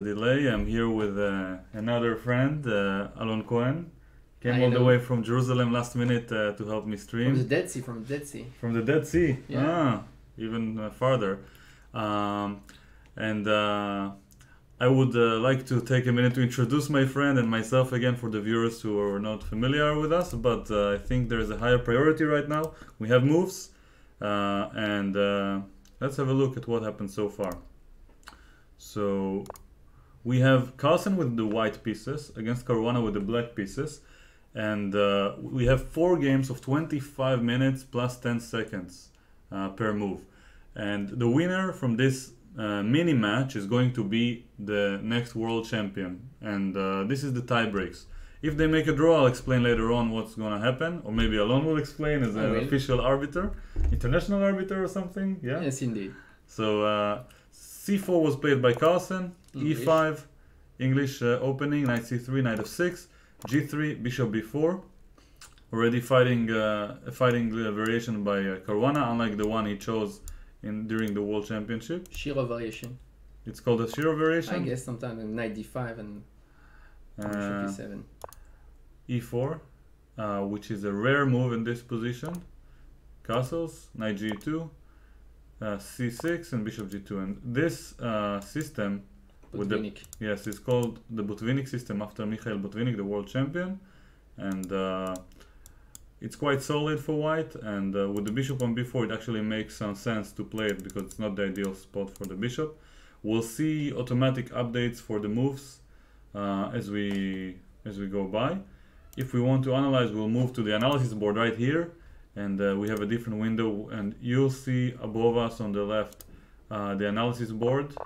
Delay. I'm here with another friend, Alon Cohen. Came all the Hello. way from Jerusalem last minute to help me stream. From the Dead Sea, from the Dead Sea. From the Dead Sea. Yeah. Ah, even farther. And I would like to take a minute to introduce my friend and myself again for the viewers who are not familiar with us, but I think there is a higher priority right now. We have moves, and let's have a look at what happened so far. So we have Carlsen with the white pieces against Caruana with the black pieces, and we have 4 games of 25 minutes plus 10 seconds per move. And the winner from this mini match is going to be the next world champion, and this is the tiebreaks. If they make a draw, I'll explain later on what's gonna happen, or maybe Alon will explain as an official arbiter, international arbiter or something. Yeah. Yes, indeed. So c4 was played by Carlsen, e5, English opening, knight c3, knight f6, g3, bishop b4. Already fighting a variation by Caruana, unlike the one he chose during the World Championship. Shiro variation. It's called a Shiro variation. I guess sometimes knight d5 and bishop e7. e4, which is a rare move in this position. Castles, knight g2, c6, and bishop g2. And this system, with the, yes, it's called the Botvinnik system after Mikhail Botvinnik, the world champion, and it's quite solid for white. And with the bishop on b4, it actually makes some sense to play it because it's not the ideal spot for the bishop. We'll see automatic updates for the moves as we go by. If we want to analyze, we'll move to the analysis board right here, and we have a different window, and you'll see above us on the left the analysis board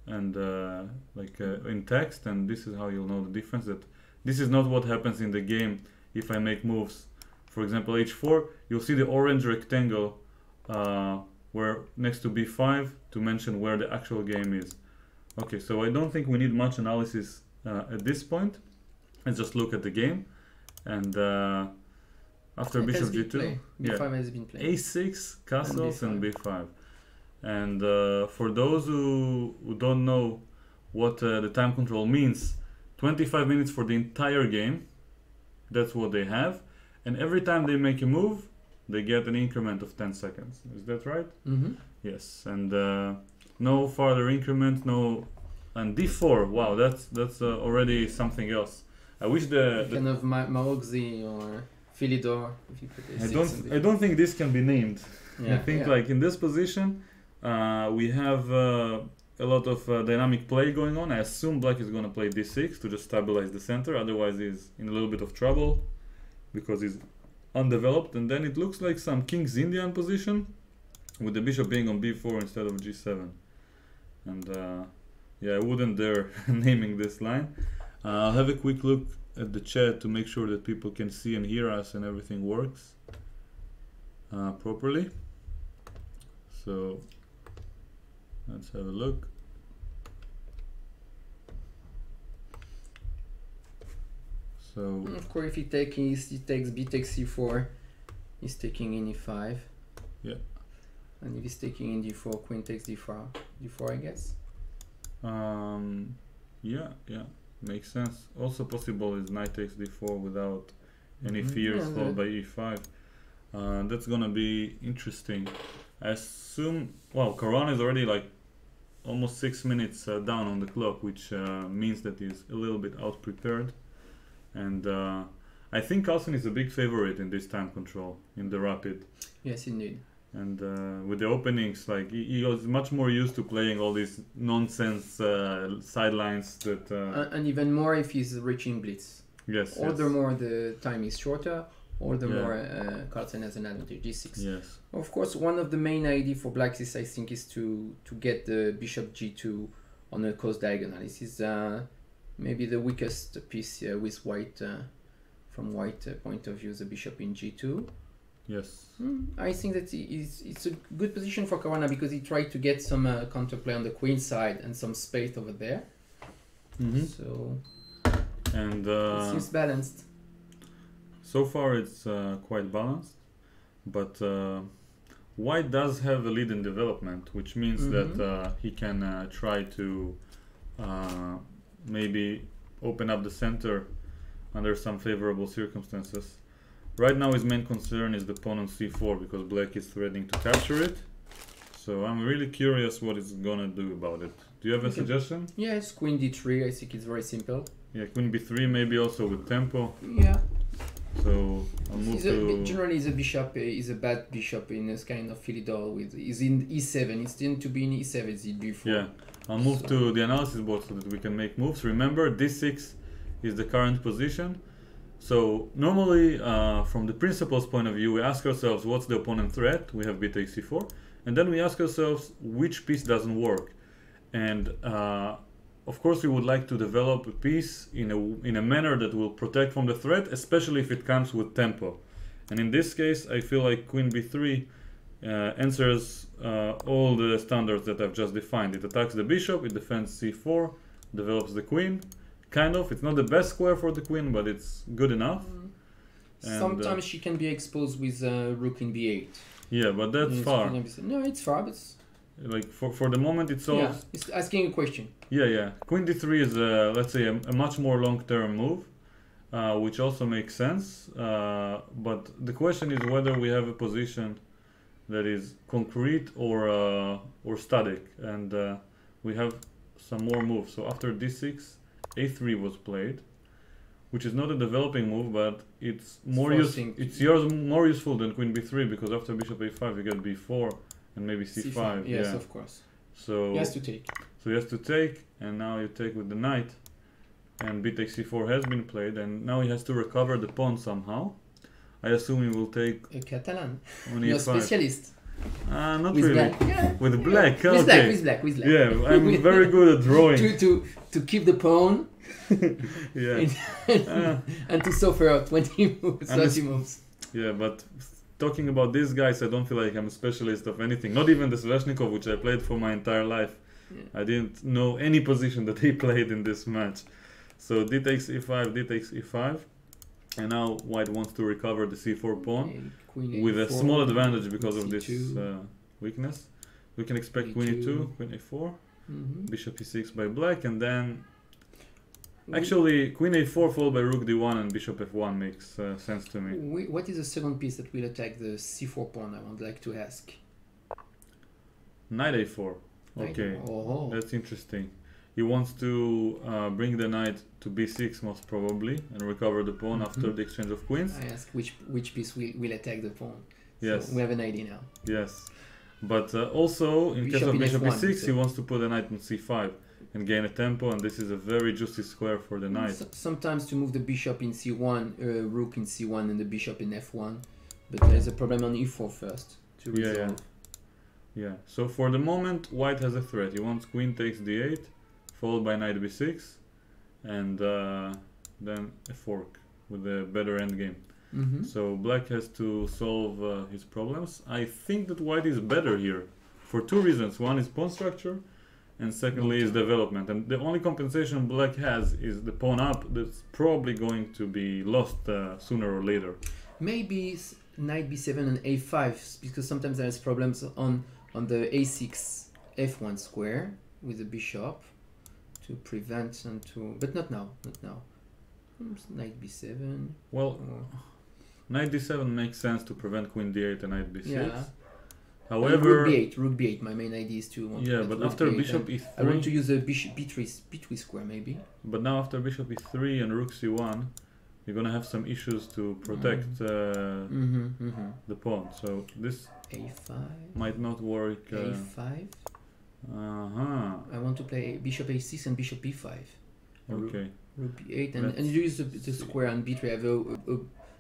and in text, and this is how you'll know the difference, that this is not what happens in the game. If I make moves, for example h4, you'll see the orange rectangle where next to b5 to mention where the actual game is. Okay, so I don't think we need much analysis at this point. Let's just look at the game, and after bishop g2, b5 has been played, a6, castles, and b5. And for those who don't know what the time control means, 25 minutes for the entire game, that's what they have, and every time they make a move they get an increment of 10 seconds. Is that right? Mm-hmm. Yes. And no further increment, no. And d4, wow, that's already something else. I wish the kind of Marogzi or Philidor, if you put I don't think this can be named. Yeah, I think like in this position we have a lot of dynamic play going on. I assume black is going to play d6 to just stabilize the center, otherwise he's in a little bit of trouble because he's undeveloped. And then it looks like some King's Indian position with the bishop being on b4 instead of g7. And yeah, I wouldn't dare naming this line. I'll have a quick look at the chat to make sure that people can see and hear us and everything works properly. So let's have a look. So of course, if he takes b takes c4, he's taking in e5. Yeah. And if he's taking in d4, queen takes d4, I guess. Yeah, makes sense. Also possible is knight takes d4 without any fears, followed by e5. That's gonna be interesting. I assume, well, Caruana is already like almost 6 minutes down on the clock, which means that he's a little bit out prepared. And I think Carlsen is a big favorite in this time control, in the rapid. Yes, indeed. And with the openings, like he was much more used to playing all these nonsense sidelines that and even more if he's reaching blitz. Yes. Or the more the time is shorter, or the more Carlsen has an advantage. g6. Yes. Of course, one of the main ideas for black is, I think, is to get the bishop g2 on a close diagonal. This is maybe the weakest piece with white, from white point of view, the bishop in g2. Yes. I think that it's a good position for Caruana because he tried to get some counterplay on the queen side and some space over there. So and it seems balanced. So far it's quite balanced, but White does have a lead in development, which means that he can try to maybe open up the center under some favorable circumstances. Right now his main concern is the pawn on c4 because black is threatening to capture it. So I'm really curious what it's gonna do about it. Do you have a suggestion? Yeah, it's queen d3. I think it's very simple. Yeah, queen b3 maybe also with tempo. Yeah. So I'll move to... Generally the bishop is a bad bishop in this kind of Philidor with is in e7. It's tend to be in e7, it's d4. Yeah. I'll move to the analysis board so that we can make moves. Remember, d6 is the current position. So normally, from the principal's point of view, we ask ourselves what's the opponent threat. We have b takes c4, and then we ask ourselves which piece doesn't work. And of course, we would like to develop a piece in a manner that will protect from the threat, especially if it comes with tempo. And in this case, I feel like queen b3 answers all the standards that I've just defined. It attacks the bishop, it defends c4, develops the queen. Kind of. It's not the best square for the queen, but it's good enough. Sometimes she can be exposed with rook in b8. Yeah, but that's far. No, it's far, but... Like, for the moment, it's all... Yeah, it's asking a question. Yeah. Queen d3 is, let's say, a much more long-term move, which also makes sense. But the question is whether we have a position that is concrete or static. And we have some more moves. So after d6, a3 was played, which is not a developing move, but it's more more useful than queen b3 because after bishop a5 you get b4 and maybe c5. Yes, yeah. of course. So he has to take. So he has to take, and now you take with the knight, and b takes c4 has been played, and now he has to recover the pawn somehow. I assume he will take a Catalan. On You're a e5. specialist. Not with really. Black. Yeah. With black. With okay. black. Yeah, I'm very good at drawing. to keep the pawn. Yeah. And to suffer 20 moves, 30 moves. Yeah, but talking about these guys, I don't feel like I'm a specialist of anything. Not even the Sveshnikov, which I played for my entire life. Yeah. I didn't know any position that he played in this match. So d takes e5, d takes e5. And now white wants to recover the c4 pawn with a small advantage because of this weakness. We can expect queen e2, queen a4, bishop e6 by black, and then actually queen a4 followed by rook d1 and bishop f1 makes sense to me. What is the second piece that will attack the c4 pawn? I would like to ask. Knight a4. Okay, that's interesting. He wants to bring the knight to b6 most probably and recover the pawn after the exchange of queens. I ask which piece will attack the pawn. Yes. So we have an idea now. Yes. But also, in case of bishop e6, he wants to put the knight on c5 and gain a tempo, and this is a very juicy square for the knight. Sometimes to move the bishop in c1, rook in c1 and the bishop in f1. But there's a problem on e4 first to resolve. Yeah. So for the moment, white has a threat. He wants queen takes d8, followed by knight b6, and then a fork with a better endgame. So black has to solve his problems. I think that white is better here for two reasons. One is pawn structure, and secondly is development. And the only compensation black has is the pawn up that's probably going to be lost sooner or later. Maybe knight b7 and a5, because sometimes there's problems on the a6 f1 square with the bishop to prevent and to, but not now. Knight b7. Well, knight d7 makes sense to prevent queen d8 and knight b6. Yeah. However, rook b8. My main idea is to but after bishop e3, I want to use a bishop b3 square maybe. But now after bishop e3 and rook c1, you're gonna have some issues to protect the pawn. So this a5 might not work. a5. I want to play bishop a6 and bishop b5. Okay. Rook b8 and you use the square on b3. I have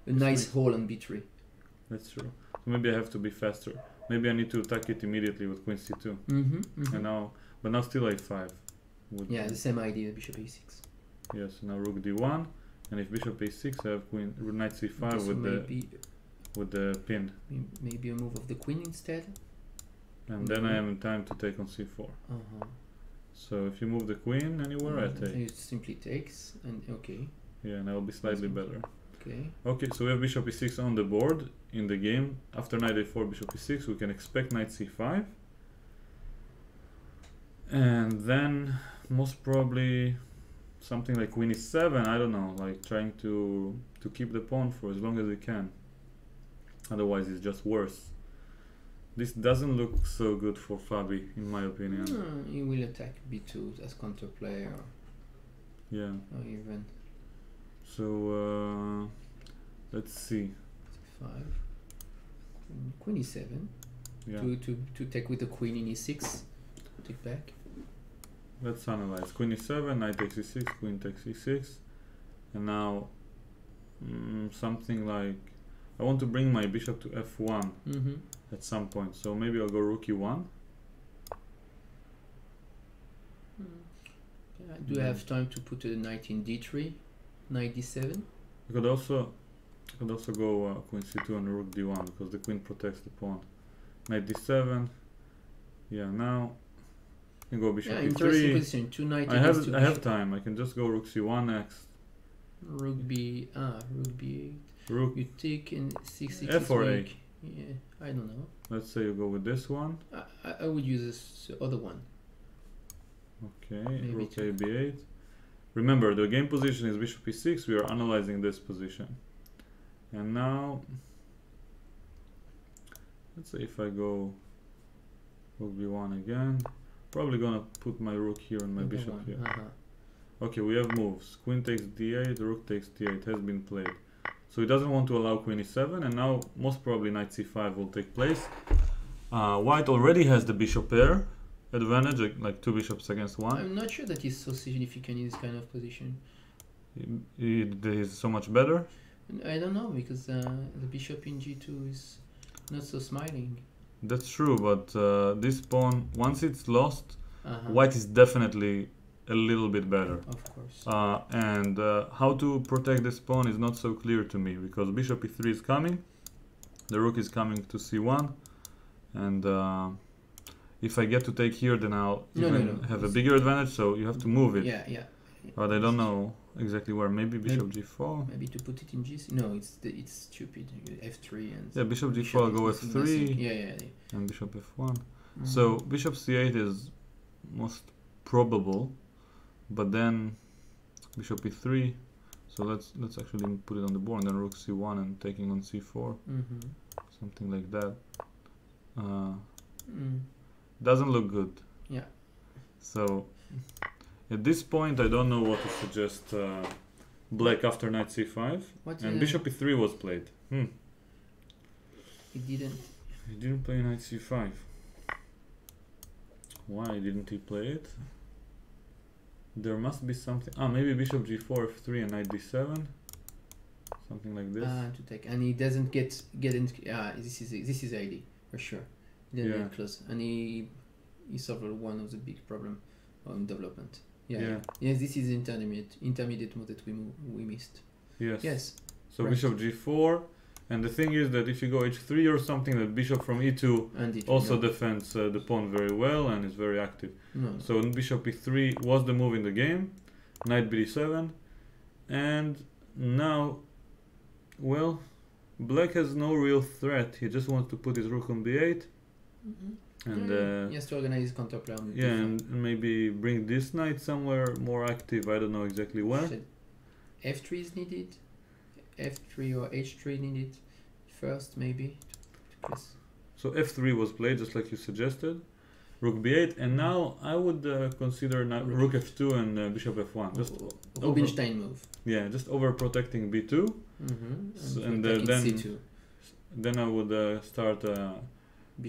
a nice hole on b3. That's true. So maybe I have to be faster. Maybe I need to attack it immediately with queen c2. And now, but now still a5. Yeah, the same idea. Bishop a6. Yes. Now rook d1, and if bishop a6, I have queen knight c5 with the pin. Maybe a move of the queen instead. And then I am in time to take on c4. So if you move the queen anywhere, I take. It simply takes, and okay. Yeah, and I'll be slightly better. Okay. Okay, so we have bishop e6 on the board in the game. After knight a4, bishop e6, we can expect knight c5. And then most probably something like queen e7, I don't know, like trying to keep the pawn for as long as he can. Otherwise it's just worse. This doesn't look so good for Fabi, in my opinion. He will attack b2 as counterplay, or yeah, or even so let's see. 5 queen e7, Yeah, to take with the queen in e6, take back. let's analyze. Queen e7, knight takes e6, queen takes e6, and now something like I want to bring my bishop to f1 at some point, so maybe I'll go rook e1. Do you have time to put a knight in d3, knight d7? I could also go queen c2 and rook d1 because the queen protects the pawn. Knight d7. Yeah, now I can go bishop interesting e3. position. Two knights. I have time. I can just go rook c1 next. Rook b8. Rook. You take in 6 F or a. Yeah, I don't know. Let's say you go with this one. I would use this other one. Okay, Maybe rook two. a b8. Remember, the game position is bishop e6. We are analyzing this position. And now, let's say if I go rook b1 again, probably gonna put my rook here and my Other bishop one. here. Okay, we have moves. Queen takes d8, rook takes d8 has been played. So he doesn't want to allow queen e7, and now most probably knight c5 will take place. White already has the bishop pair advantage, like two bishops against one. I'm not sure that is so significant in this kind of position. He's so much better. I don't know, because the bishop in g2 is not so smiling. That's true, but this pawn, once it's lost, white is definitely a little bit better. Of course. And how to protect this pawn is not so clear to me, because bishop e3 is coming, the rook is coming to c1, and if I get to take here, then I'll have a bigger advantage, so you have to move it. Yeah. But I don't know exactly where. Maybe bishop g4. Maybe to put it in g6. No, it's stupid. f3 and Yeah, bishop g4, go f3. Yeah. And bishop f1. So bishop c8 is most probable, but then bishop e3. So let's actually put it on the board, and then rook c1 and taking on c4, something like that. Doesn't look good. Yeah. So at this point, I don't know what to suggest. Black after knight c5, and bishop e3 was played. He didn't. He didn't play knight c5. Why didn't he play it? There must be something. Maybe bishop g4, f3, and knight d7. Something like this. To take, and he doesn't get into. This is ID for sure. He didn't get close, and he solved one of the big problem on development. Yes, this is intermediate move that we missed. Yes. So right. Bishop g4, and the thing is that if you go h3 or something, that bishop from e2 also defends the pawn very well and is very active. So bishop e3 was the move in the game, knight bd7, and now, well, black has no real threat. He just wants to put his rook on b8. And he has to organize his counterplay on and maybe bring this knight somewhere more active. I don't know exactly where. f3 is needed, f3 or h3 needed first, maybe. So f3 was played just like you suggested, rook b8, and now I would consider rook f2 and bishop f1. Just Rubinstein move. Yeah, just over protecting b2, and then c2. Then I would start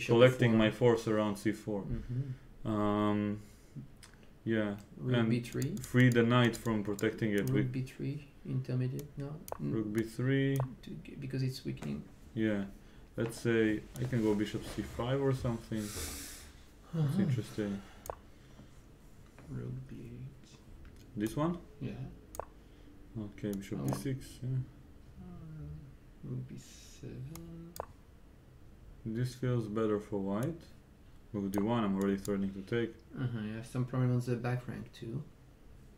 collecting my force around c4. Yeah, rook and b3. Free the knight from protecting it. Rook b3, intermediate now. Rook b3. Because it's weakening. Yeah, let's say I can go bishop c5 or something. That's interesting. Rook b8. This one? Yeah. Okay, bishop b6. Yeah. Rook b7. This feels better for white. Rook d1, I'm already threatening to take. You have some problem on the back rank too.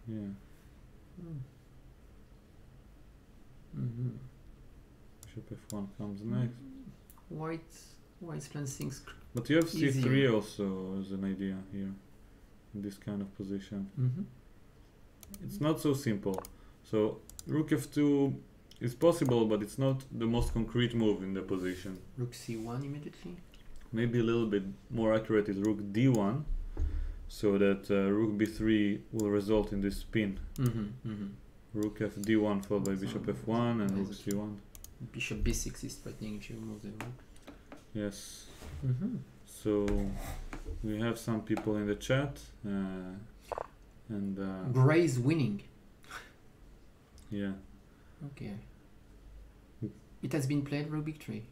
Yeah. Bishop f1 comes next. White's plan thinks. But you have c3 easier. also as an idea here. in this kind of position. Mm-hmm. It's not so simple. So rook f2 is possible, but it's not the most concrete move in the position. Rook c1 immediately. Maybe a little bit more accurate is rook d1, so that rook b3 will result in this spin. Rook f d1 followed by bishop f1 and rook c1. Bishop b6 is threatening if you move the rook. Yes. So we have some people in the chat, and Gray is winning. yeah. Okay. It has been played rook b3,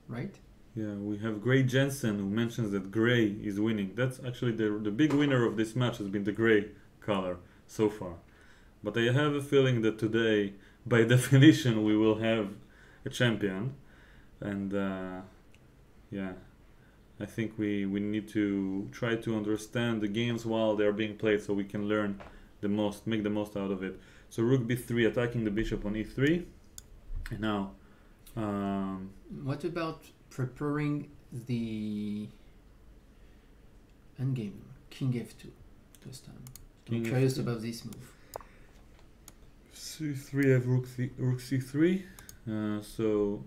right? Yeah, we have Gray Jensen who mentions that gray is winning. That's actually the big winner of this match has been the gray color so far. But I have a feeling that today, by definition, we will have a champion. And yeah, I think we need to try to understand the games while they are being played so we can learn the most, make the most out of it. So rook b3 attacking the bishop on e3. And now... what about preparing the endgame? King f2 this time. I'm curious about this move. c3, I have rook c3. So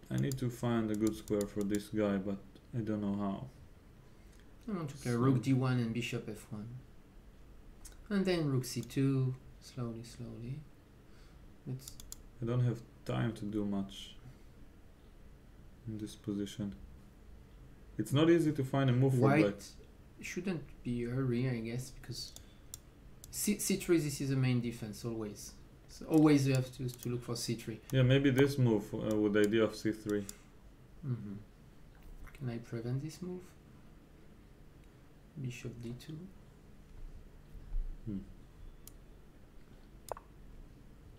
I need to find a good square for this guy, but I don't know how. I want to play rook d1 and bishop f1. And then rook c2, slowly. I don't have time to do much in this position. It's not easy to find a move for black. White shouldn't be hurry, I guess, because c3, this is the main defense always. So always you have to look for c3. Yeah, maybe this move with the idea of c3. Can I prevent this move? Bishop d2.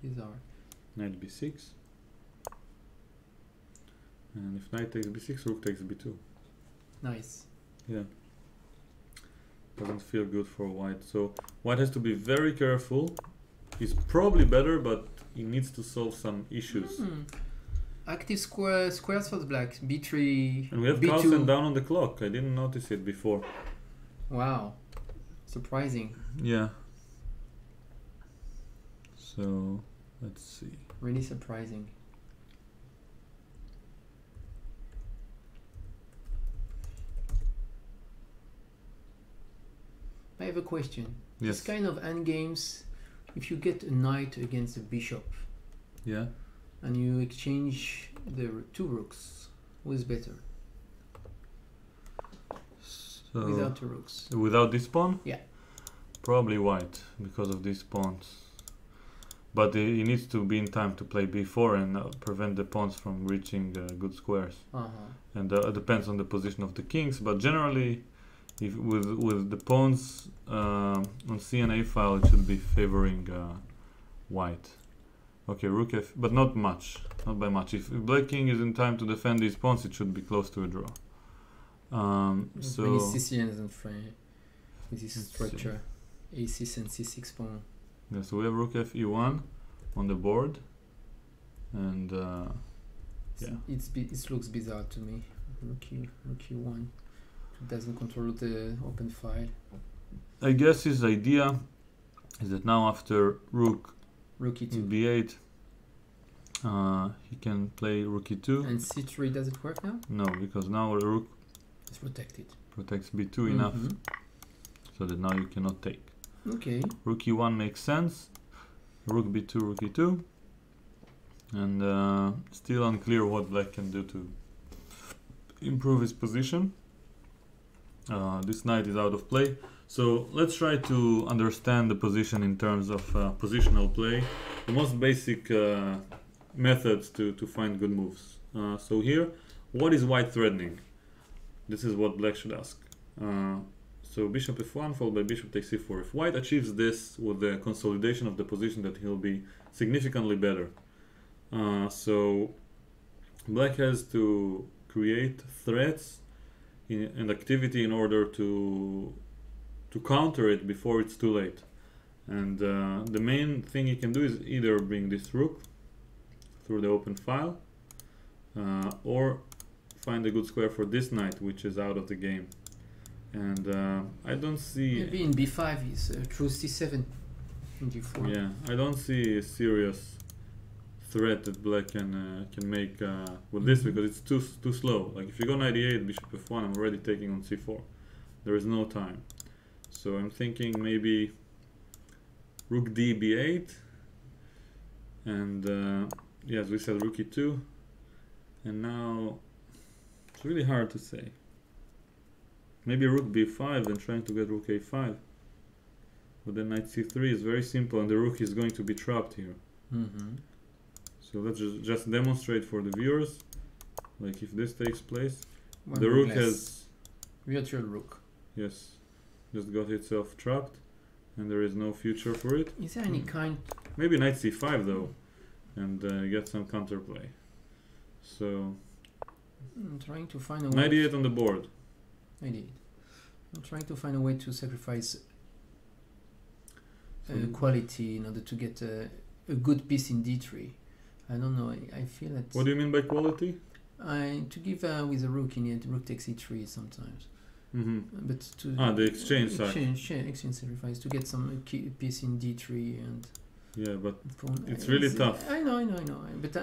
These are Knight b6. And if knight takes b6, rook takes b2. Nice. Yeah. Doesn't feel good for white. So white has to be very careful. He's probably better, but he needs to solve some issues. Active squares for the black. b3. And we have b2. Carlsen down on the clock. I didn't notice it before. Wow. Surprising. Yeah. So let's see. Really surprising. I have a question. Yes. This kind of endgames, if you get a knight against a bishop, yeah, and you exchange the two rooks, who is better? So without the rooks. Without this pawn? Yeah. Probably white because of these pawns. But he needs to be in time to play b4 and prevent the pawns from reaching good squares. And it depends on the position of the kings, but generally, if with the pawns on c and a file, it should be favoring white. Okay, rook f, but not much, not by much. If black king is in time to defend these pawns, it should be close to a draw. So many Sicilians in frame with this structure, a6 and c6 pawn. Yeah, so we have rook f e1 on the board, and yeah, it looks bizarre to me. Rook e1 doesn't control the open file. I guess his idea is that now after rook e2 b8, he can play rook e2. And c3 does it work now? No, because now rook is protected. Protects b2 enough, so that now you cannot take. Okay. Rook e1 makes sense. Rook b2, rook e2, and still unclear what black can do to improve his position. This knight is out of play, so let's try to understand the position in terms of positional play, the most basic methods to find good moves. So here, what is white threatening? This is what black should ask. So bishop f1 followed by bishop takes c4. If white achieves this with the consolidation of the position, that he'll be significantly better. So black has to create threats and activity in order to counter it before it's too late. And the main thing he can do is either bring this rook through the open file, or find a good square for this knight, which is out of the game. And I don't see... Maybe in b5 is through c7 in d4. Yeah, I don't see a serious threat that black can make with this, because it's too slow. Like if you go knight e8, bishop f1, I'm already taking on c4. There is no time. So I'm thinking maybe rook d b8, and yes, we said rook e2, and now it's really hard to say. Maybe rook b5 and trying to get rook a5, but then knight c3 is very simple, and the rook is going to be trapped here. So let's just demonstrate for the viewers, like if this takes place, the rook has virtual rook. Yes, just got itself trapped, and there is no future for it. Is there any kind? Maybe knight c5 though, and get some counterplay. So I'm trying to find a way. Knight e8 on the board. Knight e8. I'm trying to find a way to sacrifice quality in order to get a good piece in d3. I don't know. I feel that. What do you mean by quality? To give with a rook in it, rook takes e3 sometimes. But to the exchange side. Exchange sacrifice to get some piece in d3 and. Yeah, but it's really tough. I know. But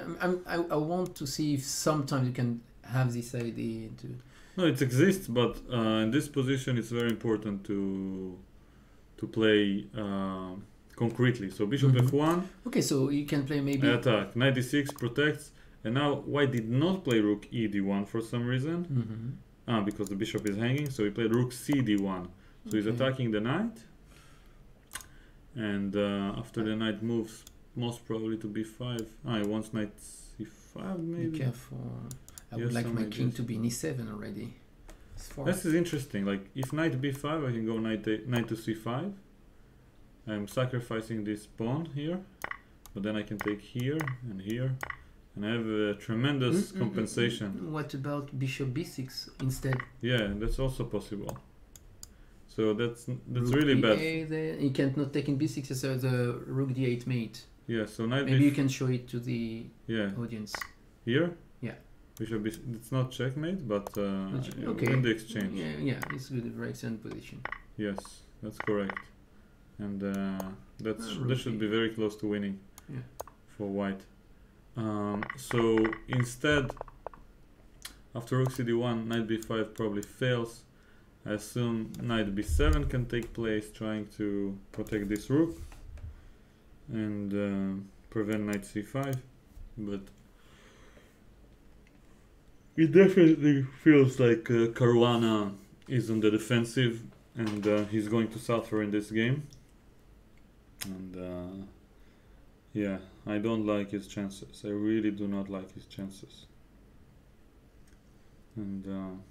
I want to see if sometimes you can have this idea to. No, it exists, but in this position, it's very important to play concretely. So bishop f1. Okay, so you can play maybe attack. Knight d6 protects, and now white did not play rook e d1 for some reason. Because the bishop is hanging, so he played rook c d1. So he's attacking the knight, and after the knight moves, most probably to b5. He wants knight c5 maybe. Be careful. I would like my king to be in e7 already. This is interesting. Like if knight b5, I can go knight to c5. I'm sacrificing this pawn here, but then I can take here and here, and I have a tremendous compensation. What about bishop b6 instead? Yeah, that's also possible. So that's rook really bad. You can't not take in b6 as the rook d8 mate. Yeah, so knight maybe you can show it to the audience. Here? Yeah. Bishop b6. It's not checkmate, but okay. win the exchange. Yeah, it's good. Very excellent position. Yes, that's correct. And that should be very close to winning for white. So instead, after rook cd1, knight b5 probably fails. I assume knight b7 can take place, trying to protect this rook and prevent knight c5. But it definitely feels like Caruana is on the defensive, and he's going to suffer in this game. And yeah, I don't like his chances. I really do not like his chances. And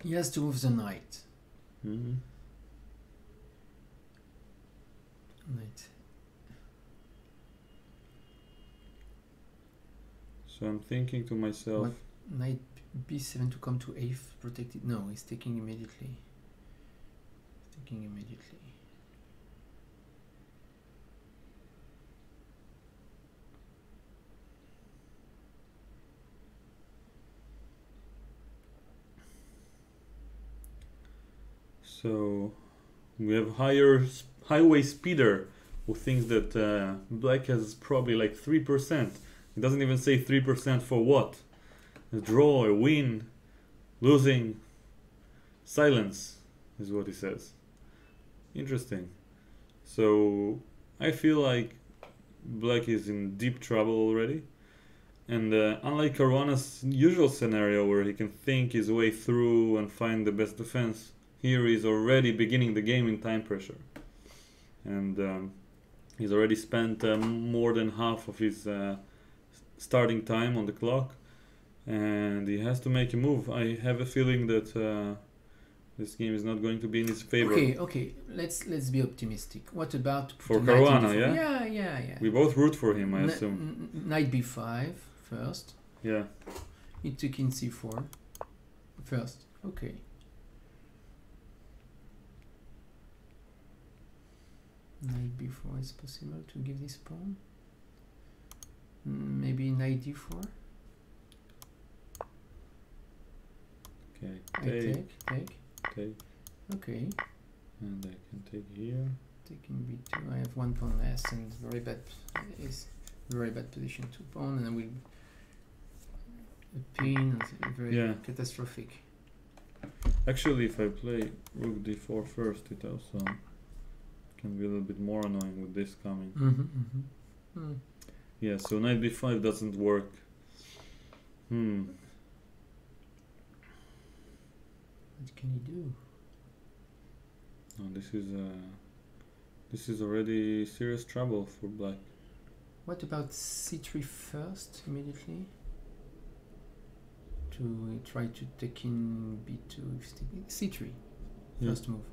he has to move the knight. Knight. So I'm thinking to myself, knight b7 to come to a5 protected. No, he's taking immediately. So we have highway speeder who thinks that black has probably like 3%. He doesn't even say 3% for what? A draw, a win, losing, silence is what he says. Interesting. So I feel like black is in deep trouble already. And unlike Caruana's usual scenario where he can think his way through and find the best defense, here he's already beginning the game in time pressure. And he's already spent more than half of his starting time on the clock. And he has to make a move. I have a feeling that this game is not going to be in his favor. Okay. Let's be optimistic. What about for Caruana? Yeah. We both root for him, I assume. Knight b5 first. Yeah. He took in c4 first. Okay. Knight b4 is possible to give this pawn. Maybe knight d4. Okay. Take. Okay. And I can take here. Taking b2. I have 1 pawn less and very bad position 2 pawn, and I will a pin and very catastrophic. Actually, if I play rook d4 first, it also can be a little bit more annoying with this coming. Yeah, so knight b5 doesn't work. What can he do? No, this is already serious trouble for black. What about c3 first immediately? To try to take in b2, c3 first move.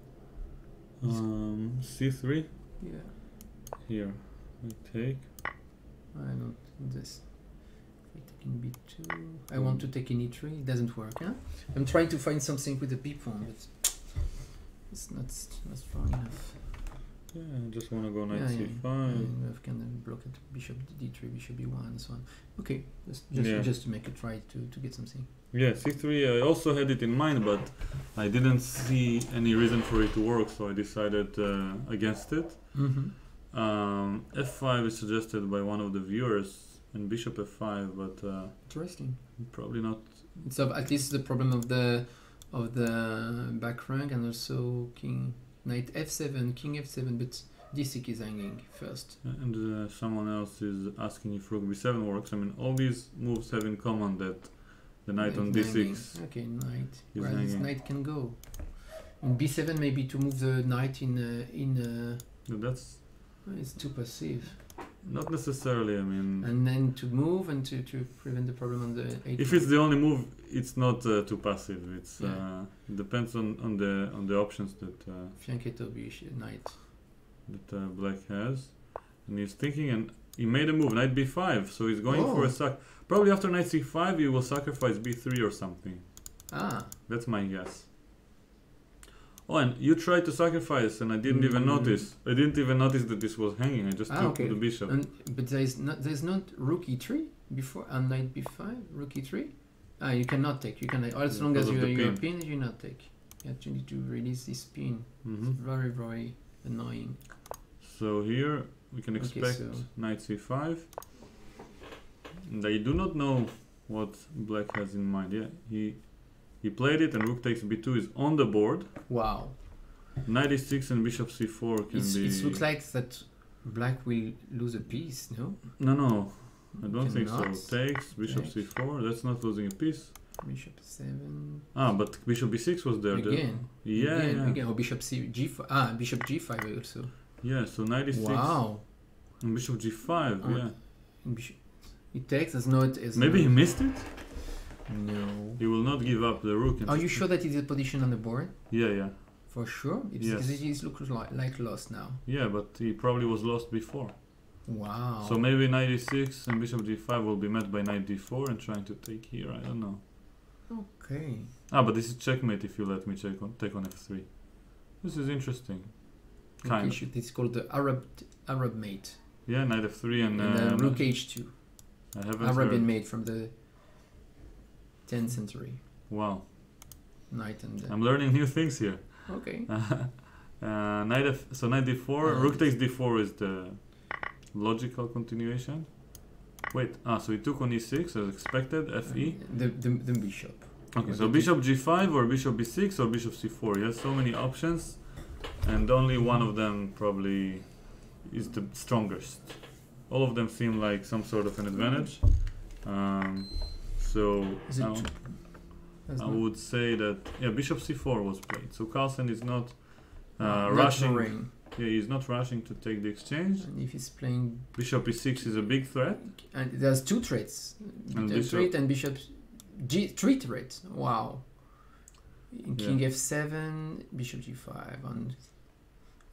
c3. Yeah. Here, I take. I don't this. If I take in b2, I want to take in e3. It doesn't work. Huh? I'm trying to find something with the b pawn, but it's not strong enough. Yeah, I just want to go knight c5. I can block it, bishop d3, bishop b1, and so on. Okay, just to make a try to get something. Yeah, c3. I also had it in mind, but I didn't see any reason for it to work, so I decided against it. F5 is suggested by one of the viewers, and bishop f5, but interesting. Probably not. It's at least the problem of the back rank, and also knight f7, king f7, but d6 is hanging first. And someone else is asking if rook b7 works. I mean, all these moves have in common that the knight on d6 hanging. Okay, knight. Is where this knight can go. In b7 maybe to move the knight in. That's. It's too passive. Not necessarily. I mean. And then to move and to prevent the problem on the. If it's the only move, it's not too passive. It's it depends on the options that. Fianchetto knight. That black has, and he's thinking, and he made a move, knight b5, so he's going for a sack. Probably after knight c5 he will sacrifice b3 or something. That's my guess. Oh, and you tried to sacrifice, and I didn't even notice. I didn't even notice that this was hanging. I just took the bishop. But there's not rook e3 before and knight b5, rook e3. You cannot take. You can as long as you're pinned, you not take. You actually need to release this pin. It's very, very annoying. So here we can expect knight c5. And I do not know what black has in mind. Yeah, he played it, and rook takes b2 is on the board. Wow. Knight e6 and bishop c4 can be. It looks like that black will lose a piece. No. No, I don't think so. Takes bishop c4. That's not losing a piece. Bishop 7. But bishop b6 was there. Again. Again. Or bishop g5. Bishop g5 also. Yeah, so knight e6. Wow. And bishop g5, yeah. Bishop. He takes as not as. Maybe he missed it? No. He will not give up the rook. Are you sure that it's a position on the board? Yeah. For sure? Because it looks like lost now. Yeah, but he probably was lost before. Wow. So maybe knight e6 and bishop g5 will be met by knight d4 and trying to take here. I don't know. Okay. But this is checkmate if you let me take on f3. This is interesting. Kind of. It's called the Arab mate. Yeah, knight f3 and then rook h2. I haven't Arabian mate from the 10th century. Wow. Knight and. I'm learning new things here. Okay. So knight d4. Rook takes d4 is the logical continuation. Wait. So he took on e6 as expected. Fe. The bishop. Okay. So bishop g5 or bishop b6 or bishop c4. He has so many options, and only one of them probably is the strongest. All of them seem like some sort of an advantage. So I would say that bishop c4 was played. So Carlsen is not rushing. Yeah, he's not rushing to take the exchange. And if he's playing bishop e6 is a big threat. And there's two threats. Threat and bishop three threats. Wow. King f7, bishop g5 on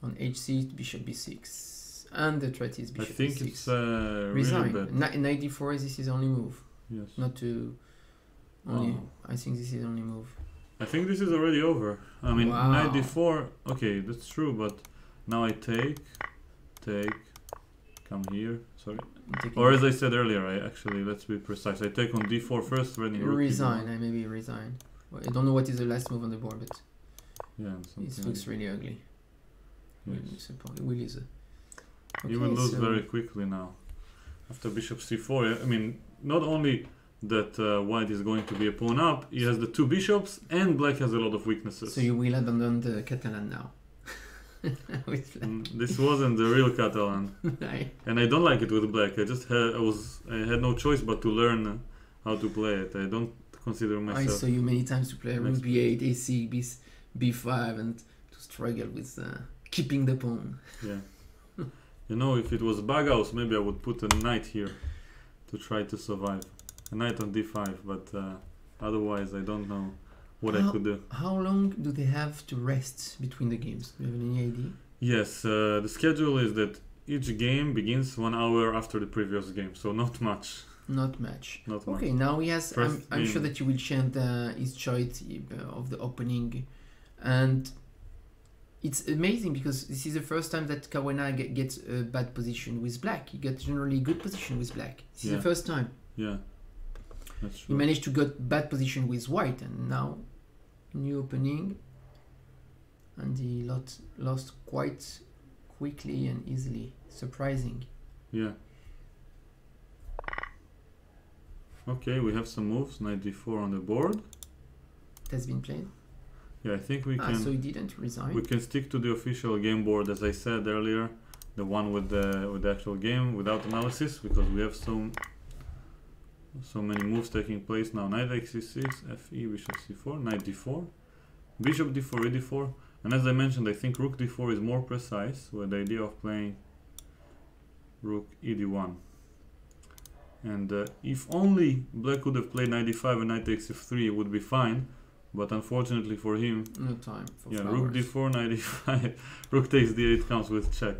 h6, bishop b6. And the threat is bishop I think e6. it's really bad. Knight d4 is his only move. Yes. Not to only. I think this is only move. I think this is already over. I mean, knight d4. Okay, that's true, but now I take, come here. Sorry. Or as I said earlier, let's be precise. I take on d4 first, threatening rook. Resign. I maybe resign. I don't know what is the last move on the board, but Yeah, it looks really ugly. Yes. We'll use it. Okay, He will lose very quickly now. After bishop c4, I mean, not only that white is going to be a pawn up, he has the two bishops, and black has a lot of weaknesses. So you will abandon the Catalan now. This wasn't the real Catalan, and I don't like it with black. I had no choice but to learn how to play it. I don't consider myself. I saw you many times to play rook b8, a6, b5, and to struggle with keeping the pawn. Yeah. You know, if it was Bagaus, maybe I would put a knight here to try to survive. A knight on d5, but otherwise I don't know what I could do. How long do they have to rest between the games? Do you have any idea? Yes, the schedule is that each game begins 1 hour after the previous game, so not much. Not much. Not much. Okay, now he has. I'm sure that you will chant his choice of the opening, and it's amazing because this is the first time that Caruana gets a bad position with black. He gets generally good position with black. This is the first time. Yeah, that's true. He managed to get bad position with white, and now new opening, and he lost quite quickly and easily. Surprising. Yeah. Okay, we have some moves. Knight d4 on the board. It has been played. Yeah, I think we can. So he didn't resign. We can stick to the official game board, as I said earlier, the one with the actual game without analysis, because we have so many moves taking place now. Knight c6, fe, bishop c4, knight d4, bishop d4, e d4, and as I mentioned, I think rook d4 is more precise with the idea of playing rook e d1. And if only black could have played knight d5 and knight takes f3, it would be fine. But unfortunately for him, no time for flowers. Rook d4, knight d5, rook takes d8 comes with check.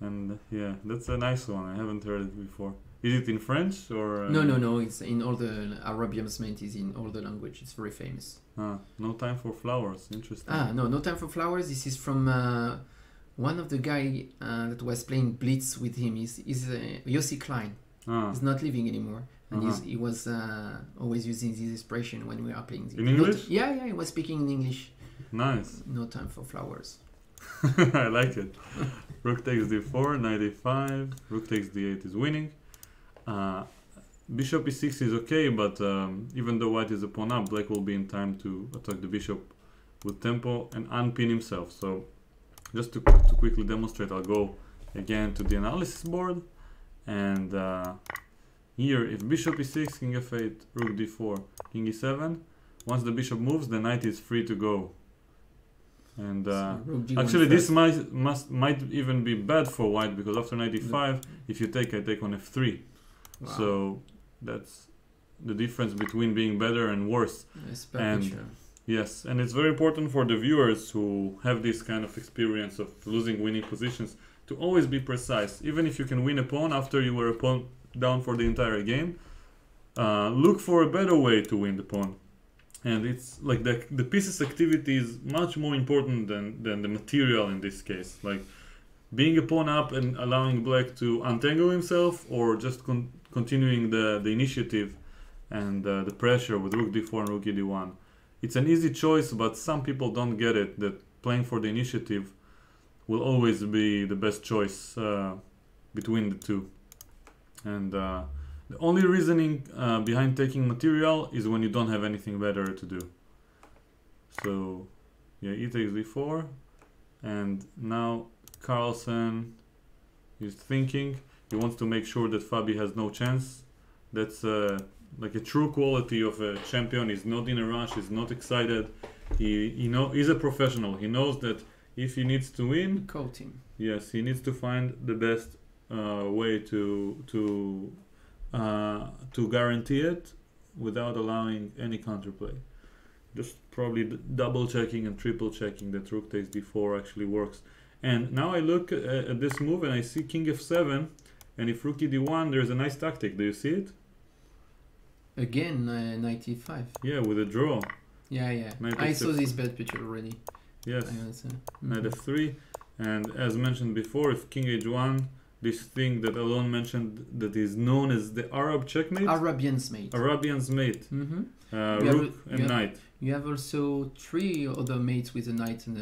And yeah, that's a nice one. I haven't heard it before. Is it in French or? No. It's in all the Arabian meant is in all the language. It's very famous. No time for flowers. Interesting. No time for flowers. This is from one of the guy that was playing Blitz with him. Is Yossi Klein. He's not living anymore. And he was always using this expression when we are playing. In English? Yeah, he was speaking in English. Nice. No time for flowers. I like it. Rook takes d4, knight e5, rook takes d8 is winning. Bishop e6 is okay, but even though white is a pawn up, black will be in time to attack the bishop with tempo and unpin himself. So just to quickly demonstrate, I'll go again to the analysis board. And here, if bishop e6, king f8, rook d4, king e7, once the bishop moves, the knight is free to go. And actually, this might even be bad for white, because after knight e5, if you take, I take on f3. Wow. So that's the difference between being better and worse. Yes, and it's very important for the viewers who have this kind of experience of losing winning positions to always be precise. Even if you can win a pawn after you were a pawn down for the entire game, look for a better way to win the pawn. And it's like the piece's activity is much more important than the material in this case. Like being a pawn up and allowing black to untangle himself, or just continuing the initiative and the pressure with rook d4 and rook e d1. It's an easy choice, but some people don't get it, that playing for the initiative will always be the best choice between the two. And the only reasoning behind taking material is when you don't have anything better to do. So yeah, e takes d4, and now Carlsen is thinking. He wants to make sure that Fabi has no chance. That's like a true quality of a champion. He's not in a rush, he's not excited. He's a professional. He knows that if he needs to win, yes, he needs to find the best way to guarantee it without allowing any counterplay. Just probably double checking and triple checking that rook takes d4 actually works. And now I look at this move and I see king f7, and if rook e d1, there's a nice tactic. Do you see it? Again, knight e5. Yeah, with a draw. Yeah. I saw this bad picture already. Yes. Knight f3, and as mentioned before, if king h1, this thing that Alon mentioned that is known as the Arab checkmate. Arabian's mate. Arabian's mate. Mm-hmm. Rook and knight. You have also 3 other mates with a knight and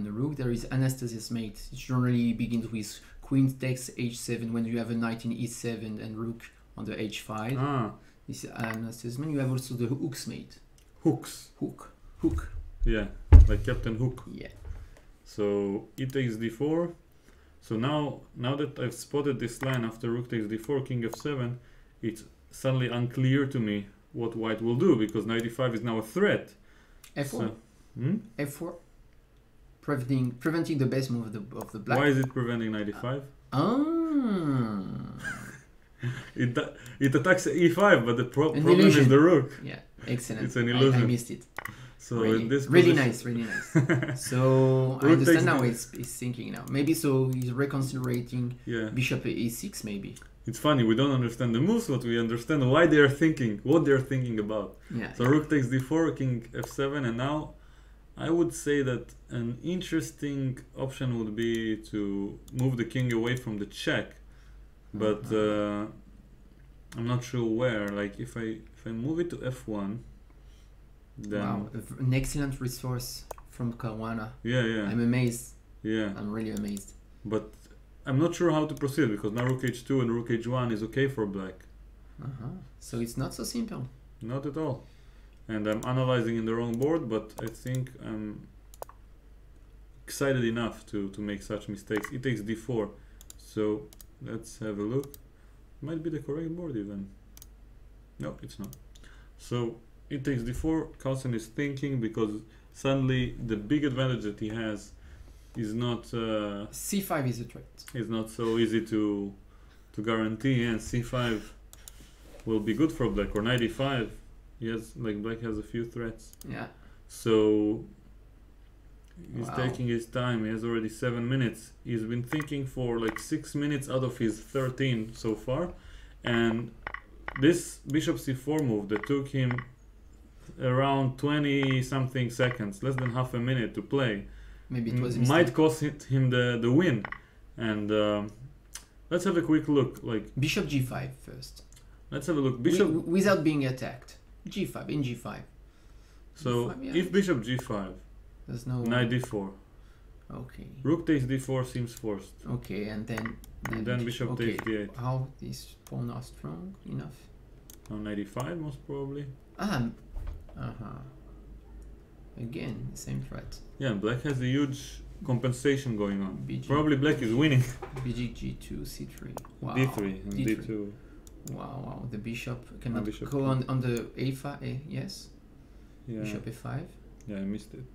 a rook. There is Anastasia's mate. It generally begins with queen takes h7 when you have a knight in e7 and rook on the h5. Ah. This is Anastasia's mate. You have also the hook's mate. Hooks. Hook. Yeah, like Captain Hook. Yeah. So e takes d4. So now that I've spotted this line after rook takes d4, king f7, it's suddenly unclear to me what white will do, because knight e5 is now a threat. f4. So, f4. Preventing the best move of the black. Why is it preventing knight e5? It attacks e5, but the problem is the rook. Yeah, excellent. It's an illusion. I missed it. So really, in this really position, nice. So I understand now he's thinking now. Maybe so he's reconsidering bishop e6 maybe. It's funny, we don't understand the moves, but we understand why they are thinking, what they're thinking about. Yeah. So rook takes d4, king f7, and now I would say that an interesting option would be to move the king away from the check, but I'm not sure where. Like if I move it to f1, then wow, an excellent resource from Caruana. Yeah. I'm amazed. Yeah. I'm really amazed. But I'm not sure how to proceed, because now rook h2 and rook h1 is okay for black. So it's not so simple. Not at all. And I'm analyzing in the wrong board, but I think I'm excited enough to make such mistakes. It takes d4. So let's have a look. Might be the correct board even. No, it's not. So it takes d4. Carlsen is thinking, because suddenly the big advantage that he has is not c5 is a threat. It's not so easy to guarantee, and c5 will be good for black, or knight e5. Yes, like black has a few threats. Yeah. So he's taking his time. He has already 7 minutes. He's been thinking for like 6 minutes out of his 13 so far, and this bishop c4 move that took him around 20 something seconds, less than half a minute to play, maybe it was a might cost him the win. And let's have a quick look. Like bishop g5 first. Let's have a look. Bishop without being attacked. G5 in g5. So g5, yeah. If bishop g5, there's no knight d4. Okay. Rook takes d4 seems forced. Okay, and then bishop takes d8. How these pawns are strong enough? Now knight e5 most probably. Again, same threat. Yeah, black has a huge compensation going on. BG. Probably black is winning. BG g2 c3. Wow. d3 and d2. Wow, the bishop cannot bishop go on the a5. Yes. Yeah. Bishop a5. Yeah, I missed it.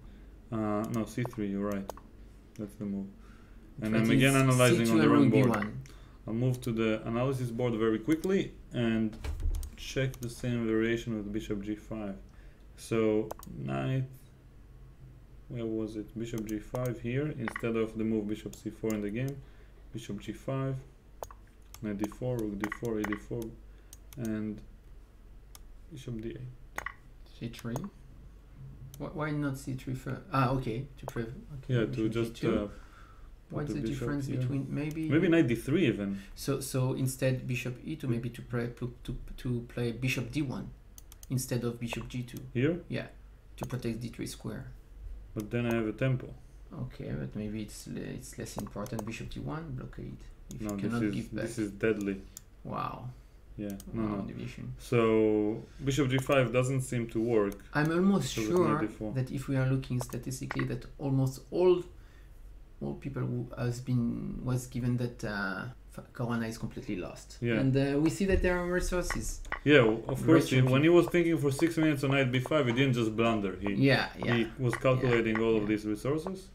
No, c3. You're right. That's the move. And Threat I'm again analyzing C2 on the wrong board. B1. I'll move to the analysis board very quickly and check the same variation with bishop g5. So knight, where was it? Bishop g5 here instead of the move bishop c4 in the game. Bishop g5, knight d4, rook d4, a d4, and bishop d8. c3. Why not c3 first? Okay, okay, yeah, to just what's the difference between maybe knight d3 even? So instead bishop e2, maybe to play bishop d1 instead of bishop g2. Here? Yeah, to protect d3 square. But then I have a tempo. Okay, but maybe it's less important. Bishop d1 blockade. If No, you cannot give back. this is deadly. Wow. Yeah, wow, no. division. So bishop g5 doesn't seem to work. I'm almost sure that if we are looking statistically, that almost all people who was given that Caruana is completely lost. Yeah. And we see that there are resources. Yeah, of course. When he was thinking for 6 minutes on knight b5, he didn't just blunder. He was calculating all of these resources.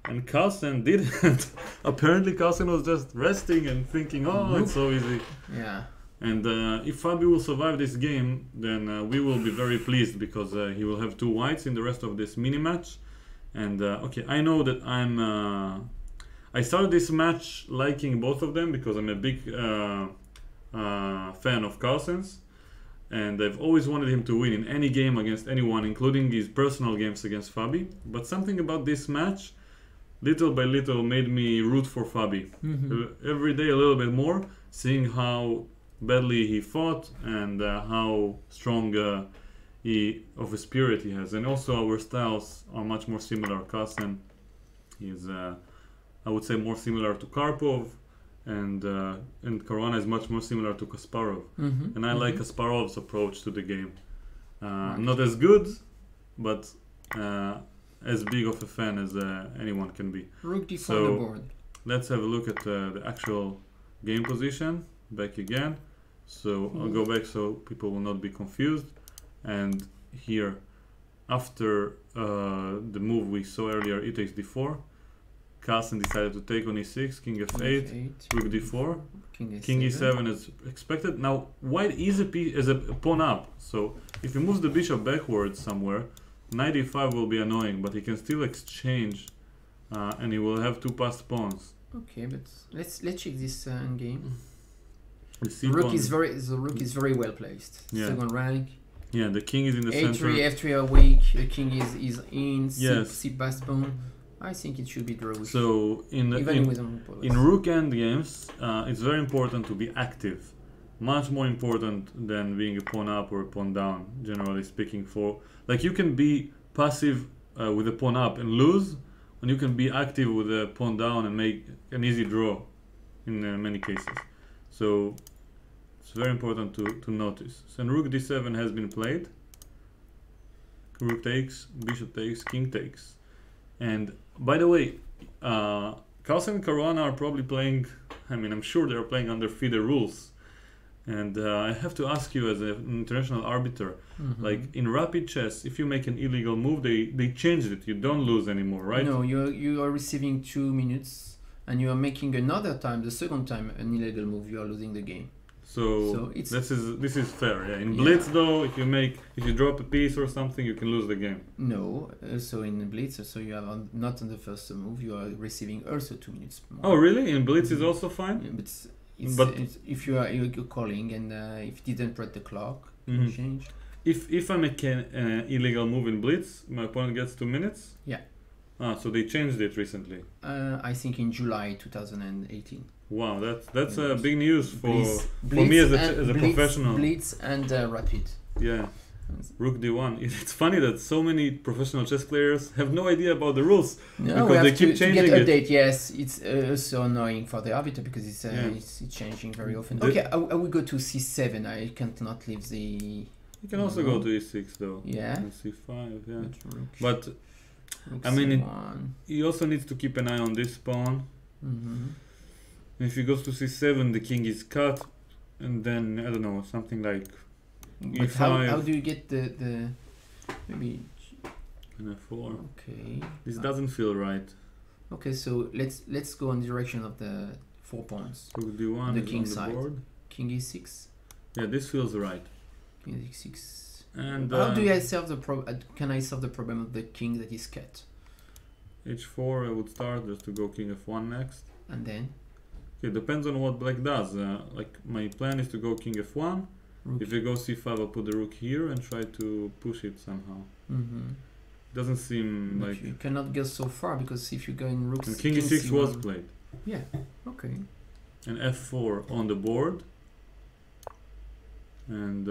And Carlsen didn't. Apparently Carlsen was just resting and thinking, oh, it's so easy. Yeah. And if Fabi will survive this game, then we will be very pleased, because he will have 2 whites in the rest of this mini match. And okay, I know that I started this match liking both of them because I'm a big fan of Carlsen's, and I've always wanted him to win in any game against anyone, including his personal games against Fabi. But something about this match little by little made me root for Fabi. Every day a little bit more, seeing how badly he fought and how strong of a spirit he has. And also our styles are much more similar. Carlsen is, I would say, more similar to Karpov, and Caruana is much more similar to Kasparov. And I like Kasparov's approach to the game. Not as good, but as big of a fan as anyone can be. Rook d4 So on the board. let's have a look at the actual game position. Back again. So I'll go back so people will not be confused. And here, after the move we saw earlier, e takes d4, Carlsen decided to take on e6, king f8, rook d4, king e7 is expected. Now white is a pawn up, so if he moves the bishop backwards somewhere, knight e5 will be annoying, but he can still exchange, and he will have two passed pawns. Okay, but let's check this game. The rook is very well placed. Yeah. Second rank. Yeah, the king is in the center. F3 are weak. The king is in. Yes. C passed pawn. I think it should be draw. So in rook endgames, it's very important to be active. Much more important than being a pawn up or a pawn down, generally speaking. For like, you can be passive with a pawn up and lose, and you can be active with a pawn down and make an easy draw in many cases. So it's very important to notice. So rook d7 has been played. Rook takes, bishop takes, king takes. And by the way, Carlsen-Caruana are probably playing, I mean, I'm sure they're playing under Fide rules. And I have to ask you as an international arbiter, like in rapid chess, if you make an illegal move, they changed it. You don't lose anymore, right? No, you are receiving 2 minutes, and you are making another time, the second time, an illegal move. You are losing the game. So this is fair. Yeah. In Blitz though, if you drop a piece or something, you can lose the game. No, so in Blitz, so you have not on the first move, you are receiving also 2 minutes more. Oh really? In Blitz is also fine. Yeah, but it's if you're calling and if you didn't press the clock, you change. If I make an illegal move in Blitz, my opponent gets 2 minutes. Yeah. So they changed it recently. I think in July 2018. Wow, that's big news for me as a professional. Blitz and rapid. Yeah. Rook d1. It's funny that so many professional chess players have no idea about the rules because they keep changing to get update. it. Yes, it's also annoying for the arbiter because it's changing very often. Okay, I will go to c7. I can't not leave the. You can also go to e6 though. Yeah. And c5. Yeah. But I mean, he also needs to keep an eye on this pawn. If he goes to c7, the king is cut, and then I don't know, something like. But how do you get the maybe an f4? Okay. This doesn't feel right. Okay, so let's go in the direction of the 4 pawns. Rook d1 the is king on the side. board. King e6. Yeah, this feels right. King e6. And how do I solve the problem? Can I solve the problem of the king that is cut? h4 I would start just to go king f1 next. And then? Okay, depends on what black does. Like my plan is to go king f1. Rook. If I go c5, I'll put the rook here and try to push it somehow. Doesn't seem but like you cannot go so far because if you go in rook. And king e6 was played. Yeah. Okay. And f4 on the board. And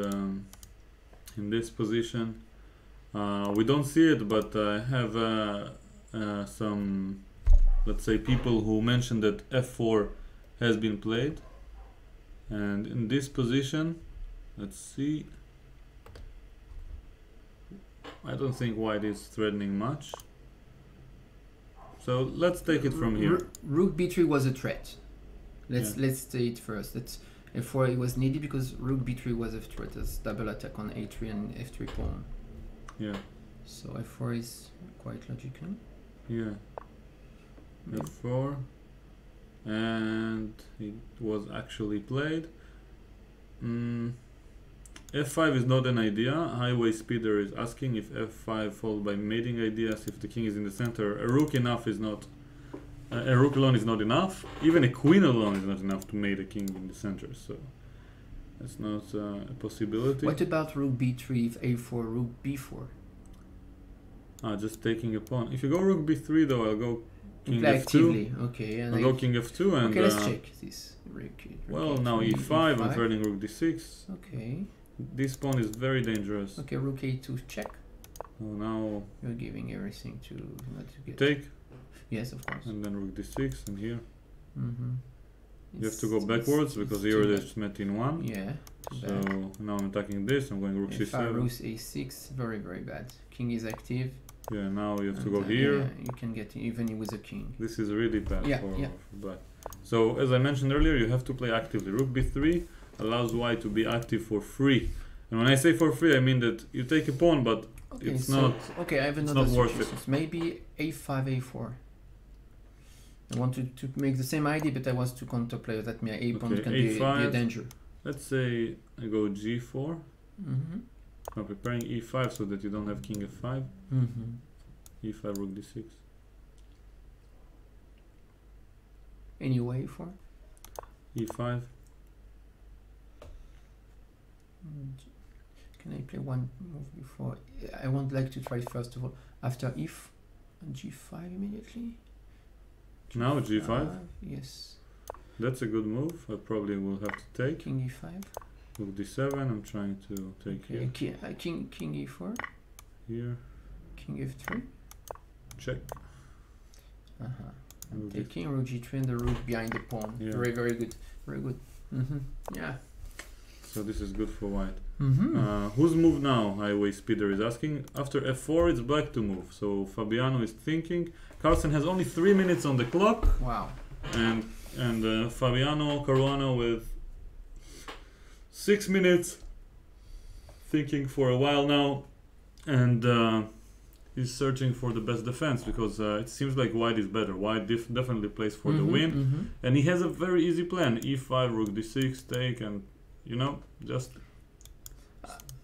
in this position, we don't see it, but I have some, let's say, people who mentioned that f4 has been played. And in this position, let's see. I don't think white is threatening much. So let's take it from here. Rook b3 was a threat. Let's say it first. That's f4 it was needed because rook b3 was a threat as double attack on a3 and f3 pawn. Yeah. So f4 is quite logical. Yeah. f4, and it was actually played. f5 is not an idea. Highway Speeder is asking if f5 followed by mating ideas. If the king is in the center, a rook enough is not. A rook alone is not enough. Even a queen alone is not enough to mate a king in the center. So that's not a possibility. What about rook b3 if a4, rook b4? Just taking a pawn. If you go rook b3 though, I'll go king play f2. actively. Okay, and I go king f2 and... Okay, let's check this. Well, now e5, I'm threatening rook d6. Okay. This pawn is very dangerous. Okay, rook a2 check. Oh, now... You're giving everything to not to get... Take. Yes, of course. And then rook d6 and here. Mm-hmm. You have to go backwards because here it is met in 1. Yeah. So now I'm attacking this, I'm going rook c7. Rook a6, very, very bad. King is active. Yeah, now you have to go here. Yeah, you can get even with a king. This is really bad for black. So as I mentioned earlier, you have to play actively. Rook b3 allows white to be active for free. And when I say for free, I mean that you take a pawn, but it's not. Okay, I have another suggestion. Maybe a5, a4. I want to make the same idea, but I want to counterplay that my a pawn can be a danger. Let's say I go g4. Mm-hmm. I'm preparing e5 so that you don't have king f5. Mm-hmm. e5, rook d6. Any way for? e5. Can I play one move before? I would like to try first of all after if and g5 immediately. Now g5? Yes. That's a good move. I probably will have to take. King e5. Rook d7. I'm trying to take here. King e4. Here. King f3. Check. I'm taking rook g3 and the rook behind the pawn. Yeah. Very, very good. Very good. Yeah. So this is good for white. Mm-hmm. Whose move now? Highway Speeder is asking. After f4, it's black to move. So Fabiano is thinking. Carlsen has only 3 minutes on the clock. Wow. And Fabiano Caruana with 6 minutes, thinking for a while now, and he's searching for the best defense because it seems like white is better. White definitely plays for the win, and he has a very easy plan: e5, rook d6, take, and just.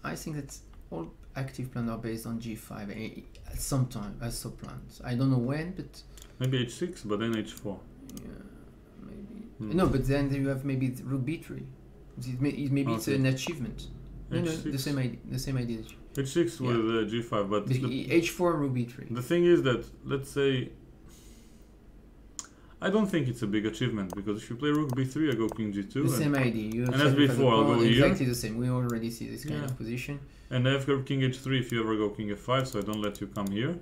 I think that all active plans are based on g5 at some time as some plans. I don't know when, but maybe h6, but then h4. Yeah, maybe. No, but then you have maybe rook b3. Maybe it's an achievement. No, the same idea. The same idea. H6 with g5, but h4 rook b3. The thing is that, let's say, I don't think it's a big achievement because if you play rook b3, I go king g2. The same idea. And as before, I'll go here. Exactly the same. We already see this kind of position. And I have king h3 if you ever go king f5, so I don't let you come here.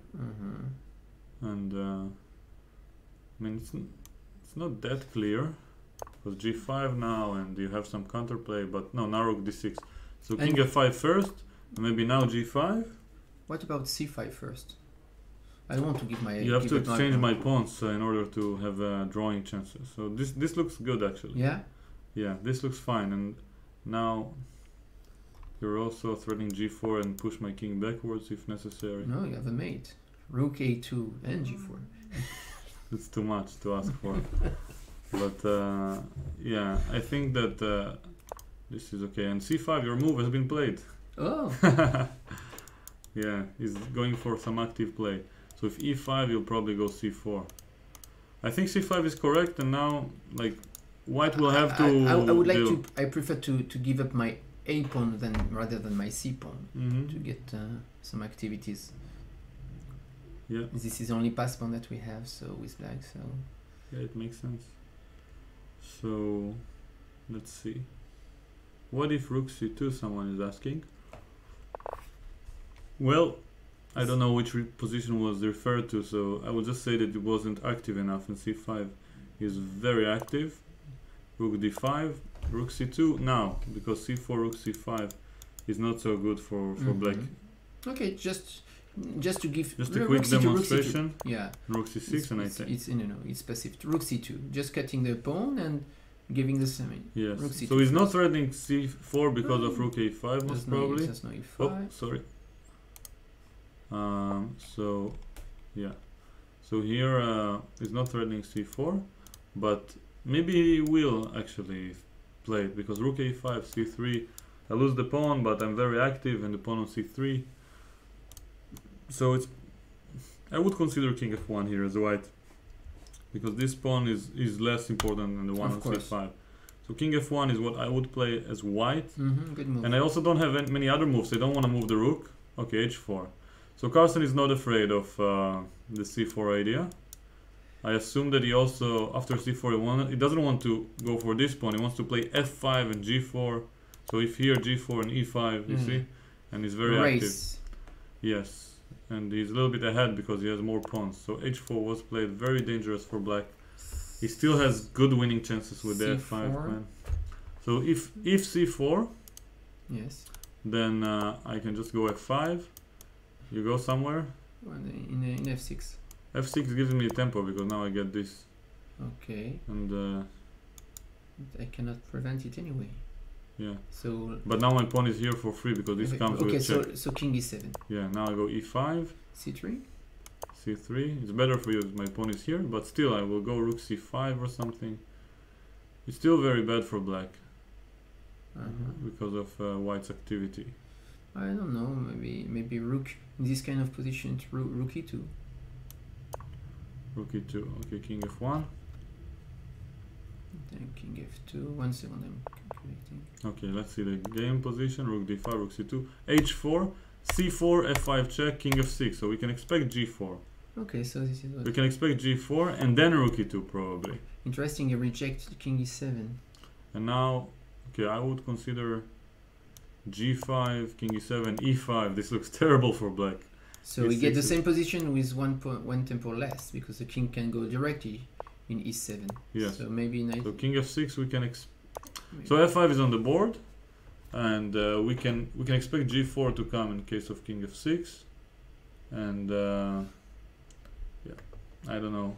And I mean, it's not that clear. Because g5 now, and you have some counterplay, but no, now rook d6. So king f5 first, and maybe now g5. What about c5 first? I don't want to give my... You have to exchange my pawns in order to have drawing chances. So this looks good actually. Yeah? Yeah, this looks fine. And now you're also threatening g4 and push my king backwards if necessary. No, you have a mate. Rook a2 and g4. It's too much to ask for. But yeah, I think that this is okay. And c5, your move has been played. Oh! Yeah, he's going for some active play. So if e5, you'll probably go c4. I think c5 is correct, and now, like, white will have to. I would like to. I prefer to give up my a pawn rather than my c pawn to get some activities. Yeah. This is the only pass pawn that we have, so with black. So. Yeah, it makes sense. So, let's see. What if rook c2? Someone is asking. Well, I don't know which position was referred to, so I would just say that it wasn't active enough, and c5 is very active. Rook d5, rook c2 now, because c4, rook c5 is not so good for black. Okay, just to give a quick demonstration. Yeah. Rook c6 and I take. It's passive. Rook c2, just cutting the pawn and giving the same. Yes. So he's not threatening c4 because of rook a5 most probably. There's no e5. Oh, sorry. So yeah, so here he's not threatening c4, but maybe he will actually play it because rook a5, c3, I lose the pawn, but I'm very active, and the pawn on c3. So I would consider king f1 here as white, because this pawn is less important than the one on c5. So king f1 is what I would play as white. Good move. And I also don't have many other moves. I don't want to move the rook. Okay, h4. So Carlsen is not afraid of the c4 idea. I assume that he also, after c4, he doesn't want to go for this pawn. He wants to play f5 and g4. So if here g4 and e5, you see, and he's very active. Yes, and he's a little bit ahead because he has more pawns. So h4 was played, very dangerous for black. He still has good winning chances with the f5 plan. So if c4, yes, then I can just go f5. You go somewhere. In f6. f6 gives me a tempo because now I get this. Okay. And I cannot prevent it anyway. Yeah. So. But now my pawn is here for free because this comes with check. Okay, so king e7. Yeah. Now I go e5. c3. c3. It's better for you if my pawn is here, but still I will go rook c5 or something. It's still very bad for black because of white's activity. I don't know. Maybe rook in this kind of position. Rook e2. Rook e2. Okay, king f1. Then king f2. 1 second, I'm calculating. Okay, let's see the game position. Rook d5, rook c2, h4, c4, f5 check, king f6. So we can expect g4. Okay, so this is what we can expect g4 and then rook e2 probably. Interesting. You reject king e7. And now, okay, I would consider g5, king e7, e5. This looks terrible for black. So we get the same position with one tempo less because the king can go directly in e7. Yes. So maybe nice. So king f6 we can so f5 is on the board, and we can expect g4 to come in case of king f6, and yeah, I don't know.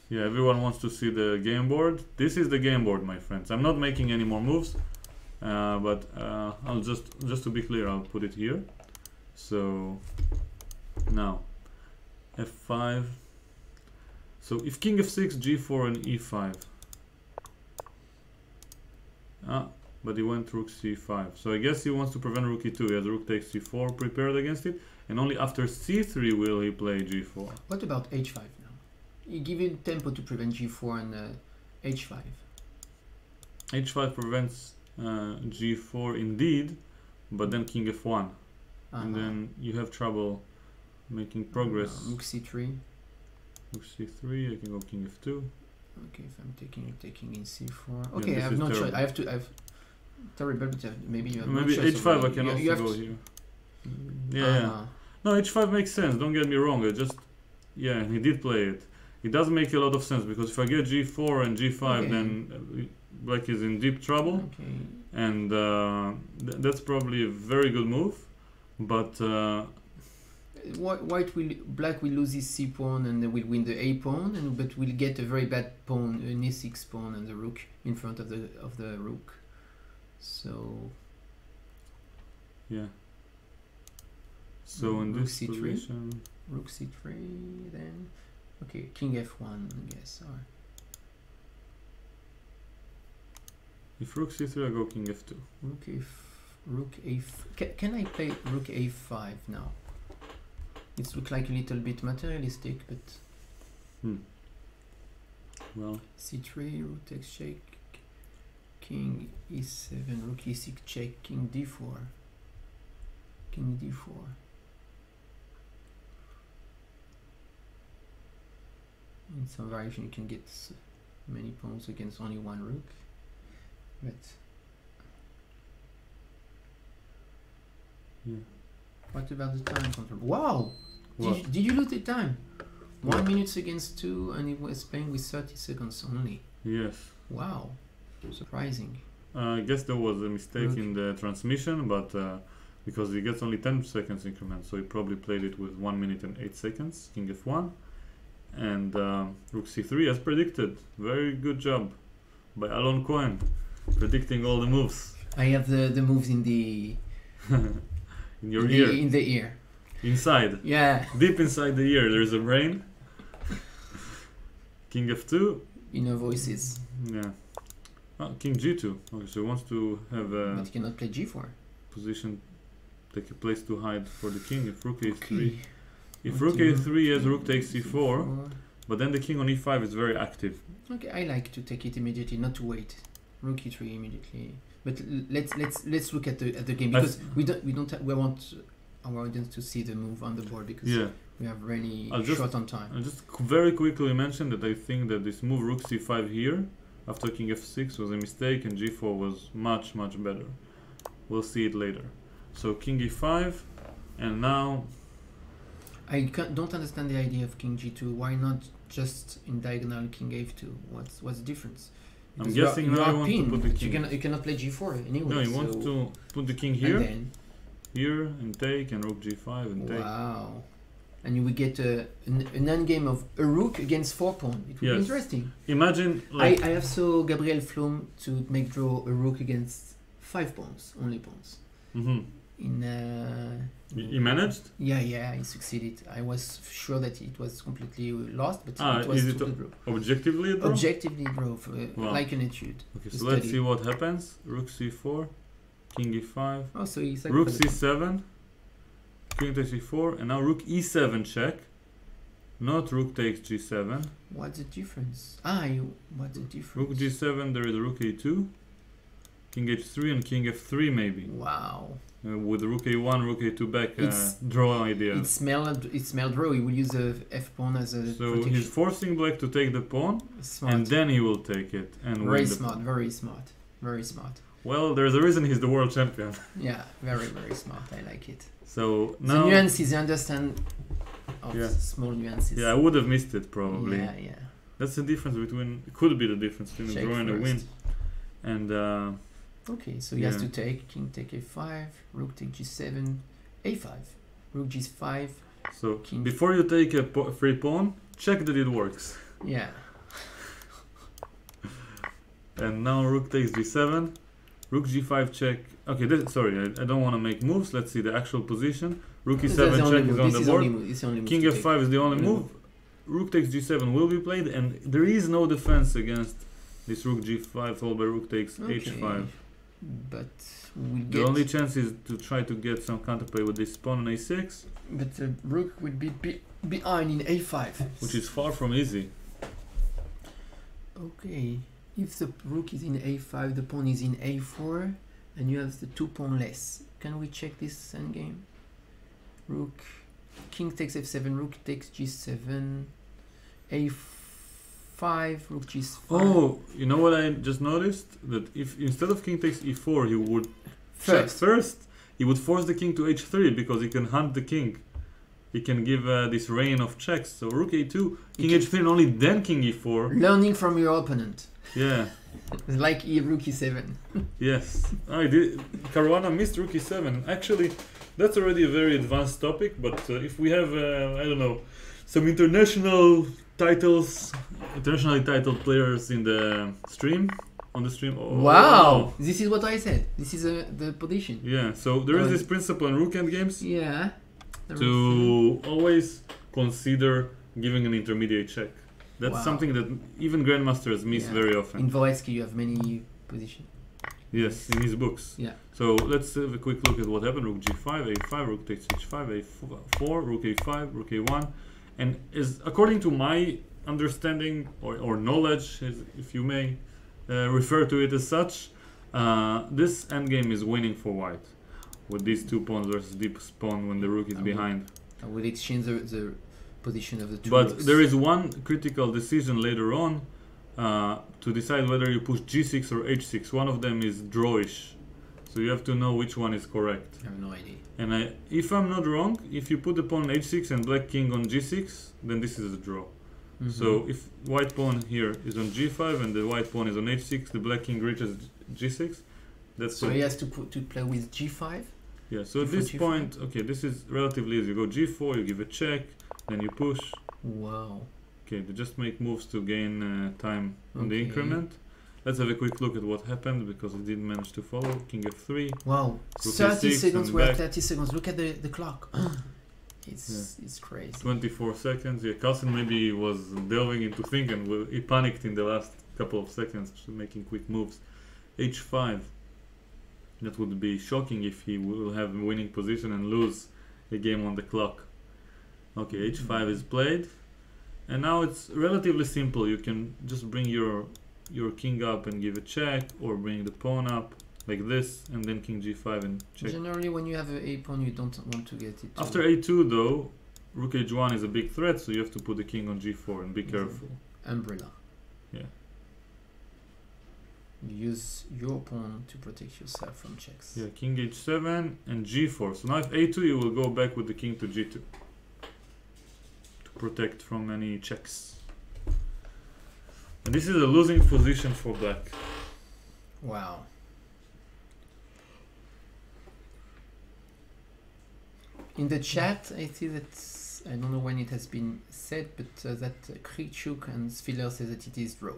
Yeah, everyone wants to see the game board. This is the game board, my friends. I'm not making any more moves. But I'll just to be clear, I'll put it here. So now f5. So if king f6, g4 and e5. But he went rook c5. So I guess he wants to prevent rook e2. He has rook takes c4 prepared against it, and only after c3 will he play g4. What about h5 now? He given tempo to prevent g4 and h5. h5 prevents g4 indeed, but then king f1, and then you have trouble making progress. Rook c3. Rook c3. I can go king f2. Okay, if I'm taking in c4. Okay, yeah, I have no choice. I've terrible, but maybe you have maybe no choice. h5 I can also go here. Yeah. No, h5 makes sense. Don't get me wrong. He did play it. It does make a lot of sense because if I get g4 and g5, then black is in deep trouble, and that's probably a very good move. But black will lose his c pawn and will win the a pawn, but will get a very bad pawn, an e6 pawn, and the rook in front of the rook. So yeah. So in this position, rook c3, then okay, king f1, I guess. Or if rook c3, I go king f2. Rook a. Can I play rook a5 now? It looks like a little bit materialistic, but well, c3, rook takes check, king e7, rook e6 check, king d4, king d4. In some variation, you can get many pawns against only one rook, but yeah. What about the time control? Wow! Did you lose the time? 1 minute against 2, and it was playing with 30 seconds only. Yes. Wow, surprising. I guess there was a mistake in the transmission, but because he gets only 10 seconds increment, so he probably played it with 1 minute and 8 seconds. King f1 and rook c3 as predicted. Very good job by Alon Cohen, predicting all the moves. I have the moves in the in your ear. In the ear. Inside. Yeah. Deep inside the ear, there's a brain. King f2. Inner voices. Yeah. King g2. Okay, so he wants to have a. But he cannot play g4. Position, take a place to hide for the king. If rook a3. If rook a3 has rook takes c4, but then the king on e5 is very active. Okay, I like to take it immediately, not to wait. Rook e3 immediately. But let's look at the game because we want our audience to see the move on the board because We have really short on time. I'll just very quickly mention that I think that this move rook c5 here after king f6 was a mistake and g4 was much better. We'll see it later. So king e5, and now I don't understand the idea of king g2. Why not just in diagonal king f2? What's the difference? Because I'm guessing now you want to put the king. You cannot play g4 anyway. No, you want to put the king here, here, and take, and rook g5 and take. Wow. And you will get an endgame of a rook against 4 pawn. It will be interesting. Imagine, like I have saw Gabriel Flum to make draw a rook against 5 pawns, only pawns. He managed? Yeah, he succeeded. I was sure that it was completely lost, but it was is it objectively a draw? Objectively draw, like an etude. Okay, so let's see what happens. Rook c4, king e5, oh, so he's like rook c7, king takes e4, and now rook e7 check. Not rook takes g7. What's the difference? What's the difference? Rook g7, there is rook a2, king h3, and king f3 maybe. Wow. With rook a1, rook a2 back draw idea. It's smelled draw. He will use a f pawn as a protection. He's forcing black to take the pawn, smart. And then he will take it and very win smart, very smart, very smart. Well, there's a reason he's the world champion. Yeah, very smart. I like it. So now the nuances, I understand. Small nuances. Yeah, I would have missed it probably. Yeah. That's the difference between. Could be the difference between a draw and a win. And. Okay, so he has to take king take a5, rook take g7, a5, rook g5. So before you take a free pawn, check that it works. Yeah. And now rook takes g7, rook g5 check. Okay, sorry, I don't want to make moves. Let's see the actual position. Rook e7 check is on the board. King f5 is the only move. Rook takes g7 will be played, and there is no defense against this rook g5 followed by rook takes h5. But the only chance is to try to get some counterplay with this pawn on a6. But the rook would be behind in a5, which is far from easy. Okay, if the rook is in a5, the pawn is in a4, and you have the 2 pawn less. Can we check this endgame? Rook, king takes f7, rook takes g7, a5, rook g5. Oh, you know what I just noticed? That if instead of king takes e4, he would check first. He would force the king to h3 because he can hunt the king. He can give this rain of checks. So rook a2, king h3, and only then king e4. Learning from your opponent. Yeah. Like rook e7. Yes. Caruana missed rook e7. Actually, that's already a very advanced topic. But if we have, I don't know, some internationally titled players in the stream, on the stream. Oh, wow, this is what I said. This is the position. Yeah, so there is this principle in rook endgames. Yeah. To always consider giving an intermediate check. That's something that even grandmasters miss very often. In Voretsky, you have many positions. Yes, in his books. Yeah. So let's have a quick look at what happened. Rook g5, a5, rook takes h5, a4, rook a5, rook a1. And according to my understanding or knowledge, if you may refer to it as such, this endgame is winning for white with these 2 pawns versus deep pawn when the rook is behind. I will exchange the position of the 2 But rooks. there is one critical decision later on to decide whether you push g6 or h6. One of them is drawish, so you have to know which one is correct. I have no idea. And if I'm not wrong, if you put the pawn on h6 and black king on g6, then this is a draw. So if white pawn here is on g5 and the white pawn is on h6, the black king reaches g6. So he has to play with g5? Yeah, so at this point, okay, this is relatively easy. You go g4, you give a check, then you push. Wow. Okay, they just make moves to gain time on the increment. Let's have a quick look at what happened because I didn't manage to follow. King f3. Wow, 30 seconds, we're at 30 seconds. Look at the clock. It's crazy. 24 seconds. Yeah, Carlsen maybe was delving into thinking. He panicked in the last couple of seconds, making quick moves. h5. That would be shocking if he will have a winning position and lose a game on the clock. Okay, h5 is played. And now it's relatively simple. You can just bring your king up and give a check, or bring the pawn up like this, and then king g5 and check. Generally, when you have a pawn, you don't want to get it. After a2 though, rook h1 is a big threat, so you have to put the king on g4 and be careful. Umbrella. Yeah. You use your pawn to protect yourself from checks. Yeah, king h7 and g4. So now if a2, you will go back with the king to g2 to protect from any checks. And this is a losing position for black. Wow. In the chat, I see that, I don't know when it has been said, but that Krichuk and Sviller says that it is draw.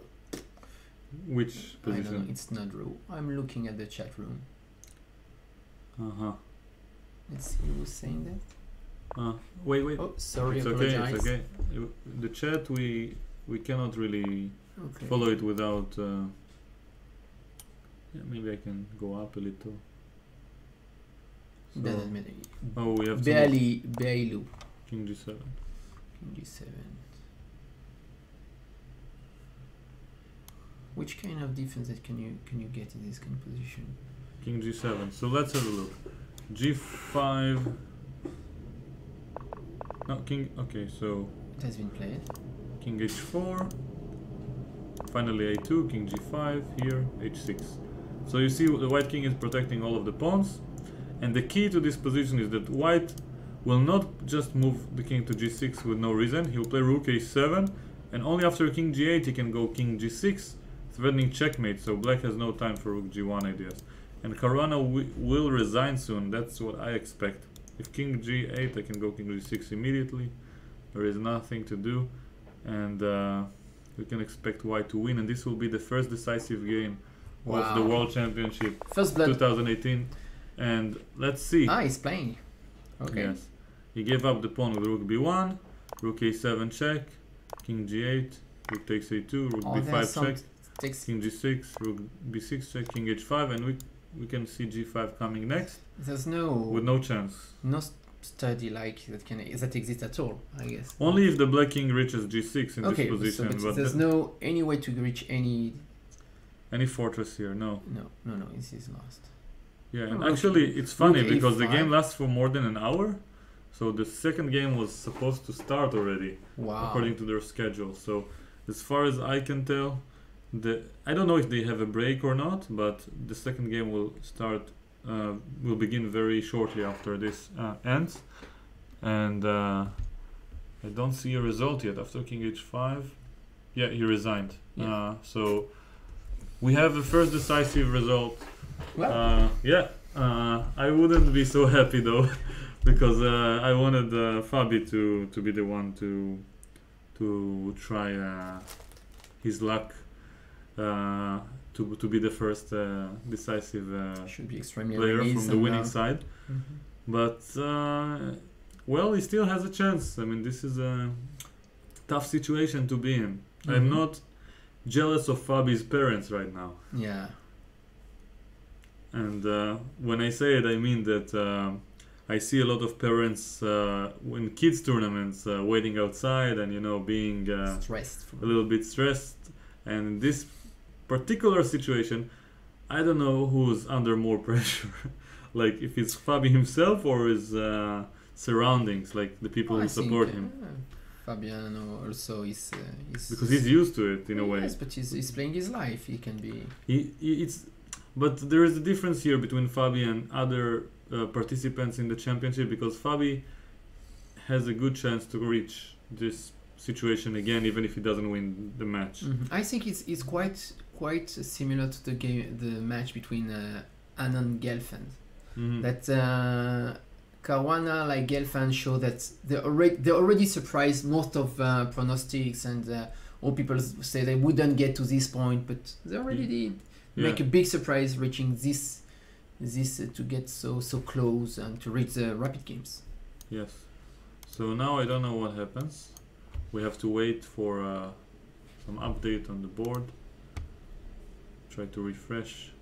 Which position? I don't know, it's not draw. I'm looking at the chat room. Let's see who's saying that. Wait. Oh, sorry, it's apologize. okay, it's okay. The chat, we cannot really follow it without... yeah, maybe I can go up a little. So, Doesn't matter. oh, we have Bailu. king g7. King g7. Which kind of defense that can you get in this kind of position? King g7. So let's have a look. g5. No, king. Okay, so it has been played. King h4. Finally a2. King g5. Here h6. So you see the white king is protecting all of the pawns. And the key to this position is that white will not just move the king to g6 with no reason. He will play rook a7, and only after king g8 he can go king g6, threatening checkmate. So black has no time for rook g1 ideas. And Caruana will resign soon. That's what I expect. If king g8, I can go king g6 immediately. There is nothing to do, and we can expect white to win. And this will be the first decisive game of the World Championship First blood 2018. And let's see. He's playing. Okay. Yes. He gave up the pawn with rook b1, rook a7 check, king g8, rook takes a2, rook b5 check, king g6, rook b6 check, king h5, and we can see g5 coming next. There's with no chance. No study like that exists at all, I guess. Only if the black king reaches g6 in this position. So, but there's no any way to reach any fortress here. No. No. This is lost. Yeah, and actually it's funny because the game lasts for more than an hour, so the second game was supposed to start already, according to their schedule. So as far as I can tell, I don't know if they have a break or not, but the second game will begin very shortly after this ends, and I don't see a result yet after king h5. Yeah, he resigned. So we have the first decisive result. I wouldn't be so happy though, because I wanted Fabi to be the one to try his luck to be the first decisive should be extremely player from the winning side. But well, he still has a chance. I mean, this is a tough situation to be in. I'm not jealous of Fabi's parents right now. Yeah. And when I say it, I mean that I see a lot of parents in kids tournaments waiting outside and being stressed, a little bit stressed. And in this particular situation, I don't know who's under more pressure, like if it's Fabi himself or his surroundings, like the people who support him. Fabiano also is because he's used to it in a way. Yes, but he's playing his life. He can be. But there is a difference here between Fabi and other participants in the championship, because Fabi has a good chance to reach this situation again, even if he doesn't win the match. I think it's quite similar to the match between Arndt and Gelfand. That Caruana, like Gelfand, show that they already surprised most of pronostics, and all people say they wouldn't get to this point, but they already did. Make a big surprise reaching this to get so close and to reach the rapid games. Yes. So now I don't know what happens. We have to wait for some update on the board. Try to refresh.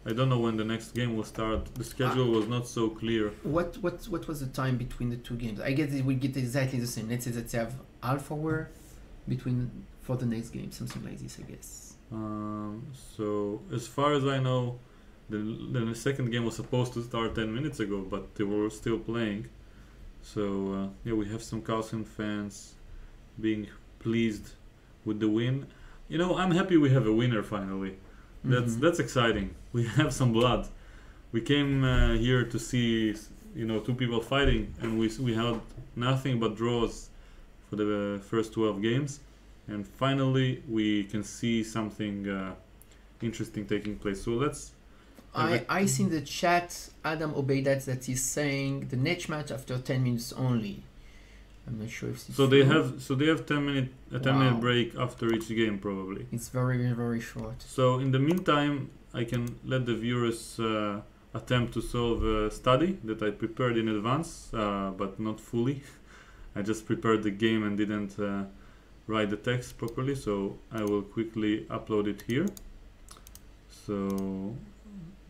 I don't know when the next game will start. The schedule was not so clear. What was the time between the two games? I guess it will get exactly the same. Let's say that they have half hour for the next game, something like this, I guess. So as far as I know, the second game was supposed to start 10 minutes ago, but they were still playing. So yeah, we have some Carlsen fans being pleased with the win. You know, I'm happy we have a winner finally. That's exciting. We have some blood. We came here to see, you know, two people fighting, and we had nothing but draws for the first 12 games, and finally we can see something interesting taking place. So let's. I see in the chat Adam Obeidat that is saying the next match after 10 minutes only. I'm not sure if it's so true. they have 10-minute break after each game probably. It's very, very short. So in the meantime, I can let the viewers attempt to solve a study that I prepared in advance, but not fully. I just prepared the game and didn't write the text properly, so I will quickly upload it here. So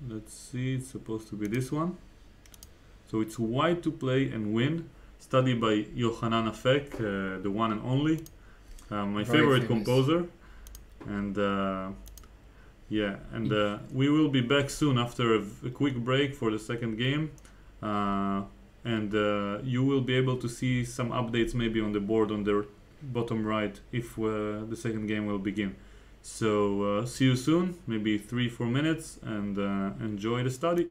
let's see, it's supposed to be this one. So it's white to play and win. Study by Yohanan Afek, the one and only, my favorite composer. And yeah, and we will be back soon after a quick break for the second game. And you will be able to see some updates maybe on the board on the bottom right if the second game will begin. So see you soon, maybe 3-4 minutes, and enjoy the study.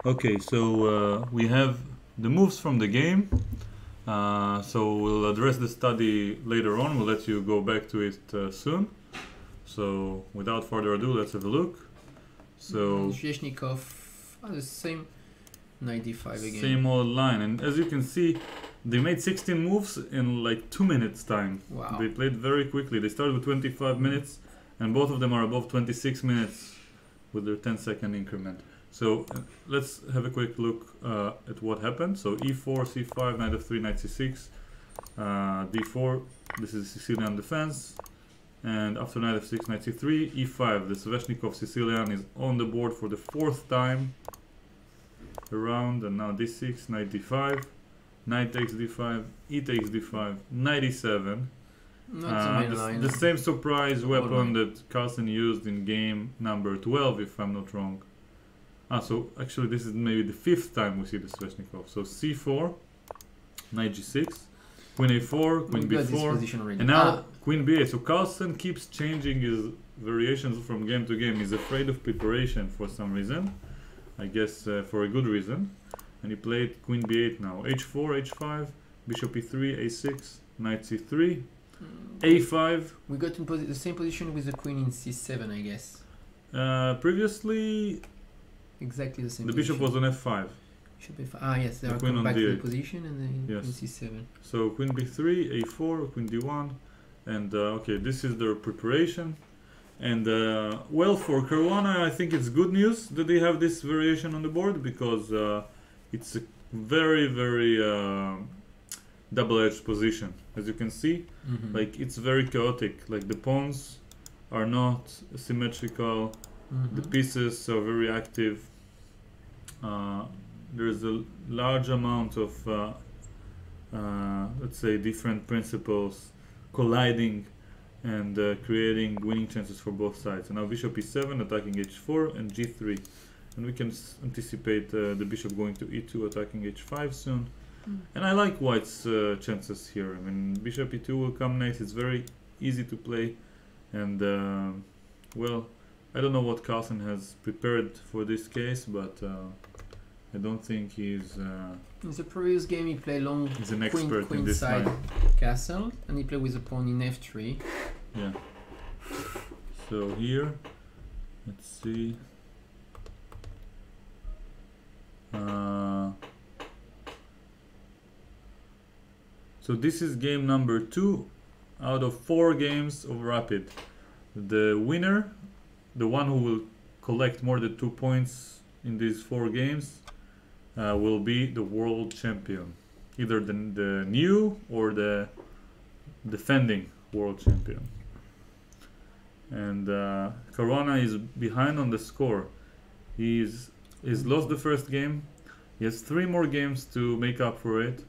Okay, so we have the moves from the game. So we'll address the study later on. We'll let you go back to it soon. So without further ado, let's have a look. So Zveshnikov, the same 95 again. Same old line, and as you can see, they made 16 moves in like 2 minutes time. Wow. They played very quickly. They started with 25 minutes, and both of them are above 26 minutes with their 10-second increment. So let's have a quick look at what happened. So e4, c5, knight f3, knight c6, d4. This is Sicilian defense. And after knight f6, knight c3, e5. The Sveshnikov Sicilian is on the board for the 4th time around. And now d6, knight d5, knight takes d5, e takes d5, knight e7. The same surprise weapon that Carlsen used in game number 12, if I'm not wrong. So actually this is maybe the 5th time we see the Sveshnikov. So c4, knight g6, queen a4, queen b4, and now queen b8. So Carlsen keeps changing his variations from game to game. He's afraid of preparation for some reason. I guess for a good reason. And he played queen b8 now. h4, h5, bishop e3, a6, knight c3, a5. We got in the same position with the queen in c7, I guess. Previously, exactly the same. The bishop was on f5. Bishop f5. Yes, they are queen coming back d8. to the position, and then queen c7. So queen b3, a4, queen d1, and okay, this is their preparation. And well, for Caruana, I think it's good news that they have this variation on the board, because it's a very, very double-edged position, as you can see. Like, it's very chaotic. Like, the pawns are not symmetrical. The pieces are very active. There's a large amount of let's say different principles colliding and creating winning chances for both sides. And now bishop e7 attacking h4 and g3, and we can anticipate the bishop going to e2 attacking h5 soon. And I like white's chances here. I mean, bishop e2 will come next. It's very easy to play, and well, I don't know what Carlsen has prepared for this case, but I don't think he's... in the previous game he played long he's an expert queen in this side line. castle, and he played with a pawn in f3. Yeah. So here, let's see. So this is game number 2 out of 4 games of Rapid. The winner, the one who will collect more than 2 points in these 4 games, will be the world champion. Either the new or the defending world champion. And Caruana is behind on the score. He's lost the first game. He has 3 more games to make up for it.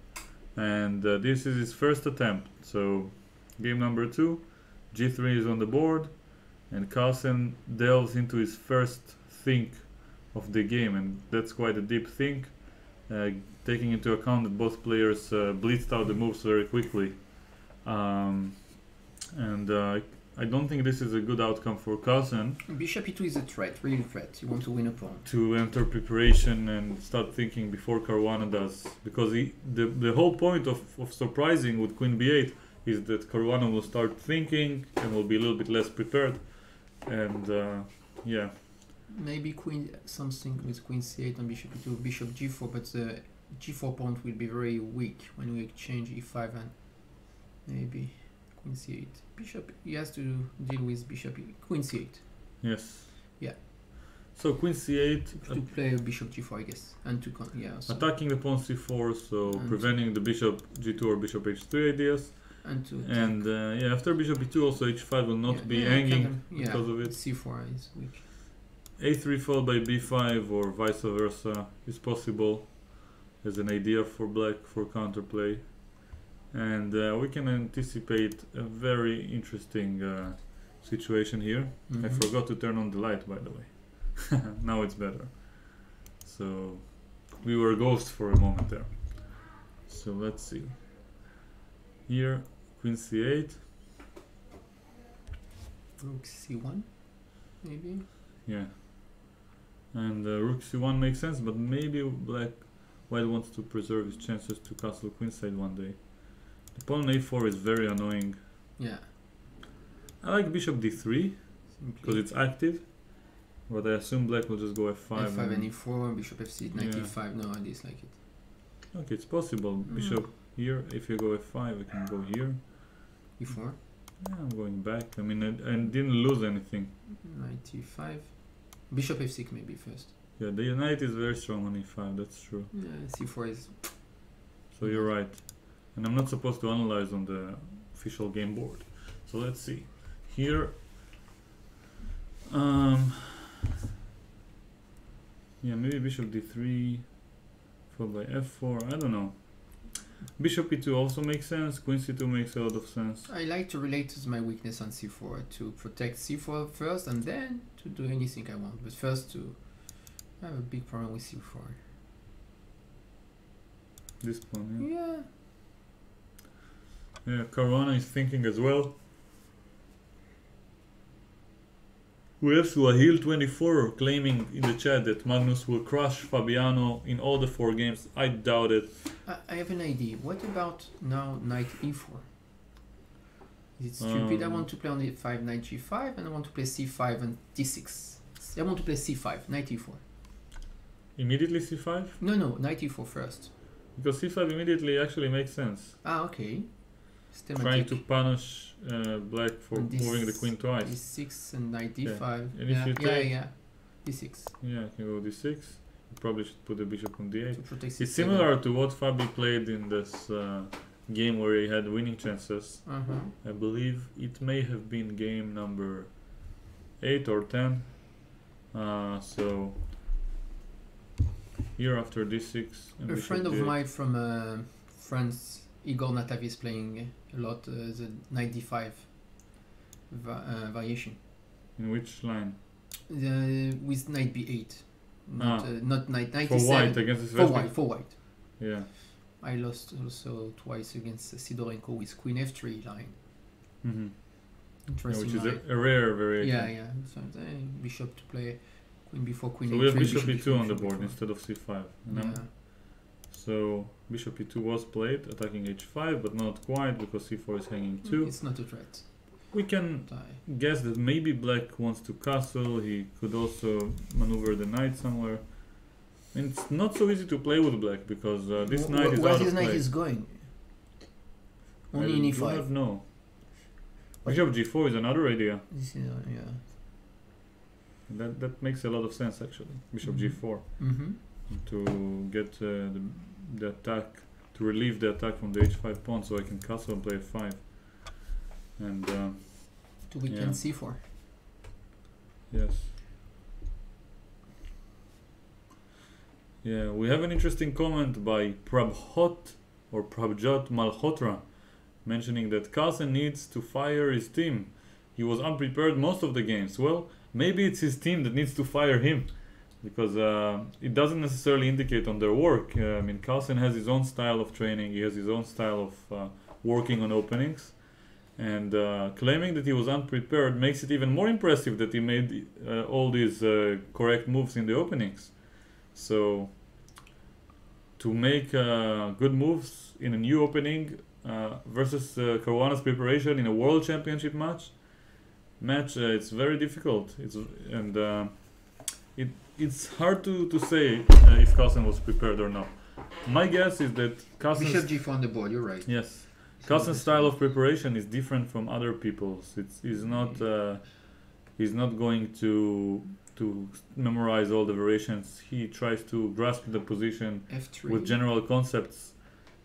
And this is his first attempt. So game number 2, g3 is on the board, and Carlsen delves into his first think of the game, and that's quite a deep think, taking into account that both players blitzed out the moves very quickly. I don't think this is a good outcome for Carlsen. Bishop e2 is a threat, real threat. You want to win a pawn. To enter preparation and start thinking before Caruana does. Because the whole point of surprising with queen b8 is that Caruana will start thinking and will be a little bit less prepared. And yeah. Maybe something with queen c8 and bishop e2, bishop g4, but the g4 pawn will be very weak when we exchange e5 and maybe queen c8. Bishop, he has to deal with bishop queen c8. Yes. Yeah. So queen c8 to play a bishop g4, I guess, and to so attacking the pawn c4, so preventing the bishop g2 or bishop h3 ideas. And yeah, after bishop e2, also h5 will not be hanging because of it. c4 is weak. a3 followed by b5 or vice versa is possible as an idea for black for counterplay. And we can anticipate a very interesting situation here. I forgot to turn on the light, by the way. Now it's better. So we were ghosts for a moment there. So let's see. Here, queen c8. Rook c1, maybe? Yeah. And rook c1 makes sense, but maybe white wants to preserve his chances to castle queenside one day. The pawn a4 is very annoying. Yeah. I like bishop d3 because it's active, but I assume black will just go f5. f5 and e4, bishop f6, knight e5. No, I dislike it. Okay, it's possible. Bishop here. If you go f5, we can go here. e4. Yeah, I'm going back. I mean, I didn't lose anything. Knight e5. Bishop f6 maybe first. Yeah, the knight is very strong on e5. That's true. Yeah, c4 is. So you're right. And I'm not supposed to analyze on the official game board. So let's see. Here. Yeah, maybe bishop d3 followed by f4. I don't know. Bishop e2 also makes sense. Queen c2 makes a lot of sense. I like to relate to my weakness on c4 to protect c4 first and then to do anything I want. But first to I have a big problem with c4. This pawn, yeah. Yeah. Yeah, Caruana is thinking as well. We have Swahil24 claiming in the chat that Magnus will crush Fabiano in all the 4 games. I doubt it. I have an idea. What about now knight e4? Is it stupid? I want to play on e5, knight g5, and I want to play c5 and d6. I want to play c5, knight e4. Immediately c5? No, knight e4 first. Because c5 immediately actually makes sense. Ah, okay. Trying to punish black for moving the queen twice. d6 and knight d5. Yeah. And Yeah, if you take, d6. Yeah, you can go d6. You probably should put the bishop on d8. It's c7. similar to what Fabi played in this game where he had winning chances. I believe it may have been game number 8 or 10. So here after d6. A friend of mine from France, Igor Natav, is playing a lot the knight d5 variation. In which line? With knight b8. Not knight for d7. white against this for white. Yeah. I lost also twice against Sidorenko with queen f3 line. Interesting. Yeah, which is a rare variation. Yeah. So bishop to play queen before queen. So we have bishop e2 on the board instead of c5. Yeah. So bishop e2 was played, attacking h5, but not quite because c4 is hanging too. It's not a threat. We can guess that maybe black wants to castle. He could also maneuver the knight somewhere. And it's not so easy to play with black because this knight is out of place. Where his knight is going? Only in e5. I do not know. Bishop g4 is another idea. Yeah. That makes a lot of sense actually. Bishop g4 to get the attack, to relieve the attack from the h5 pawn, so I can castle and play f5. And to weaken c4. Yes. Yeah, we have an interesting comment by Prabhot or Prabjot Malhotra mentioning that Carlsen needs to fire his team. He was unprepared most of the games. Well, maybe it's his team that needs to fire him, because it doesn't necessarily indicate on their work. I mean, Carlsen has his own style of training. He has his own style of working on openings. And claiming that he was unprepared makes it even more impressive that he made all these correct moves in the openings. So, to make good moves in a new opening versus Caruana's preparation in a World Championship match, it's very difficult. It's hard to say if Carlsen was prepared or not. My guess is that Carlsen's Bishop g4 on the board. You're right. Yes. Carlsen's style of preparation is different from other people's. He's not going to memorize all the variations. He tries to grasp the position F3. with general concepts,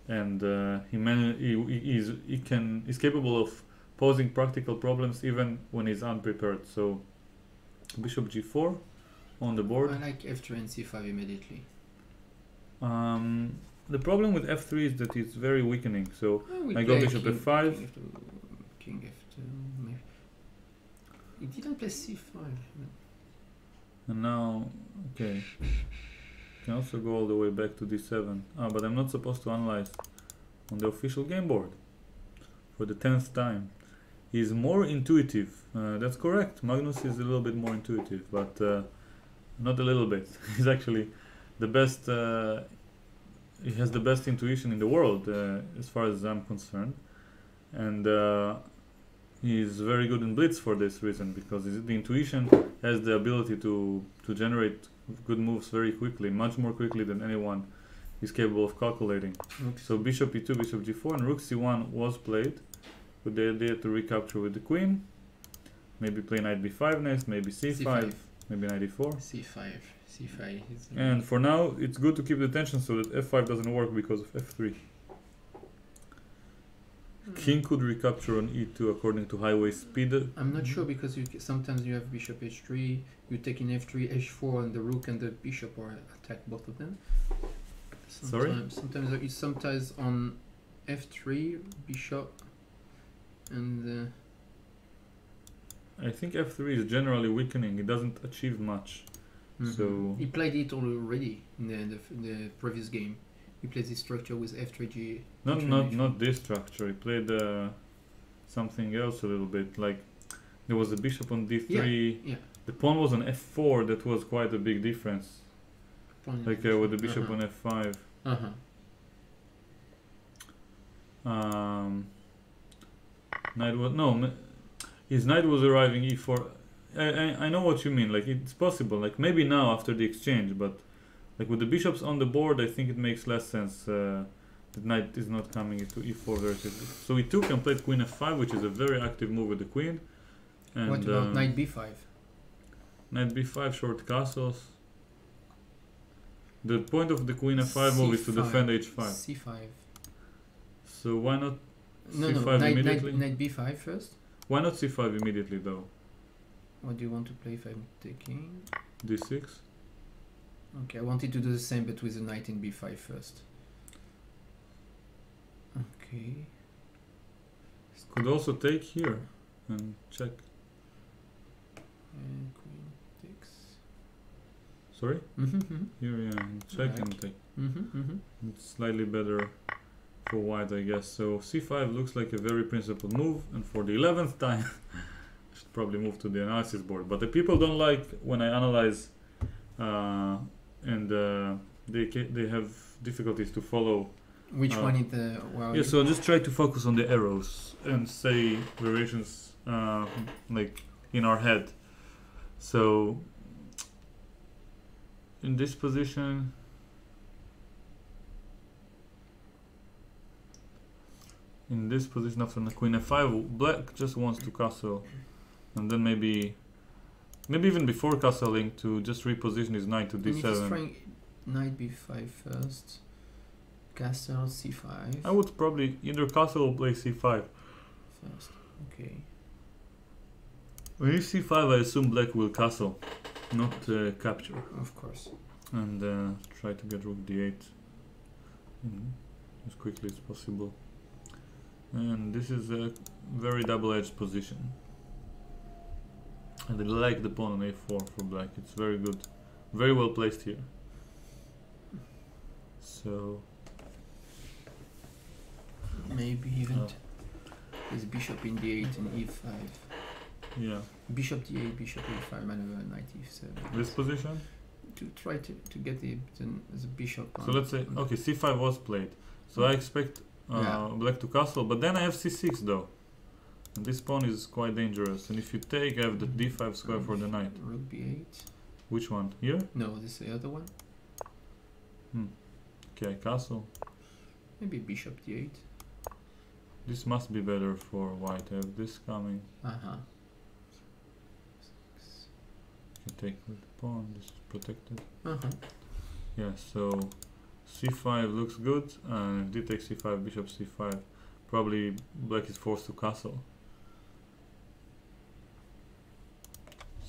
and he's capable of posing practical problems even when he's unprepared. So bishop g4 on the board. I like f3 and c5 immediately. The problem with f3 is that it's very weakening. So I go bishop f5. King f2. Maybe. He didn't play c5. And now, okay. Can also go all the way back to d7. But I'm not supposed to analyze on the official game board for the 10th time. He's more intuitive. That's correct. Magnus is a little bit more intuitive, but not a little bit. He's actually the best. He has the best intuition in the world, as far as I'm concerned, and he's very good in blitz for this reason, because the intuition has the ability to generate good moves very quickly, much more quickly than anyone is capable of calculating. Oops. So bishop e2, bishop g4, and rook c1 was played with the idea to recapture with the queen. Maybe play knight b5 next, maybe c5, maybe knight e4. C5 is And for now, it's good to keep the tension so that f5 doesn't work because of f3. King could recapture on e2 according to highway speed. I'm not sure, because sometimes you have bishop h3, you take in f3, h4, and the rook and the bishop or attack both of them. Sometimes on f3 bishop, and I think f3 is generally weakening. It doesn't achieve much. So he played it already in the previous game. He played this structure with f3g. Not this structure. He played something else a little bit. Like there was a bishop on d3. Yeah. The pawn was on f4. That was quite a big difference. Like with the bishop on f5. Knight was his knight was arriving e4. I know what you mean. Like it's possible. Like maybe now after the exchange, but like with the bishops on the board, I think it makes less sense. The knight is not coming into e4 very quickly. So he took and played queen f5, which is a very active move with the queen. And what about knight b5? Knight b5, short castles. The point of the queen f5 move is to defend h5. c5. So why not c5 knight, immediately? Knight b5 first. Why not c5 immediately though? What do you want to play if I'm taking? d6. Okay, I wanted to do the same, but with the knight in b5 first. Okay. Could also take here and check. And queen takes. Sorry? Here, yeah, check and take. It's slightly better for white, I guess. So c5 looks like a very principled move, and for the 11th time, I should probably move to the analysis board. But the people don't like when I analyze, and they have difficulties to follow. Which one is the... Well, yeah, so I'll just try to focus on the arrows and say variations like in our head. So in this position, after the queen f5, black just wants to castle, and then maybe even before castling to just reposition his knight to d7. He's trying knight b5 first, castle c5. I would probably either castle or play c5 first. Okay. When you c5, I assume black will castle, not capture. Of course. And try to get rook d8 as quickly as possible. And this is a very double-edged position. And I like the pawn on a4 for black. It's very good, very well placed here. So maybe even with bishop in d8 and e5. Yeah. Bishop d8, bishop e5, maneuver knight e7. This position? To try to get the bishop. So let's say, okay, c5 was played. So I expect black to castle, but then I have c6 though. And this pawn is quite dangerous. And if you take, I have the d5 square for the knight. Rook b8. Which one? Here? No, this is the other one. Okay, castle. Maybe bishop d8. This must be better for white. I have this coming. You take with the pawn. This is protected. Yeah, so c5 looks good. And if d takes c5, bishop c5, probably black is forced to castle.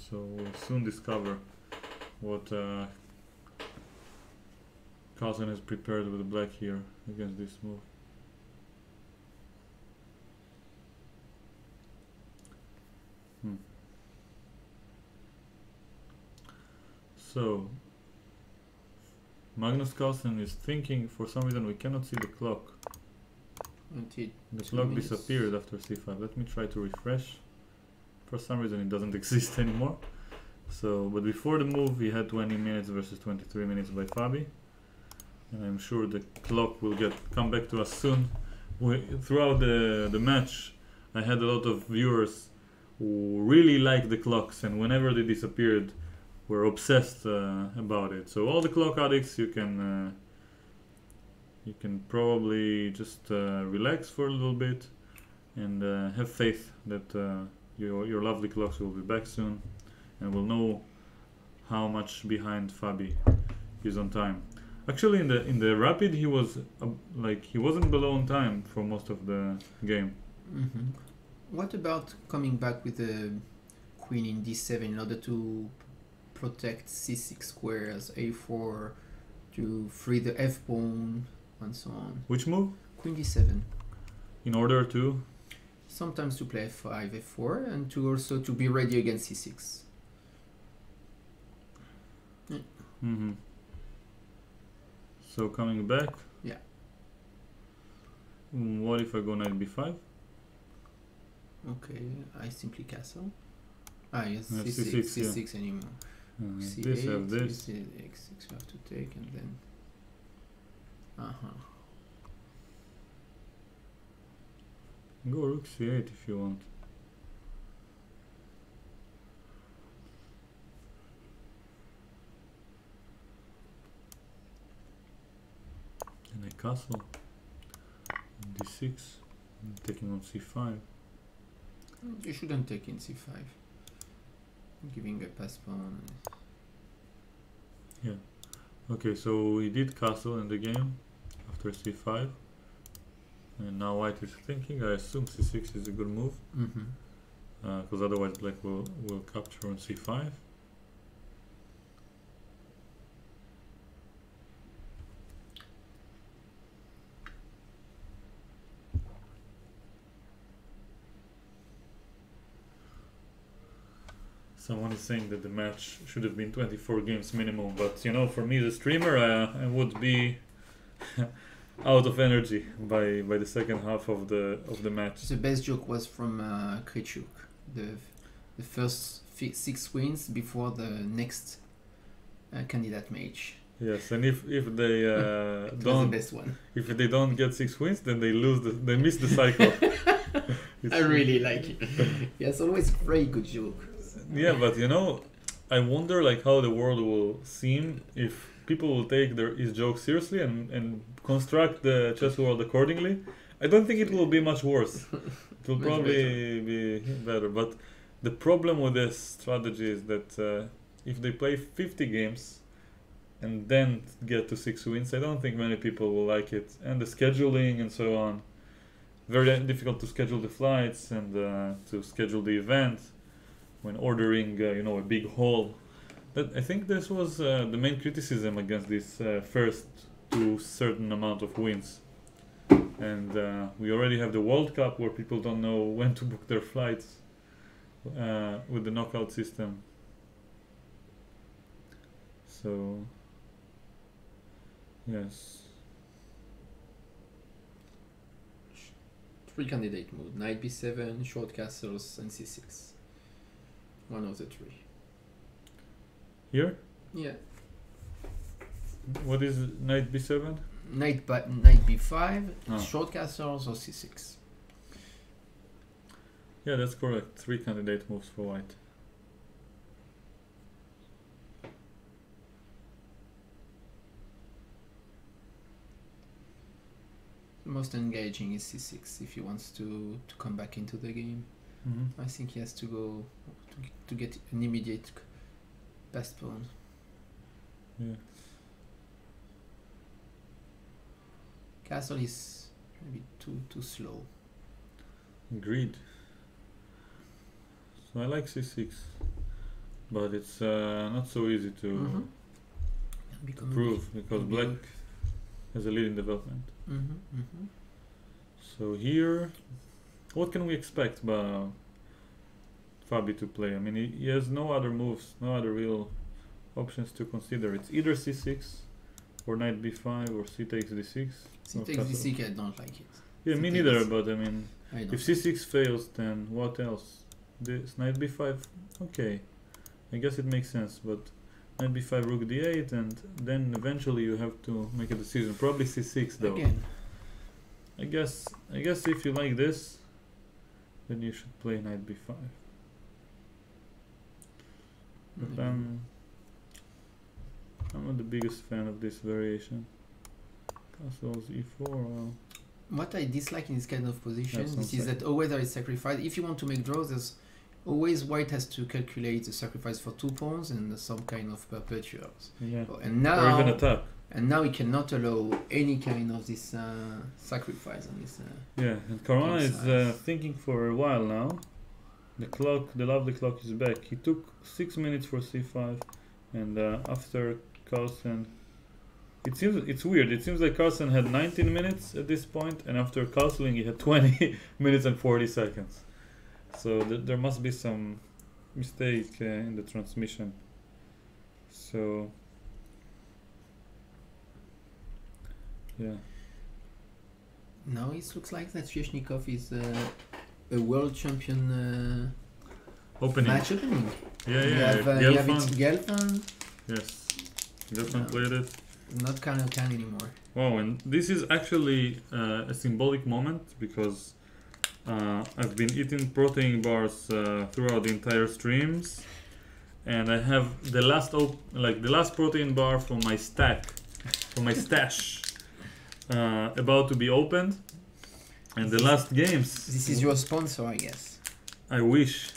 So we'll soon discover what Carlsen has prepared with black here against this move. So Magnus Carlsen is thinking, for some reason we cannot see the clock. The clock disappeared after c5. Let me try to refresh. For some reason it doesn't exist anymore. So, but before the move, he had 20 minutes versus 23 minutes by Fabi, and I'm sure the clock will come back to us soon. Throughout the match, I had a lot of viewers who really liked the clocks, and whenever they disappeared, were obsessed about it. So all the clock addicts, you can probably just relax for a little bit and have faith that your lovely clocks will be back soon, and we'll know how much behind Fabi is on time. Actually, in the rapid, he was he wasn't below on time for most of the game. Mm-hmm. What about coming back with the queen in d7 in order to protect c6 squares, a4, to free the f pawn and so on? Which move? Queen d7. In order to? Sometimes to play f5, f4, and to also to be ready against c6. Yeah. Mm-hmm. So coming back? Yeah. What if I go knight b5? Okay, I simply castle. Ah, yes, c6, c6 anymore. c8, this have this. c6, you have to take, and then... Go rook c8 if you want. And I castle. d6. I'm taking on c5. You shouldn't take in c5. Giving a pass pawn. Yeah. Okay, so he did castle in the game after c5. And now white is thinking, I assume c6 is a good move. Because otherwise black will capture on c5. Someone is saying that the match should have been 24 games minimum, but you know, for me, the streamer, I would be out of energy by the second half of the match. The best joke was from Krichuk. The first 6 wins before the next candidate match. Yes, and if they don't, the best one. If they don't get 6 wins, then they miss the cycle. I really like it. Yes, always very good joke. Yeah, but you know, I wonder like how the world will seem if people will take his jokes seriously and construct the chess world accordingly. I don't think it will be much worse. It will probably be better. But the problem with this strategy is that if they play 50 games and then get to 6 wins, I don't think many people will like it. And the scheduling and so on. Very difficult to schedule the flights and to schedule the event when ordering, a big haul. I think this was the main criticism against this first to certain amount of wins. And we already have the World Cup where people don't know when to book their flights with the knockout system. So, yes. 3 candidate mode, knight b7, short castles, and c6. One of the 3. Here? Yeah. What is knight b7? Knight b5, short castles, or c6. Yeah, that's correct. 3 candidate moves for white. The most engaging is c6 if he wants to come back into the game. I think he has to go to get an immediate pass pawn. Yeah. Castle is maybe too slow. Agreed. So I like c6, but it's not so easy to prove because black has a lead in development. So here, what can we expect by Fabi to play? I mean, he has no other moves, no other real options to consider. It's either c6 or knight b5 or c takes d6. C takes d6, I don't like it. Yeah, me neither, but I mean, if like c6 fails, then what else? This knight b5, okay. I guess it makes sense, but knight b5, rook d8, and then eventually you have to make a decision. Probably c6 though. Again. I guess if you like this, then you should play knight b5. But I'm not the biggest fan of this variation. Castles e4. Well, what I dislike in this kind of position That's is that always there is sacrifice. If you want to make draws, there's always white has to calculate the sacrifice for 2 pawns and some kind of perpetuals. yeah. And Or even now, attack. and now he cannot allow any kind of this sacrifice on this. Yeah, and Caruana is size. thinking for a while now. The lovely clock is back. He took 6 minutes for c5, and after Carlsen, it's weird. It seems like Carlsen had 19 minutes at this point, and after castling he had 20 minutes and 40 seconds. So there must be some mistake in the transmission. So yeah. Now it looks like that Sveshnikov is a world champion Opening. match opening. Yeah, You yeah. have it Gelfand. Gelfand, Yes. Gelfand No. played it. not Can anymore. Wow, and this is actually a symbolic moment because I've been eating protein bars throughout the entire streams, and I have the last protein bar from my stash, about to be opened, and the last games. This is your sponsor, I guess. I wish.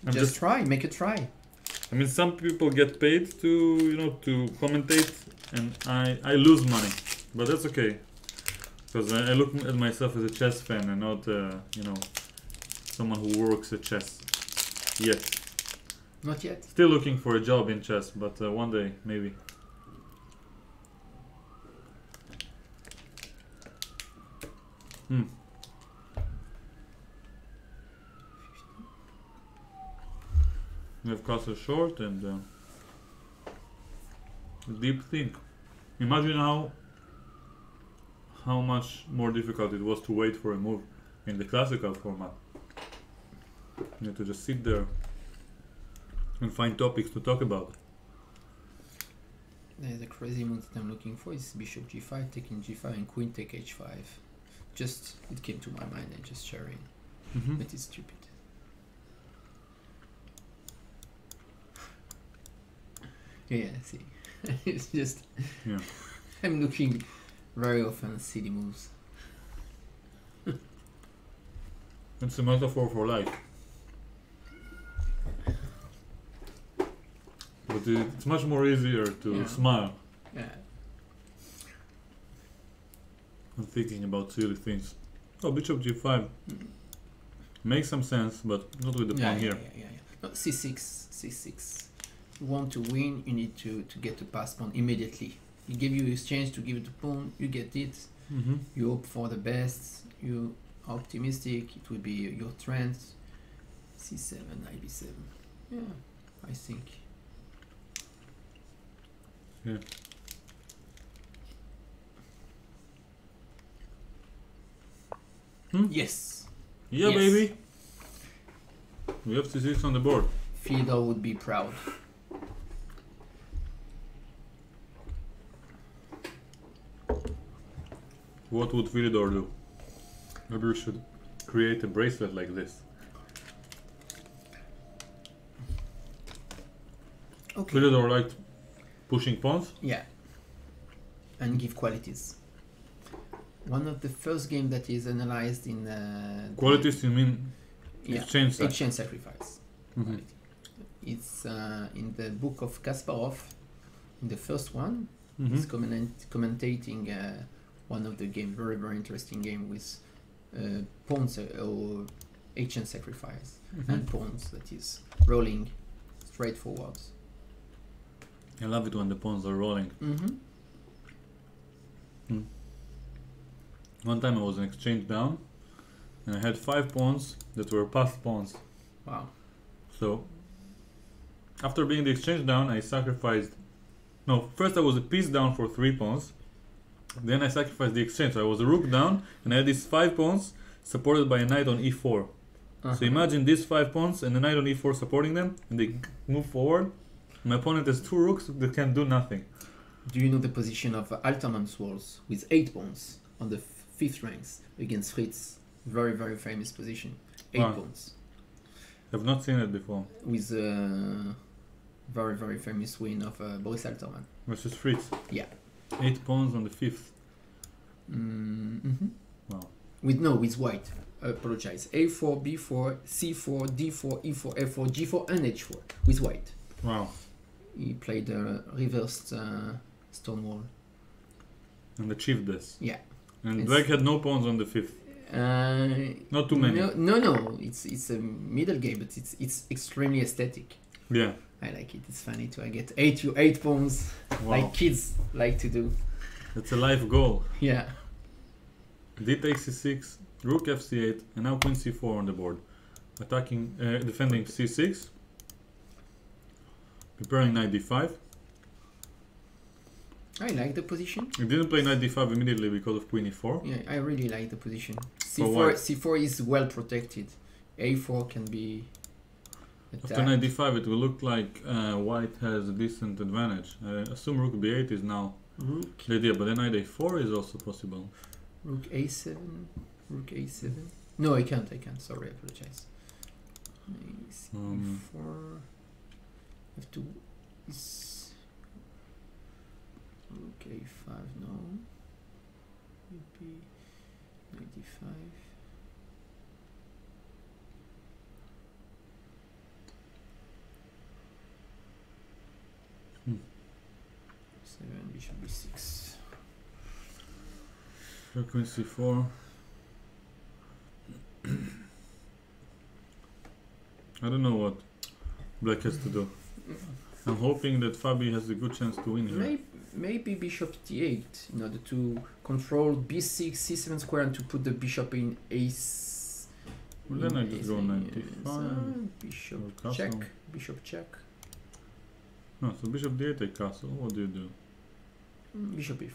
I'm Just try, make a try. I mean, some people get paid to commentate, and I lose money, but that's okay, because I look at myself as a chess fan and not someone who works at chess yet. Not yet. Still looking for a job in chess, but one day maybe. We have castle short and deep think. Imagine how much more difficult it was to wait for a move in the classical format. You have to just sit there and find topics to talk about. There's a crazy move that I'm looking for. It's bishop g5, taking g5, and queen take h5. Just, it came to my mind and just sharing. But it's stupid. Yeah, see. It's just... Yeah. I'm looking very often at silly moves. It's a metaphor for life. But it's much more easier to smile Yeah. than thinking about silly things. Oh, bishop g5 makes some sense, but not with the pawn here. Yeah. No, c6, c6. You want to win, you need to get a pass pawn immediately. He gave you exchange to give it a pawn, you get it. You hope for the best, you are optimistic, it will be your trend. c7, knight b7. Yeah, I think. Yeah. Yes. Yeah, Yes. baby. We have c6 on the board. Fide would be proud. What would Fide do? Maybe we should create a bracelet like this. Okay. Fide liked pushing pawns. Yeah. And give qualities. One of the first game that is analyzed in Qualities, you mean exchange side? exchange sacrifice. Quality. It's in the book of Kasparov. In the first one, he's commentating one of the game, very interesting game with pawns or exchange sacrifice and pawns that is rolling straight forwards. I love it when the pawns are rolling. One time I was in exchange down, and I had 5 pawns that were passed pawns. Wow. So, after being the exchange down, I sacrificed... No, first I was a piece down for 3 pawns. Then I sacrificed the exchange. So I was a rook down, and I had these 5 pawns supported by a knight on e4. So imagine these 5 pawns and the knight on e4 supporting them, and they move forward. My opponent has 2 rooks that can do nothing. Do you know the position of Alterman's walls with 8 pawns on the 5th ranks against Fritz? Very, very famous position. 8 pawns. I've not seen it before. With very, very famous win of Boris Alterman. Versus Fritz? Yeah. 8 pawns on the 5th. Wow. With white. Apologize. A4, B4, C4, D4, E4, F4, G4, and H4 with white. Wow. He played a reversed Stonewall. And achieved this. Yeah. And Black had no pawns on the 5th. Not too many. No. It's a middle game, but it's extremely aesthetic. Yeah. I like it. It's funny to get 8 pawns, like kids like to do. That's a life goal. Yeah. D takes c6, rook f8, and now queen c4 on the board. Attacking, defending c6. Preparing knight d5. I like the position. He didn't play knight d5 immediately because of queen e4. Yeah, I really like the position. C4 is well protected. A4 can be attacked. After knight d5 it will look like white has a decent advantage. I assume rook b8 is now the idea, but then knight a4 is also possible. Rook a7, rook a7. No, I can't. Sorry, I apologize. C4. Have to. Rook a5. No. Maybe knight d5. Seven, bishop b6. Queen c4. I don't know what Black has to do. I'm hoping that Fabi has a good chance to win here. Maybe bishop d8 in order to control b6, c7 square, and to put the bishop in ace. Well, then I just go knight d5. Bishop check. Bishop check. No, so bishop d8 I castle. What do you do? Bishop a5.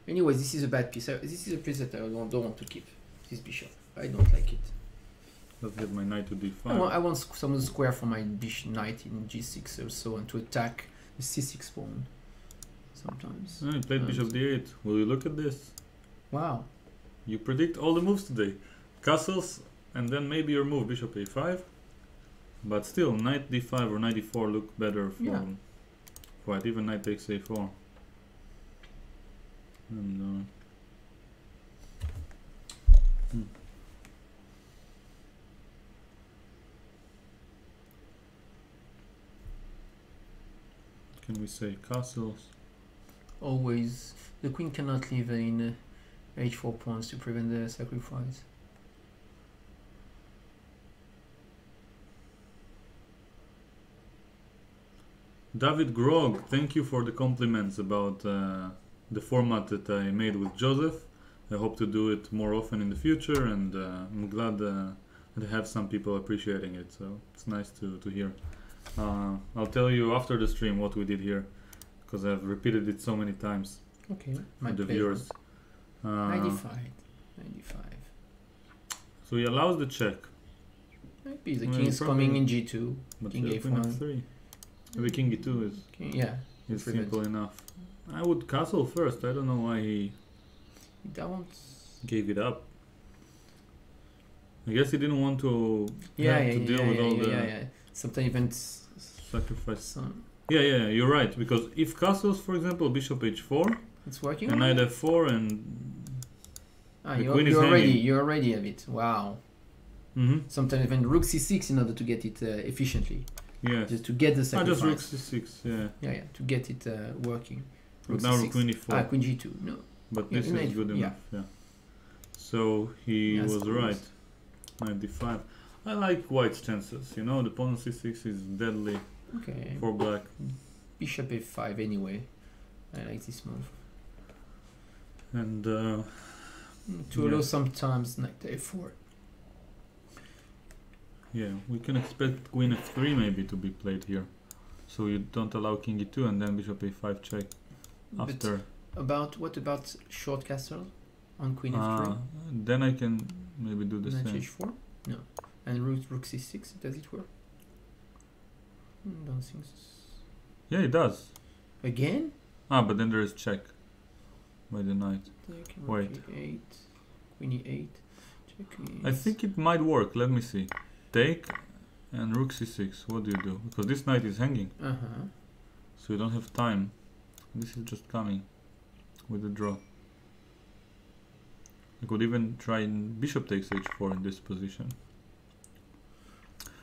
Anyway, this is a bad piece. This is a piece that I don't want to keep. This bishop. I don't like it. Let's get my knight to d5. I want some square for my knight in g6 also, and to attack the c6 pawn sometimes. I played bishop d8. Will you look at this? Wow. You predict all the moves today. Castles, and then maybe your move bishop a5. But still, knight d5 or knight d4 look better for white. Even knight takes a4. And can we say castles? Always. The queen cannot leave in h4 pawns to prevent the sacrifice. David Grog, thank you for the compliments about the format that I made with Joseph. I hope to do it more often in the future, and I'm glad that I have some people appreciating it, so it's nice to hear. I'll tell you after the stream what we did here, because I've repeated it so many times. Okay, for the viewers. 95. So he allows the check. Maybe the king is coming in g2. But king queen f3. Maybe king e2 is simple enough. I would castle first. I don't know why he gave it up. I guess he didn't want to deal with all the sometimes even sacrifice. Yeah, you're right. Because if castles, for example, bishop h4, it's working. And knight f4, and the queen is hanging. You already have it. Wow. Sometimes even rook c6 in order to get it efficiently. Yes. Just to get the sacrifice. Just rook c6. Yeah. To get it working. But now rook queen e4. Queen g2. No. But this is good enough. Yeah. So he was right. Knight d5. I like white's chances. You know, the pawn c6 is deadly for black. Bishop f5 anyway. I like this move. And to allow sometimes knight f4. Yeah, we can expect queen f3 maybe to be played here. So you don't allow king e2 and then bishop a5 check after. What about short castle on queen f3? Then I can maybe do the Knight same. h4? No. And rook c6, does it work? Don't think so. Yeah, it does. Again? Ah, but then there is check by the knight. Take, Wait. e8, queen e8. Check I think it might work. Let me see. Take and rook c6. What do you do? Because this knight is hanging, so you don't have time. This is just coming with the draw. I could even try bishop takes h4 in this position.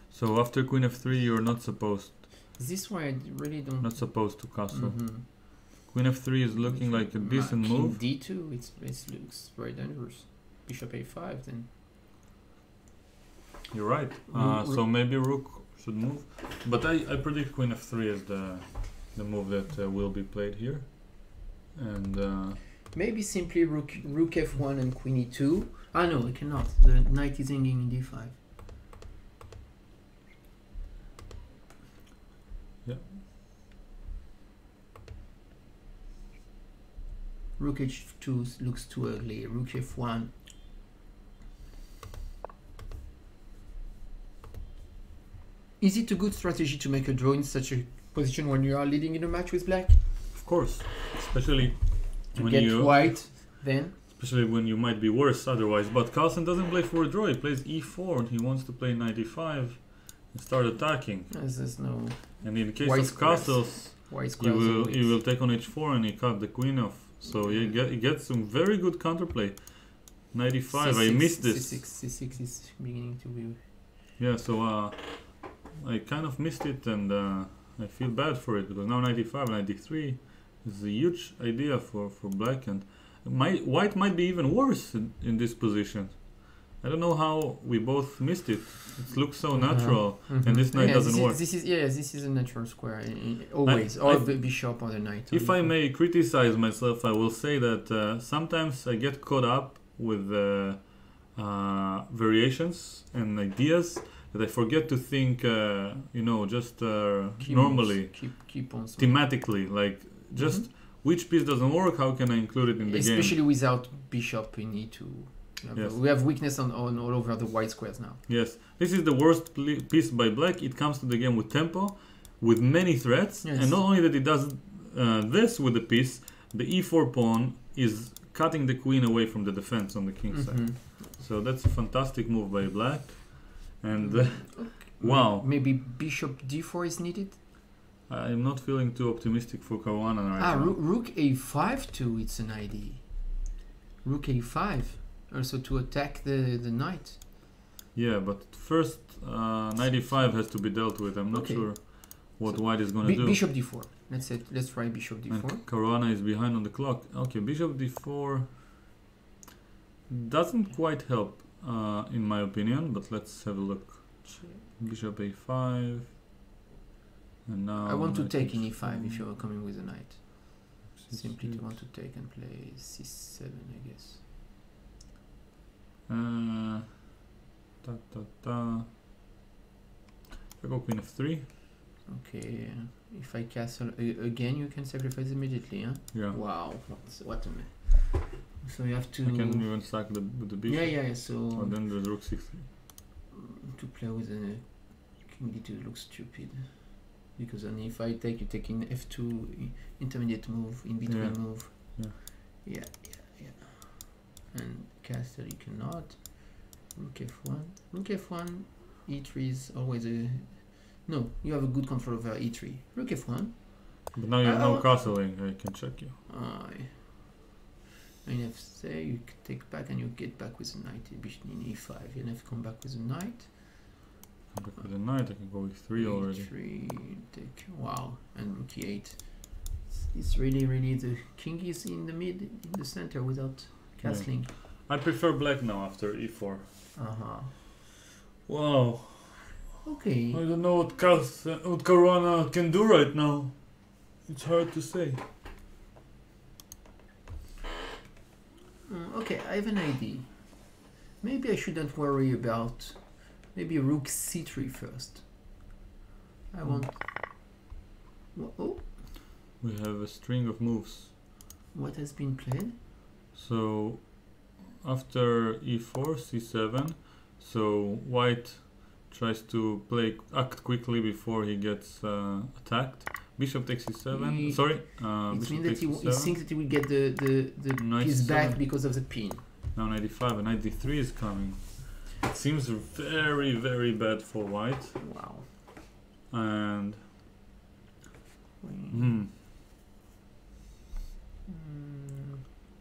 So after queen f3, you're not supposed. This is why I really don't. Not supposed to castle. Queen f3 is looking like a decent move. King d2, it looks very dangerous. Bishop a5 then. You're right. So maybe rook should move, but I predict queen f3 as the move that will be played here, and maybe simply rook f1 and queen e2. Ah no, I cannot. The knight is hanging in d5. Yeah. Rook h2 looks too ugly. Rook f1. Is it a good strategy to make a draw in such a position when you are leading in a match with black? Of course, especially To when get you white then? especially when you might be worse otherwise. But Carlsen doesn't play for a draw. He plays e4. He wants to play knight e5 and start attacking. There's no And in case white of squares. castles, white he squares. will take on h4 and he cut the queen off. So he gets some very good counterplay. Knight e5. I missed this. C6 is beginning to be. Yeah. So I kind of missed it, and I feel bad for it because now knight e5, knight d3 is a huge idea for black, and white might be even worse in this position. I don't know how we both missed it. It looks so natural, and this knight doesn't work. This is a natural square always, or the bishop or the knight. If I may criticize myself, I will say that sometimes I get caught up with variations and ideas that I forget to think, just normally, keep on thematically, like just which piece doesn't work, how can I include it in the game? Especially without bishop in e2. Yes. We have weakness on all over the white squares now. Yes, this is the worst piece by black. It comes to the game with tempo, with many threats, and not only that it does this with the piece, the e4 pawn is cutting the queen away from the defense on the king side. So that's a fantastic move by black. And wow. Maybe bishop d4 is needed? I'm not feeling too optimistic for Caruana right now. Rook a5 too, it's an idea. Rook a5, also to attack the knight. Yeah, but first knight e5 has to be dealt with. I'm not sure what white is going to do. Bishop d4. Let's try bishop d4. And Caruana is behind on the clock. Okay, bishop d4 doesn't quite help in my opinion, but let's have a look. Bishop a5. And now I want to take in e5 if you're coming with a knight. Simply to want to take and play c7, I guess. I go queen f3. Okay, if I castle again, you can sacrifice immediately, huh? Yeah. Wow, what a man. So you have to. I can even sack with the bishop. Yeah. So. And then there's rook c3. To play with a king d2 looks stupid. Because then if I take, you take in f2, intermediate move, in between move. Yeah. And castle you cannot. Rook f1. Rook f1, e3 is always a... No, you have a good control over e3. Rook f1. But now you have no castling, I can check you. And f you take back and you get back with a knight in e5. And if you come back with a knight. Come back with a knight, I can go with 3 already. 3, take, wow, and rook e8. It's really the king is in the mid, in the center without castling. I prefer black now after e4. Wow. Okay. I don't know what Caruana can do right now. It's hard to say. Okay, I have an idea. Maybe I shouldn't worry about... Maybe rook c3 first. I want... Oh. We have a string of moves. What has been played? So after e4, c7, so white tries to act quickly before he gets attacked. Bishop takes e7. Sorry, it bishop means that takes he thinks that he will get the piece back because of the pin. Now knight d5 and knight d3 is coming. It seems very, very bad for white. Wow. And I'm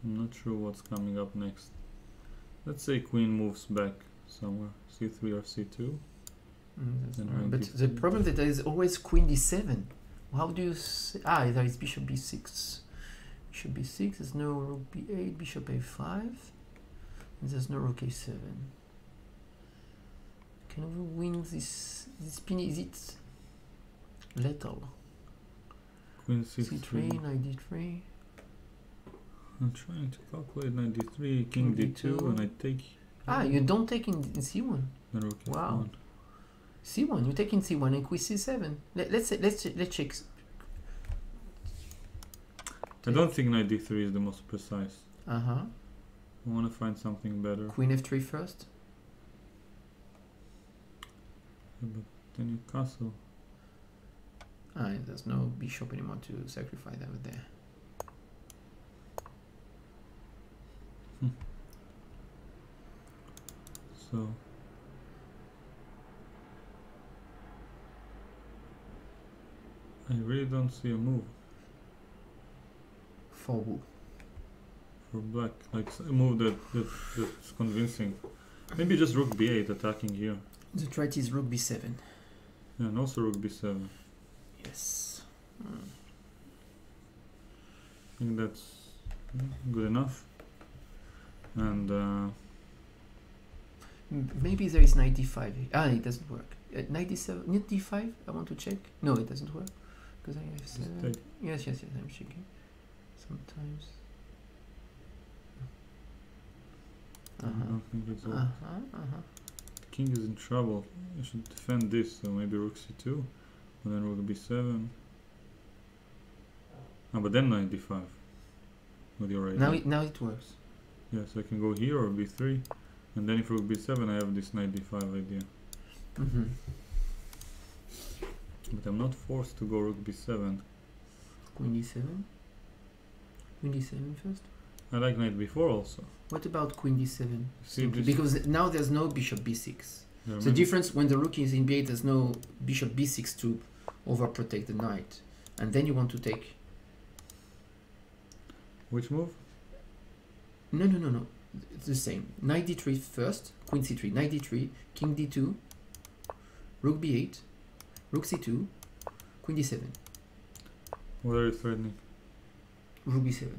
not sure what's coming up next. Let's say queen moves back somewhere, c3 or c2. But the problem that there is always queen d7. How do you say? There is bishop b6. Bishop b6, there's no rook b8, bishop a5, and there's no rook a7. Can we win this pin? Is it lethal? Queen c3, knight d3. I'm trying to calculate knight d3, king d2, and I take. You don't take in c1. Wow. C1, you take in C1 and queen C7. Let's check. I don't think knight D3 is the most precise. I want to find something better. Queen F3 first. Yeah, but then you castle. There's no bishop anymore to sacrifice over there. So. I really don't see a move. For who? For black, like a move that's convincing. Maybe just rook b8 attacking here. The threat is rook b7. Yeah, and also rook b7. Yes. I think that's good enough. And maybe there is knight d5. It doesn't work. Knight d7, knight d5. I want to check. No, it doesn't work. Because I have 7. Yes, I'm checking. Sometimes. I don't think it's all. King is in trouble. I should defend this, so maybe rook c2, and then rook b7. But then knight d5. With your idea. Now it works. Yes, I can go here or b3, and then if rook b7, I have this knight d5 idea. But I'm not forced to go rook b7. Queen d7? Queen d7 first? I like knight b4 also. What about queen d7? See, because now there's no bishop b6. The difference when the rook is in b8, there's no bishop b6 to overprotect the knight. And then you want to take... Which move? No. It's the same. Knight d3 first, queen c3, knight d3, king d2, rook b8, rook c2, queen d7. What are you threatening? Rook b7.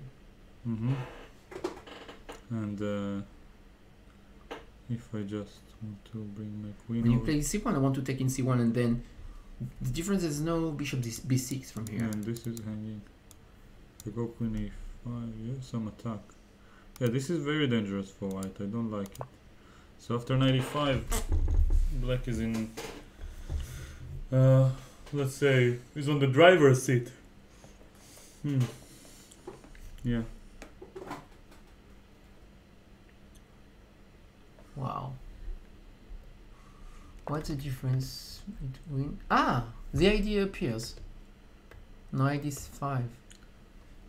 And if I just want to bring my queen when you play c1, I want to take in c1, and then the difference is no bishop b6 from here. And this is hanging. If I go queen e5, yeah, some attack. Yeah, this is very dangerous for white. I don't like it. So after 95, black is in, let's say, is on the driver's seat. Yeah. Wow. What's the difference between... the idea appears. Knight is 5.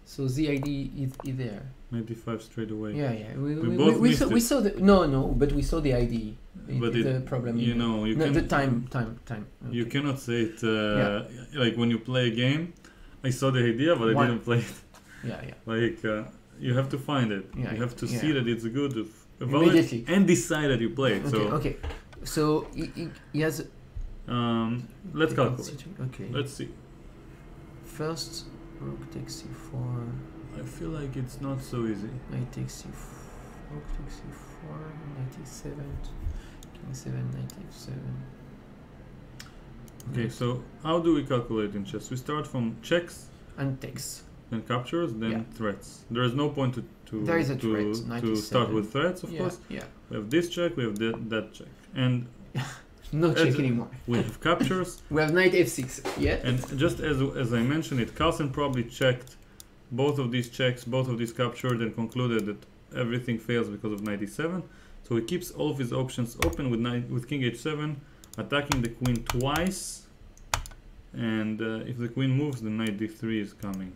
So the idea is there. Knight d5 straight away. Yeah. We saw the... No, but we saw the idea. But the problem. You know, you the time. Okay. You cannot say it like when you play a game. I saw the idea, but I didn't play it. Yeah. Like you have to find it. You have to see that it's good, immediately, and decide that you play it. Okay. So he has. Let's calculate. Okay. Let's see. First, rook takes c4. I feel like it's not so easy. Knight takes c4. Rook takes c4. Knight e7. King 7. Knight f7. Okay, so how do we calculate in chess? We start from checks and takes, then captures, then threats. There is no point to there is a threat. To start with threats, of course. Yeah. We have this check, we have that check, and no check anymore. We have captures. We have knight f6. Yeah. And just as I mentioned it, Carlsen probably checked both of these checks, both of these captured, and concluded that everything fails because of knight e7. So he keeps all of his options open with king h7, attacking the queen twice. And if the queen moves, then knight d3 is coming.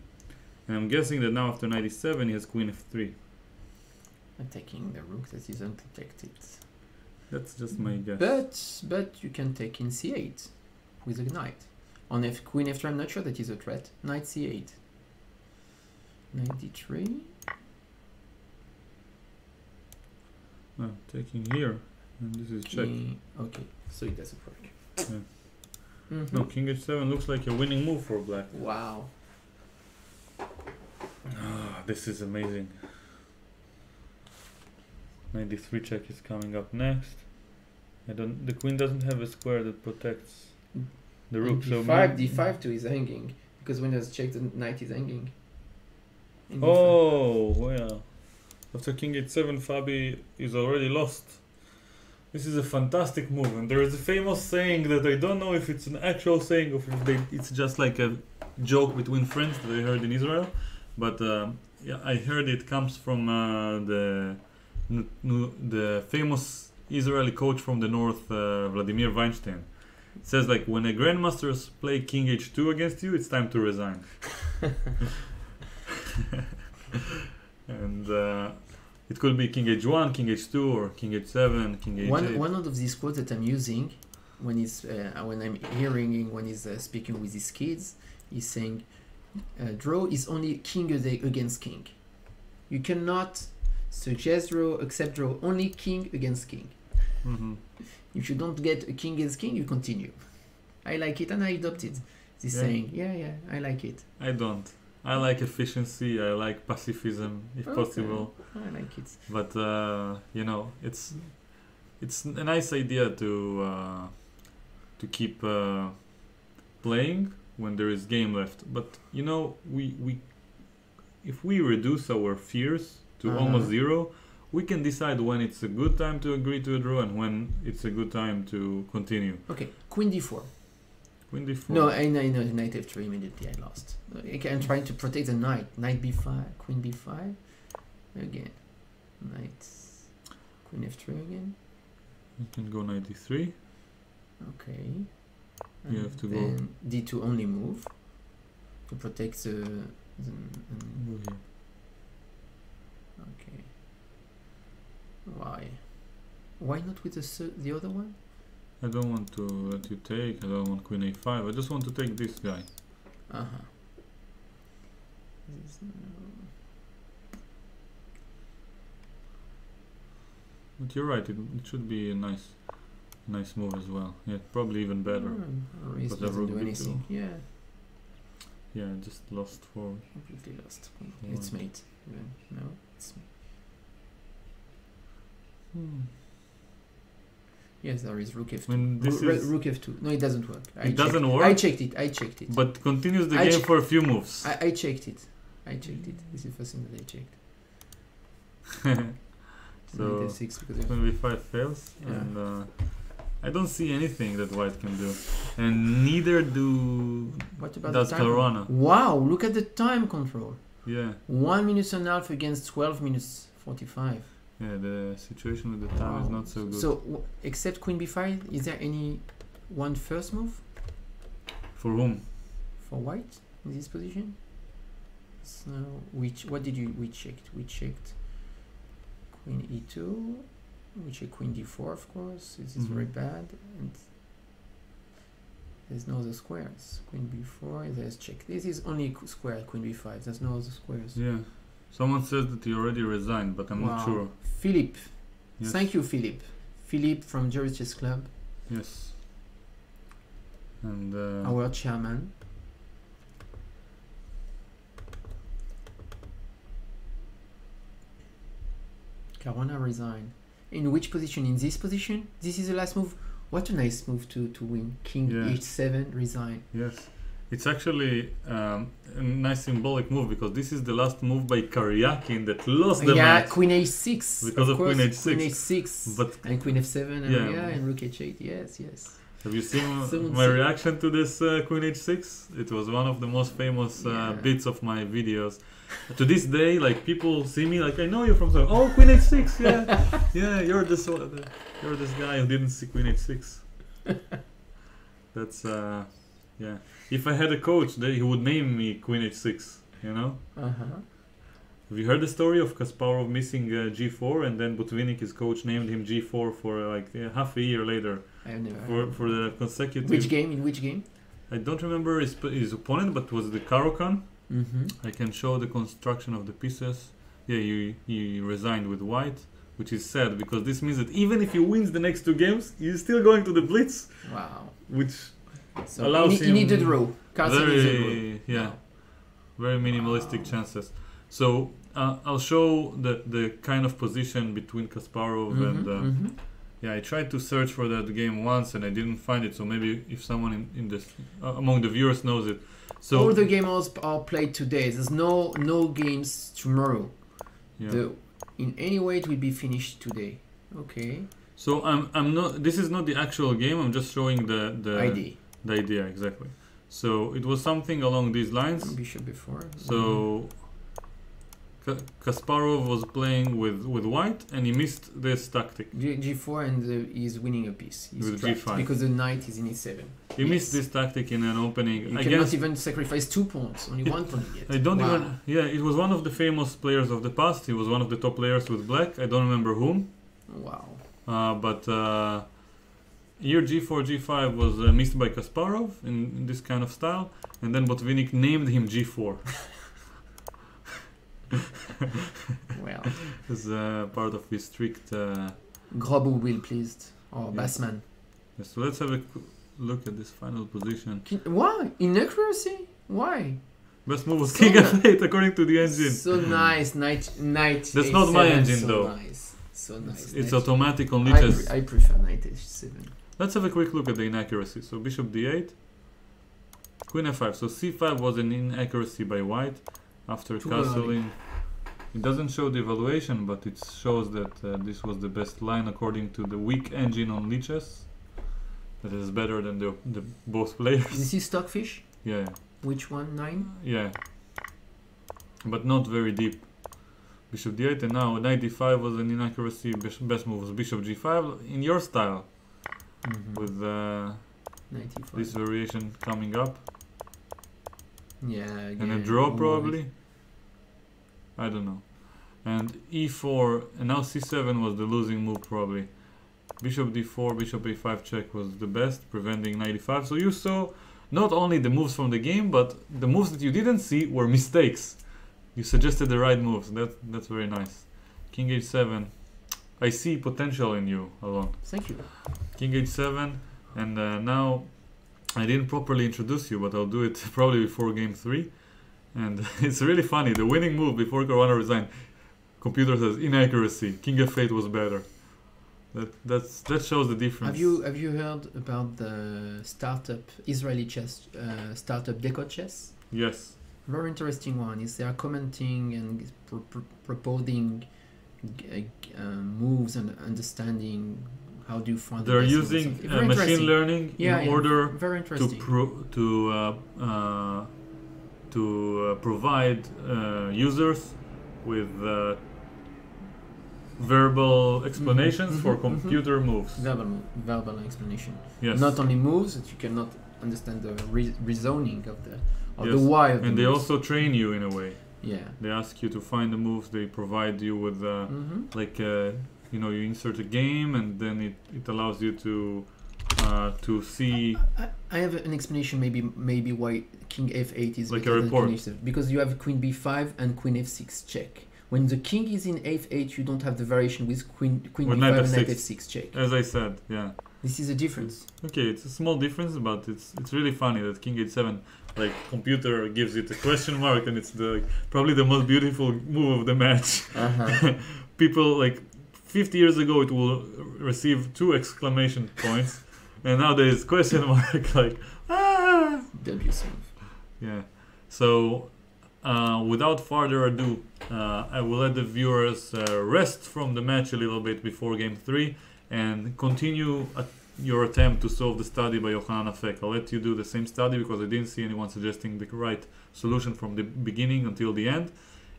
And I'm guessing that now after knight e7, he has queen f3. Attacking the rook that is unprotected. That's just my guess. But you can take in c8 with a knight. On queen f3, I'm not sure that is a threat. Knight c8. Knight d3. No, taking here, and this is check. Okay, so it doesn't work. Yeah. No, king h7 looks like a winning move for black. Wow. This is amazing. Knight d3 check is coming up next. The queen doesn't have a square that protects the rook. So d5 too is hanging, because when there's check, the knight is hanging. Oh, well. After king h7, Fabi is already lost. This is a fantastic move, and there is a famous saying that I don't know if it's an actual saying or if it's just like a joke between friends that I heard in Israel. But yeah, I heard it comes from the famous Israeli coach from the north, Vladimir Weinstein. It says like, when a grandmasters play king h2 against you, it's time to resign. And it could be king h1, king h2, or king h7, king h8. One of these quotes that I'm using when I'm hearing when he's speaking with his kids, he's saying, draw is only king against king. You cannot suggest draw, accept draw, only king against king. If you don't get a king against king, you continue. I like it and I adopt it. This saying, yeah, I like it. I don't. I like efficiency. I like pacifism, if possible. I like it. But you know, it's a nice idea to keep playing when there is game left. But you know, if we reduce our fears to almost zero, we can decide when it's a good time to agree to a draw and when it's a good time to continue. Okay, queen d4. Queen d4. No, I know knight f3 immediately. I lost. Okay, I'm trying to protect the knight. Knight b5, queen b5 again. Knight, queen f3 again. You can go knight d3. Okay. You have to then go d2 only move to protect the okay. Why not with the other one? I don't want to let you take. I don't want queen a5. I just want to take this guy. But you're right. It should be a nice move as well. Yeah, probably even better. But doesn't do anything. Yeah. Yeah, I just lost for. Completely lost. It's mate. No, it's me. Yes, there is rook f2. Rook f2. No, it doesn't work. It doesn't work? I checked it. But continues the game for a few moves. I checked it. This is the first thing that I checked. So, when b5 fails, and I don't see anything that white can do. And neither does Caruana. Wow, look at the time control. Yeah. 1 minute and a half against 12 minutes 45. Yeah, the situation with the time is not so good. So, except queen b5, is there any one first move? For whom? For white in this position? So, we checked? We checked queen e2. We check queen d4, of course. This is very bad. And there's no other squares. Queen b4, there's check. This is only square, queen b5. There's no other squares. Yeah. Someone says that he already resigned, but I'm not sure. Philip. Yes. Thank you, Philip. Philip from Jerry Chess Club. Yes. And our chairman. Caruana resigned. In which position? In this position? This is the last move. What a nice move to win. King h7, resign. Yes. It's actually a nice symbolic move because this is the last move by Karyakin that lost the match. Yeah, queen h6. Because of queen h6. Queen h6. But and queen f7 and and rook h8. Yes. Have you seen my reaction to this Queen H6? It was one of the most famous bits of my videos. To this day, like people see me like I know you from somewhere. Oh, Queen H6, yeah, yeah, you're this guy who didn't see Queen H6. That's yeah. If I had a coach, he would name me Queen H6. You know. Have you heard the story of Kasparov missing G4 and then Botvinnik, his coach, named him G4 for like half a year later? I've never for the consecutive. Which game? In which game? I don't remember his opponent, but was the Caro-Kann. I can show the construction of the pieces. Yeah, he resigned with white, which is sad because this means that even if he wins the next two games, he's still going to the blitz. Wow. Which so allows him. He needed a draw. Very very minimalistic chances. So I'll show the kind of position between Kasparov and. Yeah, I tried to search for that game once and I didn't find it. So maybe if someone in this among the viewers knows it. So all the games are played today. There's no games tomorrow. Yeah. In any way, it will be finished today. Okay. So I'm not. This is not the actual game. I'm just showing the idea. The idea exactly. So it was something along these lines. Bishop before. So Kasparov was playing with white and he missed this tactic. G4 and he's winning a piece. He's with trapped G5 because the knight is in E7. He missed this tactic in an opening. You cannot even sacrifice 2 pawns, only 1 pawn yet. I don't even. Yeah, it was one of the famous players of the past. He was one of the top players with black. I don't remember whom. Wow. But here G4, G5 was missed by Kasparov in this kind of style, and then Botvinnik named him G4. Well, as part of his strict. Grobu will pleased or Bassman. Yes, so let's have a look at this final position. Why inaccuracy? Why? Best move was King F8 according to the engine. So nice, knight. That's not my engine though. Nice. So nice. It's automatic on liches. I prefer knight H7. Let's have a quick look at the inaccuracy. So bishop D8, Queen F5. So C5 was an inaccuracy by white. After castling, it doesn't show the evaluation, but it shows that this was the best line according to the weak engine on liches. That is better than the both players. This is Stockfish? Yeah. Which one? 9? Yeah. But not very deep. Bishop D8 and now knight D5 was an inaccuracy. Best move was Bishop G5 in your style. With this variation coming up. Yeah, and a draw probably. I don't know. And E4 and now C7 was the losing move probably. Bishop D4, Bishop A5 check was the best, preventing knight E5. So you saw not only the moves from the game, but the moves that you didn't see were mistakes. You suggested the right moves. That's very nice. King H7. I see potential in you, Alon. Thank you. King H7, and now I didn't properly introduce you, but I'll do it probably before game 3. And it's really funny. The winning move before Caruana resigned, computer says inaccuracy. King F8 was better. That shows the difference. Have you heard about the startup Israeli chess startup Decode Chess? Yes. Very interesting one. Is they are commenting and proposing moves and understanding how do you find. They're using machine learning in order to provide users with verbal explanations for computer moves. Verbal explanation. Yes. Not only moves that you cannot understand the reasoning of the why of the and they moves. also train you in a way. Yeah. They ask you to find the moves. They provide you with you know, you insert a game and then it allows you to see. I have an explanation maybe why King F8 is like better a report. than King H7. Because you have Queen B5 and Queen F6 check. When the king is in F8, you don't have the variation with Queen B5 and Knight F6 check. As I said, yeah. This is a difference. Okay, it's a small difference, but it's really funny that King H7, like computer gives it a question mark, and it's probably the most beautiful move of the match. People like 50 years ago it will receive 2 exclamation points, and nowadays question mark like ah. W move. Yeah. So without further ado, I will let the viewers rest from the match a little bit before game 3 and continue your attempt to solve the study by Yochanan Afek. I'll let you do the same study because I didn't see anyone suggesting the right solution from the beginning until the end.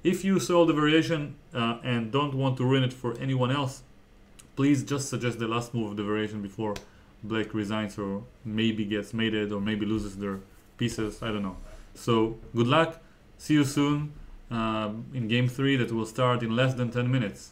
If you solve the variation and don't want to ruin it for anyone else, please just suggest the last move of the variation before Black resigns or maybe gets mated or maybe loses their pieces. I don't know. So good luck. See you soon in game 3 that will start in less than 10 minutes.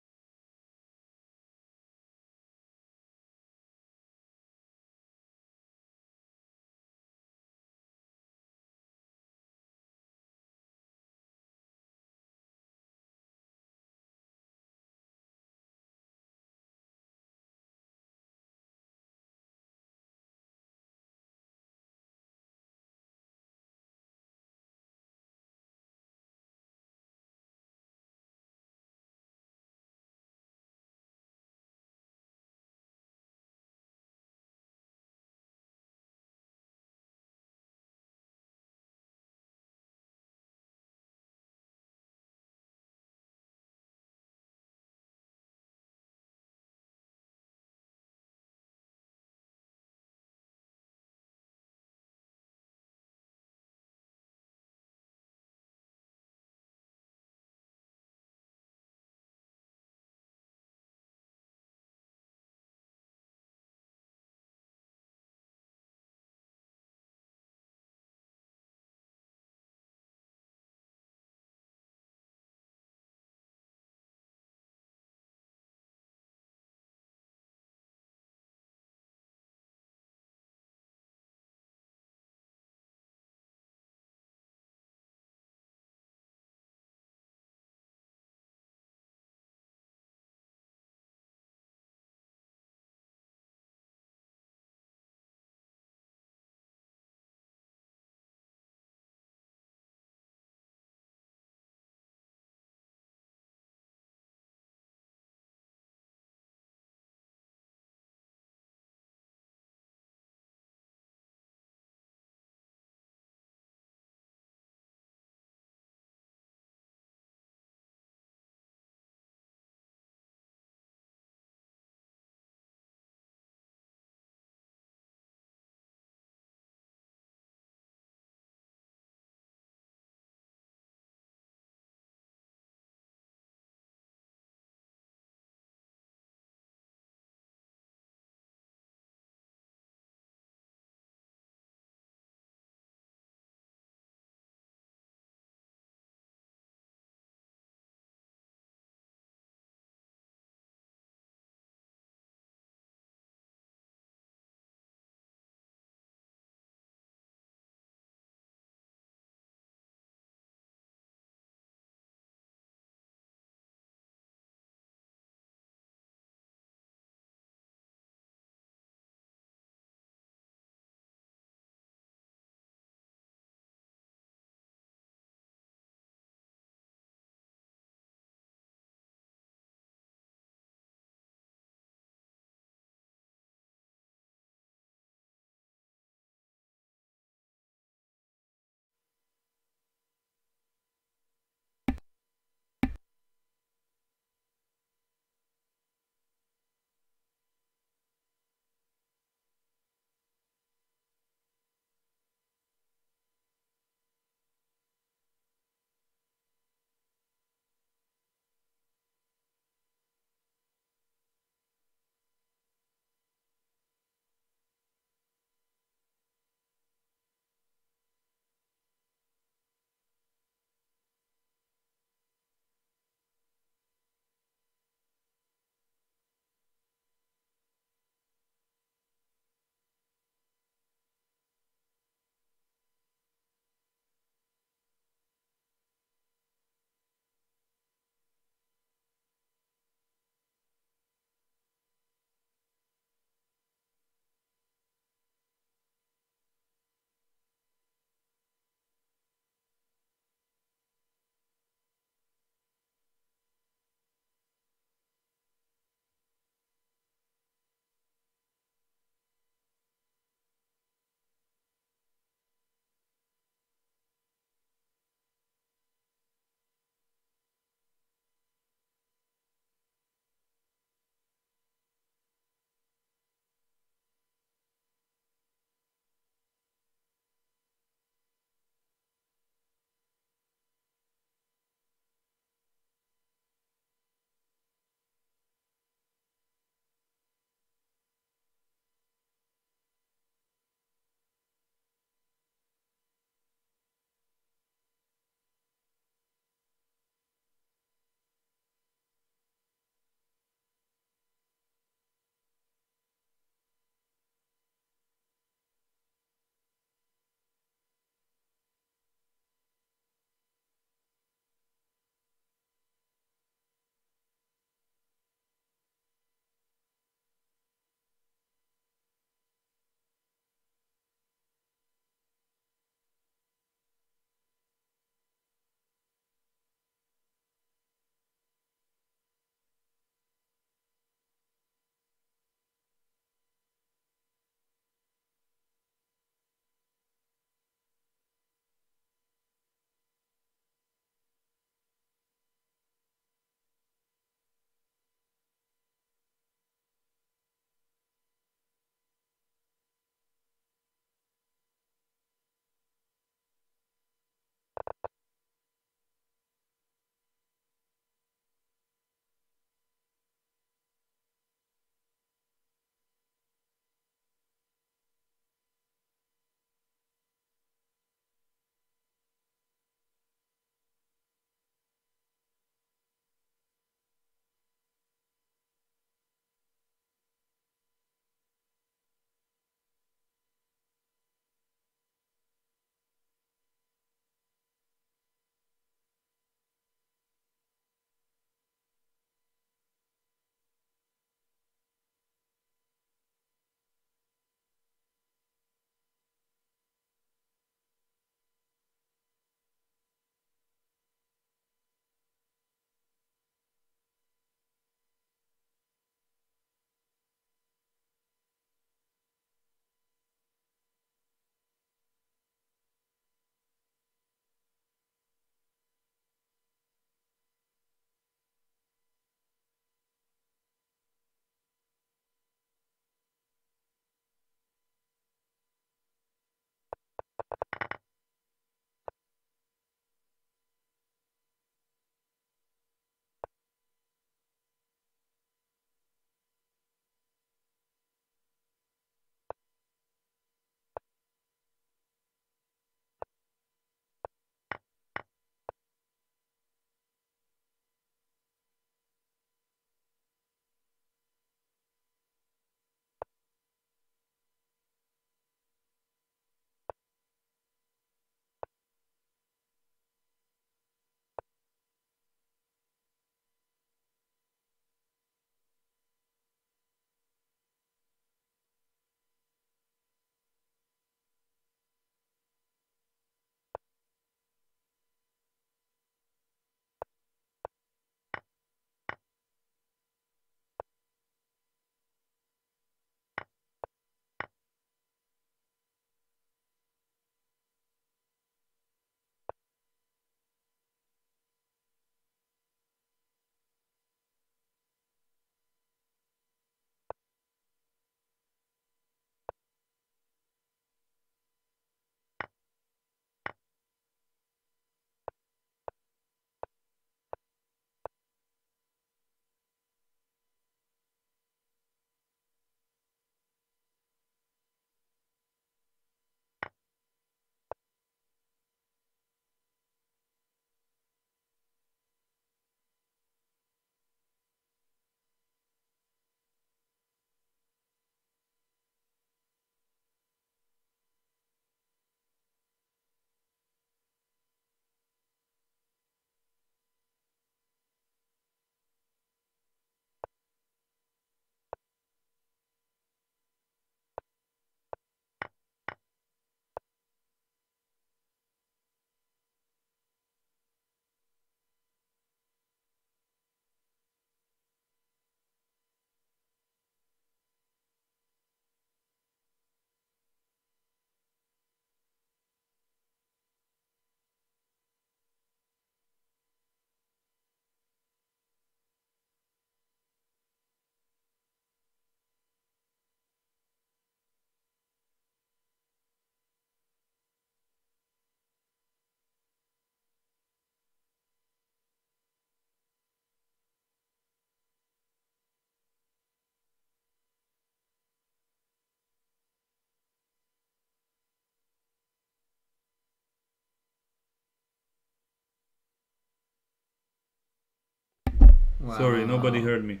Wow. Sorry, nobody heard me.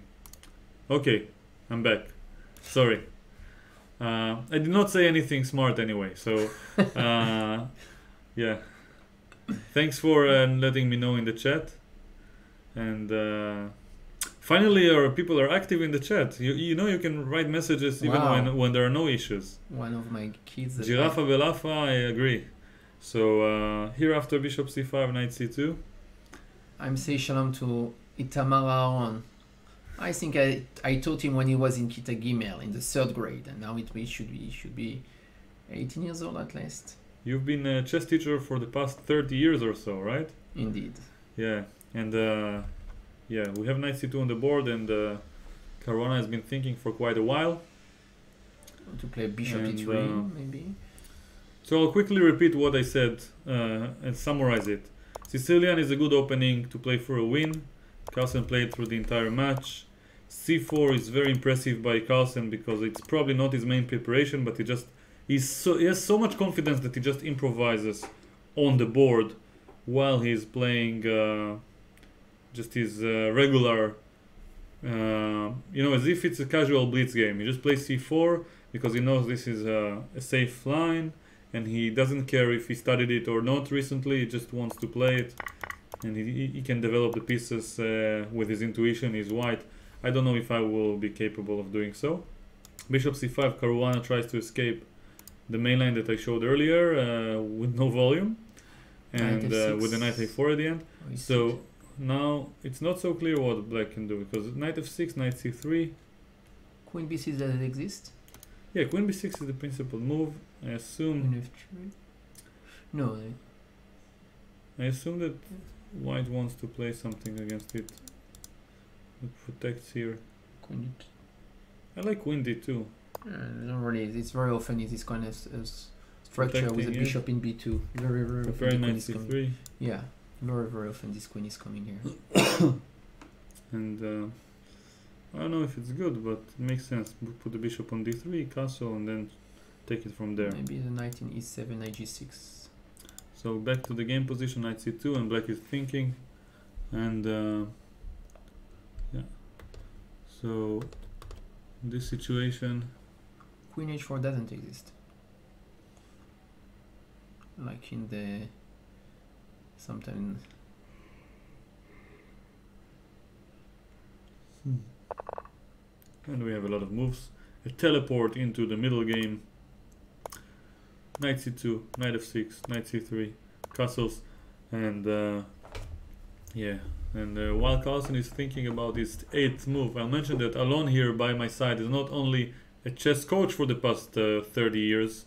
Okay, I'm back. Sorry. I did not say anything smart anyway, so yeah. Thanks for letting me know in the chat. And finally, our people are active in the chat. You know you can write messages even when there are no issues. One of my kids. Giraffa Belafa, I agree. So here after Bishop C5, Knight C2. I'm saying shalom to Itamar Aaron. I think I taught him when he was in Kita Gimel in the 3rd grade, and now he should be 18 years old at least. You've been a chess teacher for the past 30 years or so, right? Indeed. Yeah, and yeah, we have Knight C2 on the board, and Caruana has been thinking for quite a while. To play Bishop E3, maybe. So I'll quickly repeat what I said and summarize it. Sicilian is a good opening to play for a win. Carlsen played through the entire match. C4 is very impressive by Carlsen because it's probably not his main preparation, but he has so much confidence that he just improvises on the board while he's playing just his regular, as if it's a casual blitz game. He just plays C4 because he knows this is a safe line, and he doesn't care if he studied it or not recently. He just wants to play it, and he can develop the pieces with his intuition. He's white. I don't know if I will be capable of doing so. Bishop C5, Caruana tries to escape the main line that I showed earlier with no volume, and with the Knight A4 at the end. So now it's not so clear what black can do, because Knight F6, Knight C3. Queen B6, does it exist? Yeah, Queen B6 is the principal move. I assume. No. I assume that white wants to play something against it that protects here. Queen. I like Queen D2. Not really. It's very often it is kind of structure with a bishop in B2. Very often. Knight C3. Yeah, very often this queen is coming here. And I don't know if it's good, but it makes sense. Put the bishop on D3, castle, and then take it from there. Maybe the knight in E7, knight G6. So back to the game position, knight C2, and black is thinking. And yeah. So in this situation, Queen H4 doesn't exist. Like in the sometime. And we have a lot of moves. A teleport into the middle game. Knight C2, Knight F6, Knight C3, castles, and yeah. And while Carlsen is thinking about his 8th move, I'll mention that Alon here by my side is not only a chess coach for the past 30 years,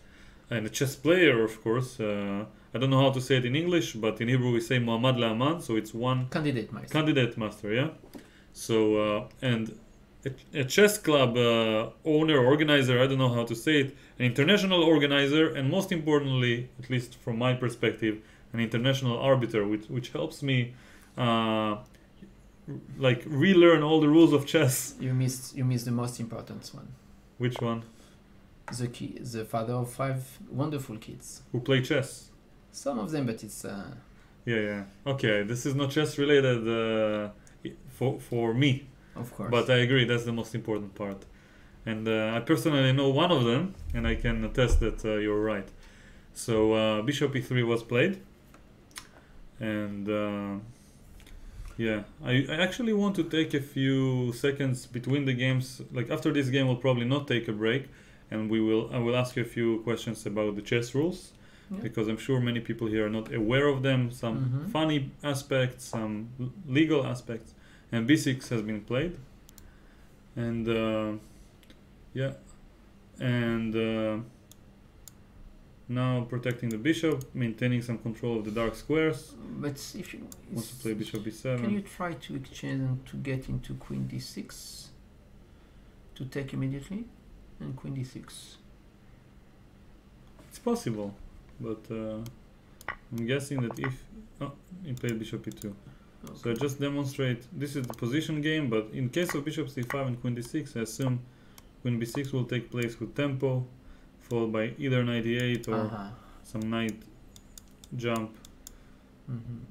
and a chess player, of course. I don't know how to say it in English, but in Hebrew we say Muhammad La'aman, so it's one candidate master. Candidate master, yeah. So and a chess club owner, organizer, I don't know how to say it, an international organizer, and most importantly, at least from my perspective, an international arbiter, which helps me like relearn all the rules of chess. You missed the most important one. Which one? The father of 5 wonderful kids who play chess. Some of them, but it's yeah. Okay, this is not chess related for me. Of course. But I agree, that's the most important part. And I personally know one of them, and I can attest that you're right. So Bishop E3 was played. And yeah, I actually want to take a few seconds between the games. Like after this game, we'll probably not take a break. And I will ask you a few questions about the chess rules. Yeah. Because I'm sure many people here are not aware of them. Some funny aspects, some legal aspects. And B6 has been played, and yeah, and now protecting the bishop, maintaining some control of the dark squares. But if you wants to play bishop B7, can you try to exchange and to get into Queen D6 to take immediately, and Queen D6? It's possible, but I'm guessing that if he played bishop E2. Okay. So I just demonstrate, this is the position game, but in case of bishop c5 and queen d6, I assume queen b6 will take place with tempo, followed by either knight e8 or some knight jump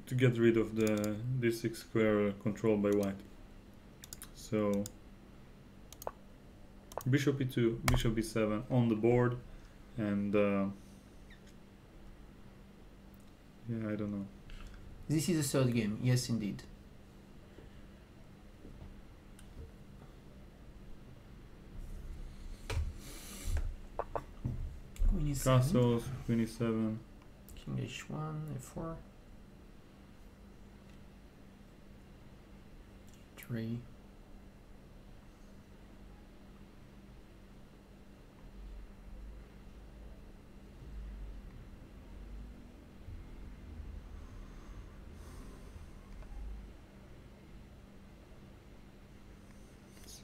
to get rid of the d6 square controlled by white. So bishop e2, bishop e7 on the board, and yeah, I don't know. This is the third game, yes indeed. Queen e7. Castles, queen e7. King h1, f4. 3.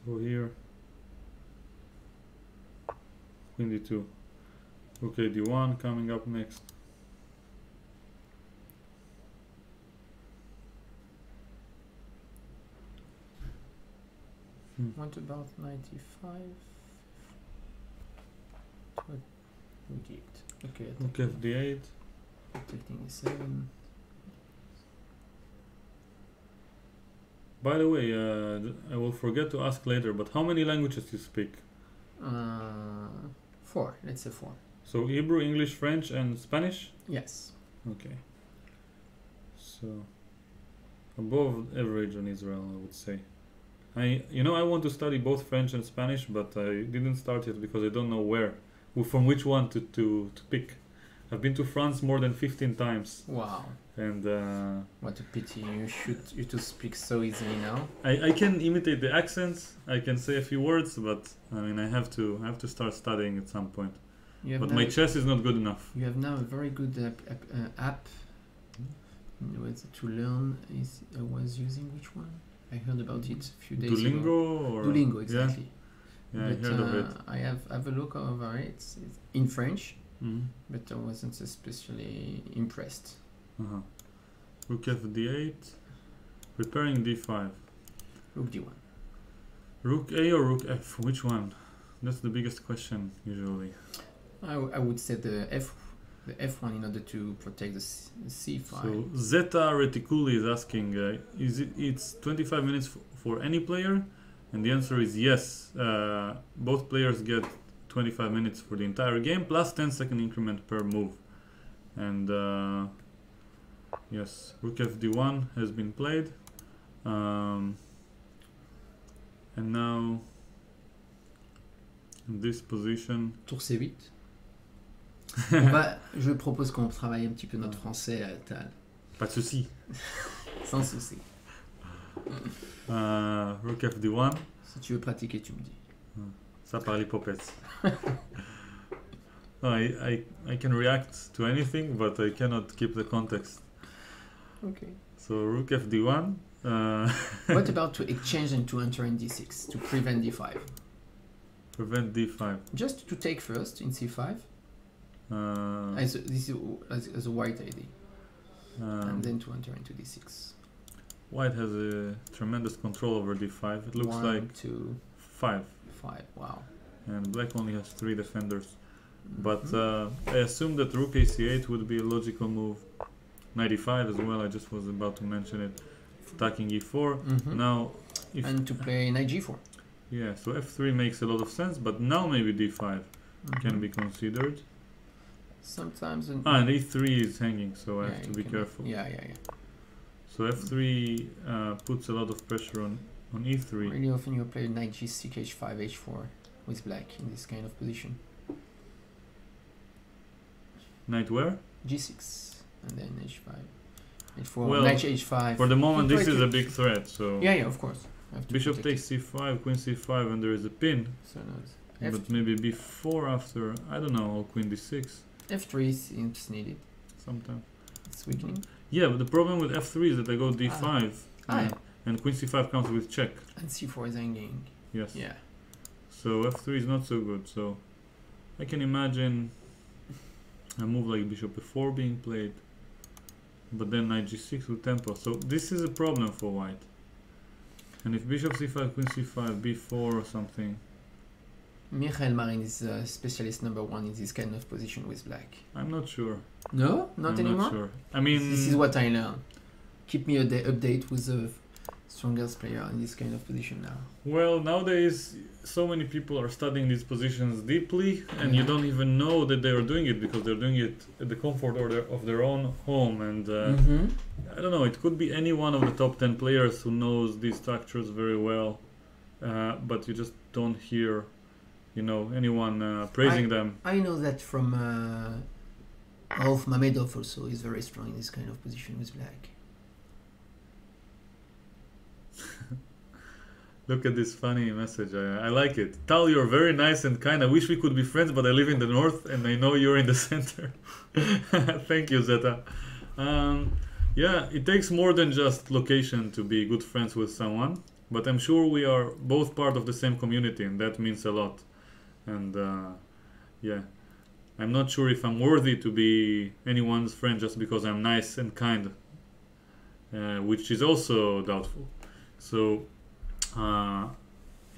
So here, queen d2, okay, d1 coming up next. What about 95? What we did? Okay. Okay, d8. Protecting e7. By the way, I will forget to ask later, but how many languages you speak? 4. Let's say 4. So Hebrew, English, French, and Spanish? Yes. Okay. So above average in Israel, I would say. I want to study both French and Spanish, but I didn't start it because I don't know from which one to pick. I've been to France more than 15 times. Wow. And what a pity! You to speak so easily now. I can imitate the accents. I can say a few words, but I mean I have to start studying at some point. But my chess is not good enough. You have now a very good app to learn. I was using which one? I heard about it a few days Duolingo ago. or Duolingo, exactly. Yeah, but, I heard of it. I have a look over it. It's in French, but I wasn't especially impressed. Rook f d8, preparing d5. Rook d1. Rook a or rook f? Which one? That's the biggest question usually. I would say the f1 in order to protect the c5. So Zeta Reticuli is asking, it's 25 minutes for any player? And the answer is yes. Both players get 25 minutes for the entire game plus 10-second increment per move. And yes, Rook fd1 has been played. And now in this position. Tour c8. Je propose qu'on travaille un petit peu notre français à Tal. Pas de souci. Sans souci. Rook fd1. Si tu veux pratiquer, tu me dis. Ça par les poppets. I can react to anything, but I cannot keep the context. Okay. So Rook fd1. What about to exchange and to enter in d6 to prevent d5? Prevent d5. Just to take first in c5. This is as a white idea. And then to enter into d6. White has a tremendous control over d5. It looks 1, like 2, 5. 5. Wow. And black only has 3 defenders. But I assume that rook ac8 would be a logical move. Knight e5 as well. I just was about to mention it. Attacking e4. Now, and to play knight g4. Yeah. So f3 makes a lot of sense. But now maybe d5 can be considered. Sometimes. And e3 is hanging, so I have to be careful. Yeah. So f3 puts a lot of pressure on e3. Really often you play knight g6, h5, h4 with black in this kind of position. Knight where? g6 and then h5, h4, well, knight h5. For the moment this is a big threat, so... Yeah, of course. Bishop takes c5, queen c5, and there is a pin. So but maybe b4 after, I don't know, or queen d6. f3 seems needed. Sometimes. It's weakening. Yeah, but the problem with f3 is that I go d5 and queen c5 comes with check. And c4 is hanging. Yes. Yeah. So f3 is not so good. So I can imagine a move like bishop f4 being played, but then knight g6 with tempo. So this is a problem for white. And if bishop c5, queen c5, b4 or something. Michael Marin is specialist number 1 in this kind of position with black. I'm not sure. No? Not anymore? Not sure. I mean... This is what I learned. Keep me update with the Strongest player in this kind of position now. Well, nowadays so many people are studying these positions deeply, and you don't even know that they are doing it because they're doing it at the comfort of their own home. And I don't know, it could be any one of the top 10 players who knows these structures very well, but you just don't hear, you know, anyone praising them. I know that from Rauf Mamedov also is very strong in this kind of position with black. Look at this funny message. I like it. Tal, you're very nice and kind. I wish we could be friends, but I live in the north and I know you're in the center. Thank you, Zeta. Yeah, it takes more than just location to be good friends with someone, but I'm sure we are both part of the same community, and that means a lot. And yeah, I'm not sure if I'm worthy to be anyone's friend just because I'm nice and kind, which is also doubtful. So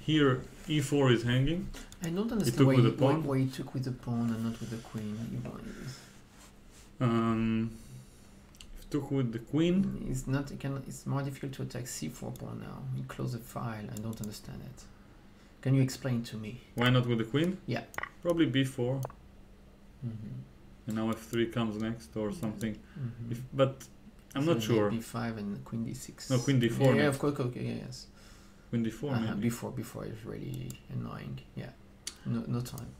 here e4 is hanging. I don't understand why he took with the pawn and not with the queen. Took with the queen. It's not. It's more difficult to attack c4 pawn now. He closed the file. I don't understand it. Can you explain to me? Why not with the queen? Yeah. Probably b4. And now f3 comes next or something. But I'm not sure. b5 and queen d6. No, queen d4. Yeah, of course. Okay, yes. Queen d4 maybe. Before is really annoying. Yeah. No time.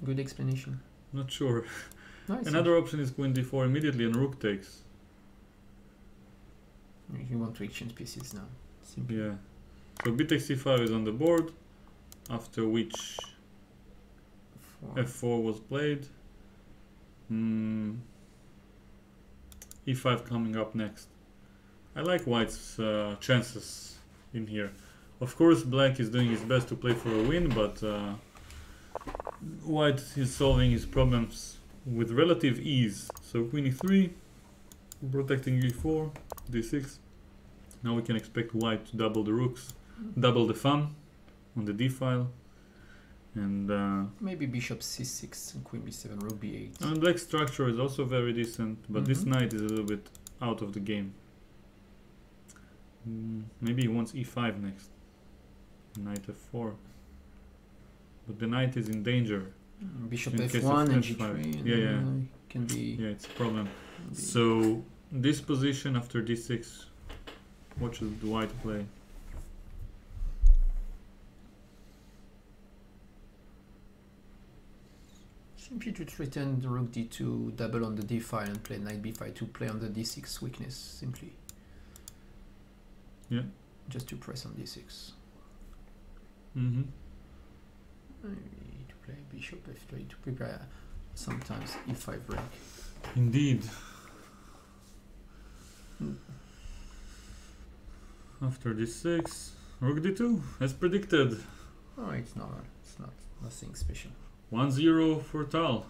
Good explanation. Not sure. Nice. Another option is queen d4 immediately and rook takes. You want to exchange pieces now. Simply. Yeah. So b takes c5 is on the board, after which f4 was played. e5 coming up next. I like white's chances in here. Of course, black is doing his best to play for a win, but white is solving his problems with relative ease. So queen e3, protecting e4, d6. Now we can expect white to double the rooks, double the fun on the d file, and maybe bishop c6 and queen b7, rook b8. And black structure is also very decent, but this knight is a little bit out of the game. Maybe he wants e5 next. Knight f4. But the knight is in danger. Bishop f1 and g3. Yeah. Can be. Yeah, it's a problem. So this position after d6, what should white play? Simply to threaten the rook d2, double on the d file, and play knight b5 to play on the d6 weakness. Simply. Yeah. Just to press on d6. To play bishop f3 to prepare sometimes e5 break. Indeed. After d6, rook d2, as predicted. Oh, it's normal. It's not nothing special. 1-0 for Tal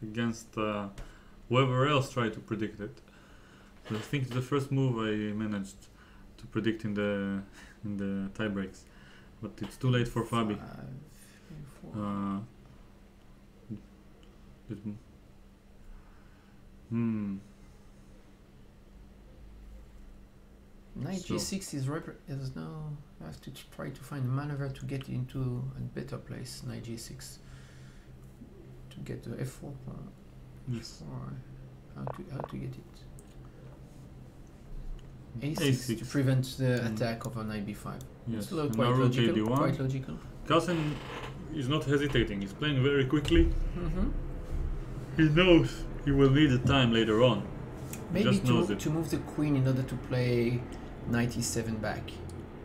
against whoever else tried to predict it. I think it's the first move I managed to predict in the tiebreaks, but it's too late for Fabi. Knight g6 is now. I have to try to find a maneuver to get into a better place. Knight g6 to get the f4. Yes. How to get it? A6 to prevent the attack of a knight b5. Yes. Quite logical. Quite logical. Carlsen is not hesitating. He's playing very quickly. He knows he will need the time later on. Maybe to move the queen in order to play knight e7 back.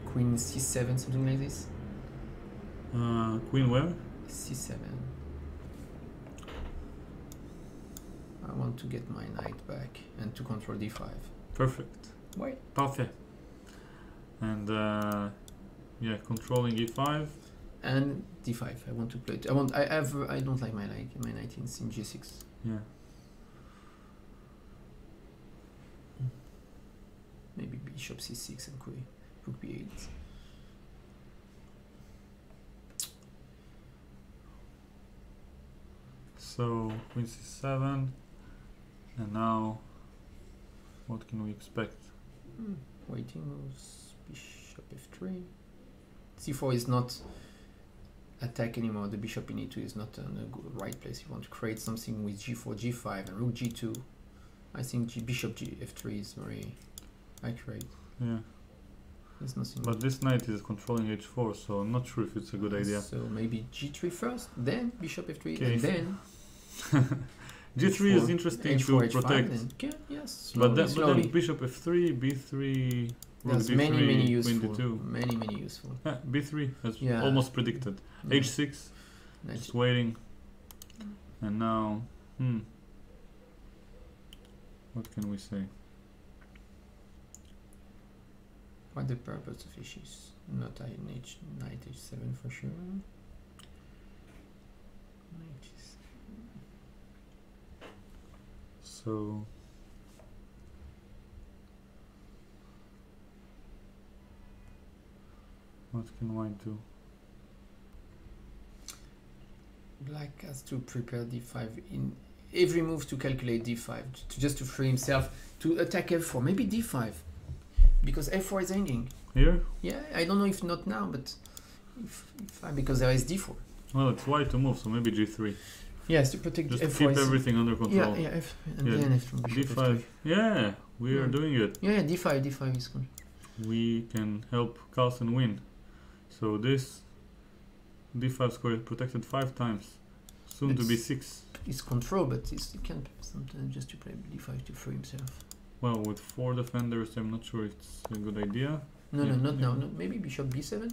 Queen c7, something like this. Queen where? c7. I want to get my knight back and to control d5. Perfect. Wait. Parfait. And yeah, controlling e5 and d5. I want to play. I don't like my knight in g6. Yeah. Maybe bishop c6 and queen rook b8. So queen c7, and now What can we expect? Waiting moves. Bishop f3. c4 is not attack anymore. The bishop in e2 is not in the right place. You want to create something with g4, g5, and rook g2. I think bishop f3 is very accurate. Yeah. There's nothing. But this knight is controlling h4, so I'm not sure if it's a good idea. So maybe g3 first, then bishop f3, Okay. and then g3 h4, is interesting h4, to h5, protect. then, yeah, yes, But slowly. then bishop f3, b3, rook There's d3, many queen useful, d2. many useful. Yeah, b3 as Yeah. almost predicted. Yeah. h6, Nice. just waiting. And now, what can we say? What the purpose of issues? Not knight h7 for sure. Knight h7. So what can white do? Black has to prepare d5 in every move to calculate d5, just to free himself to attack f4, maybe d5, because f4 is hanging. Here? Yeah, I don't know if not now, but because there is d4. Well, it's white to move, so maybe g3. Yes, to protect Just f4. keep everything under control. Yeah, and Yeah, then f bishop d5. f3. Yeah, we are Yeah. doing it. Yeah, d5 is good. We can help Carlsen win. So this d5 square is protected 5 times. Soon to be 6. It's control, but he can sometimes just to play d5 to free himself. Well, with 4 defenders, I'm not sure it's a good idea. No, Yeah, not yeah. now. No, maybe bishop b7.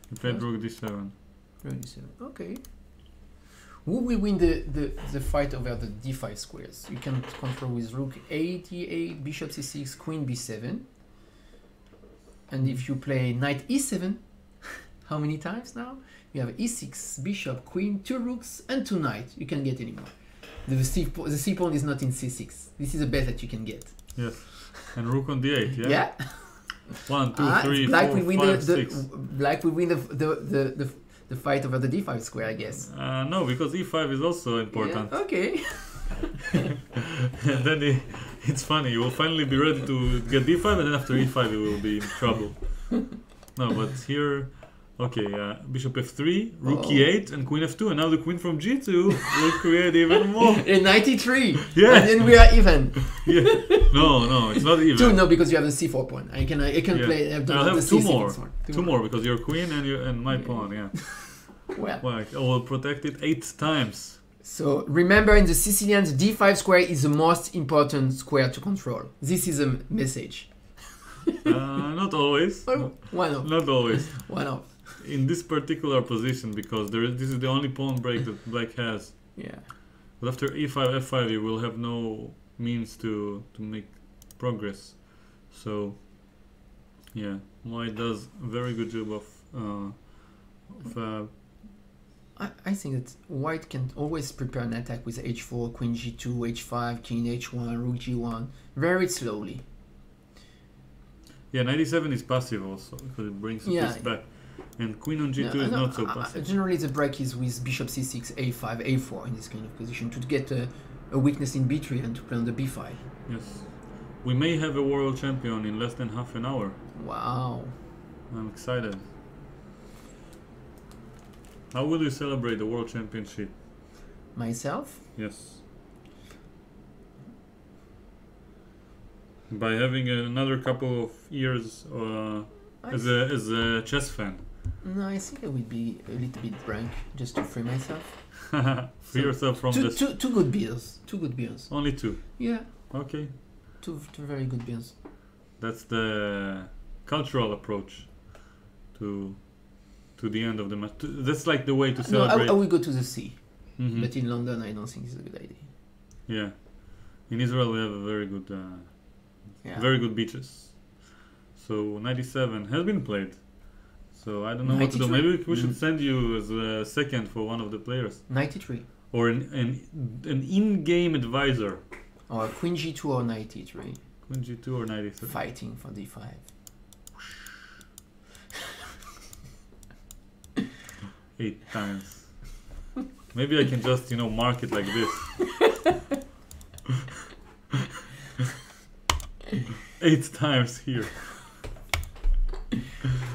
He played rook d7. Rook d7. Okay. Who will win the fight over the d5 squares? You can control with rook a8, bishop c6, queen b7. And if you play knight e7, how many times now? You have e6, bishop, queen, 2 rooks, and 2 knights. You can get any more. The c pawn is not in c6. This is the best that you can get. Yes. And rook on d8, yeah? Yeah. 1, 2, 3, Black 4, will win 5, 6. Black will win the fight over the d5 square, I guess. No, because e5 is also important. Yeah, okay. And then it's funny, you will finally be ready to get d5, and then after e5 you will be in trouble. No, but here, okay, bishop f3, rook e8, and queen f2, and now the queen from g2 will create even more. In 93. Yeah. And then we are even. Yeah. No, it's not even. 2, no, because you have the c4 pawn. I can Yeah. play. I'll have the 2 c6 more. one. Two more, because your queen and my pawn, yeah. Well. Well, I will protect it 8 times. So remember, in the Sicilians, d5 square is the most important square to control. This is a message. Not always. Well, one off. Not always. One off. In this particular position, because this is the only pawn break that black has. Yeah. But after e5, f5, you will have no means to make progress. So, yeah, white does a very good job of I think that white can always prepare an attack with h4, queen g2, h5, king h1, rook g1, very slowly. yeah, 97 is passive also, because it brings the piece back. And queen on g2 is not so passive. Generally, the break is with bishop c6, a5, a4 in this kind of position to get a weakness in b3 and to play on the b file. Yes. We may have a world champion in less than half an hour. Wow. I'm excited. How will you celebrate the world championship? Myself? Yes. By having another couple of years as a chess fan. No, I think I will be a little bit blank just to free myself. Free yourself from this. Two good beers. 2 good beers. Only 2. Yeah. Okay. Two very good beers. That's the cultural approach to the end of the match. That's like the way to celebrate. No, I will go to the sea. Mm-hmm. But in London, I don't think it's a good idea. Yeah. In Israel, we have a very good, very good beaches. So 97 has been played. So I don't know what to do. 93? Maybe we should send you as a second for one of the players. 93. Or an in-game advisor. Or queen g2 or knight e3. Queen g2 or 93. Fighting for d5. 8 times. Maybe I can just, mark it like this. 8 times here.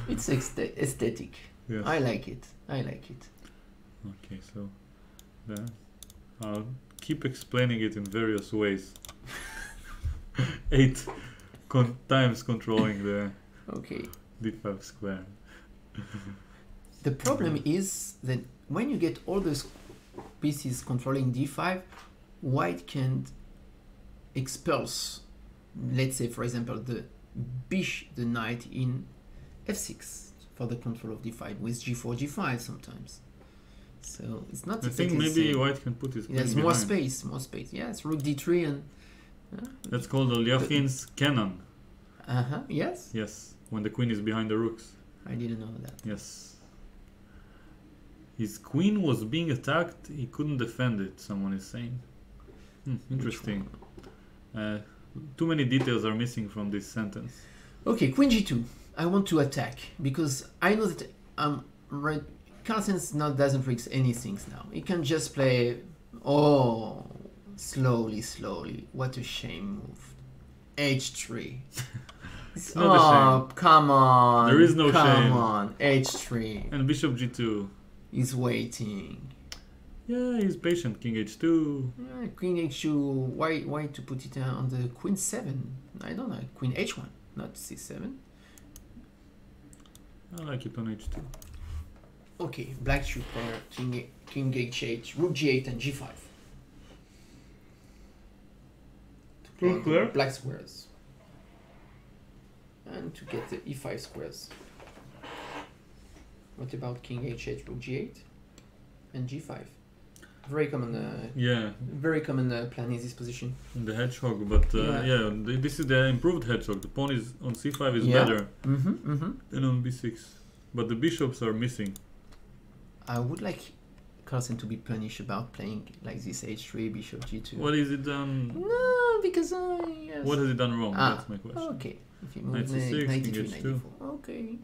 It's aesthetic. Yes. I like it. I like it. Okay, so then I'll keep explaining it in various ways. 8 times controlling the d5 square. The problem is that when you get all those pieces controlling d5, white can expulse, let's say for example, the knight in f6 for the control of d5 with g4, g5 sometimes. So it's not. I think maybe white can put his queen there's more space, Yes, rook d3 and. That's called Lyafin's cannon. Yes. Yes, when the queen is behind the rooks. I didn't know that. Yes. His queen was being attacked. He couldn't defend it. Someone is saying. Interesting. Too many details are missing from this sentence. Okay, queen g2. I want to attack because I know that Carlsen doesn't risk anything now. He can just play. Oh, slowly. What a shame move. h3. It's not a shame. Come on. There is no shame. Come on. h3. And bishop g2. He's waiting. Yeah, he's patient. King h2. Yeah, queen h2. Why to put it on the queen 7? I don't know. Queen h1, not c7. I like it on h2. Okay, black should play king h8, rook g8, and g5. To play black squares. And to get the e5 squares. What about king h8, rook g8, and g5? Very common. Very common plan in this position. In the hedgehog, but this is the improved hedgehog. The pawn is on c5 is better than on b6, but the bishops are missing. I would like Carlsen to be punished about playing like this h3, bishop g2. What is it done? No, because yes. What has he done wrong? That's my question. Okay, if you move knight knight c6, d3, knight h2. d4. Okay.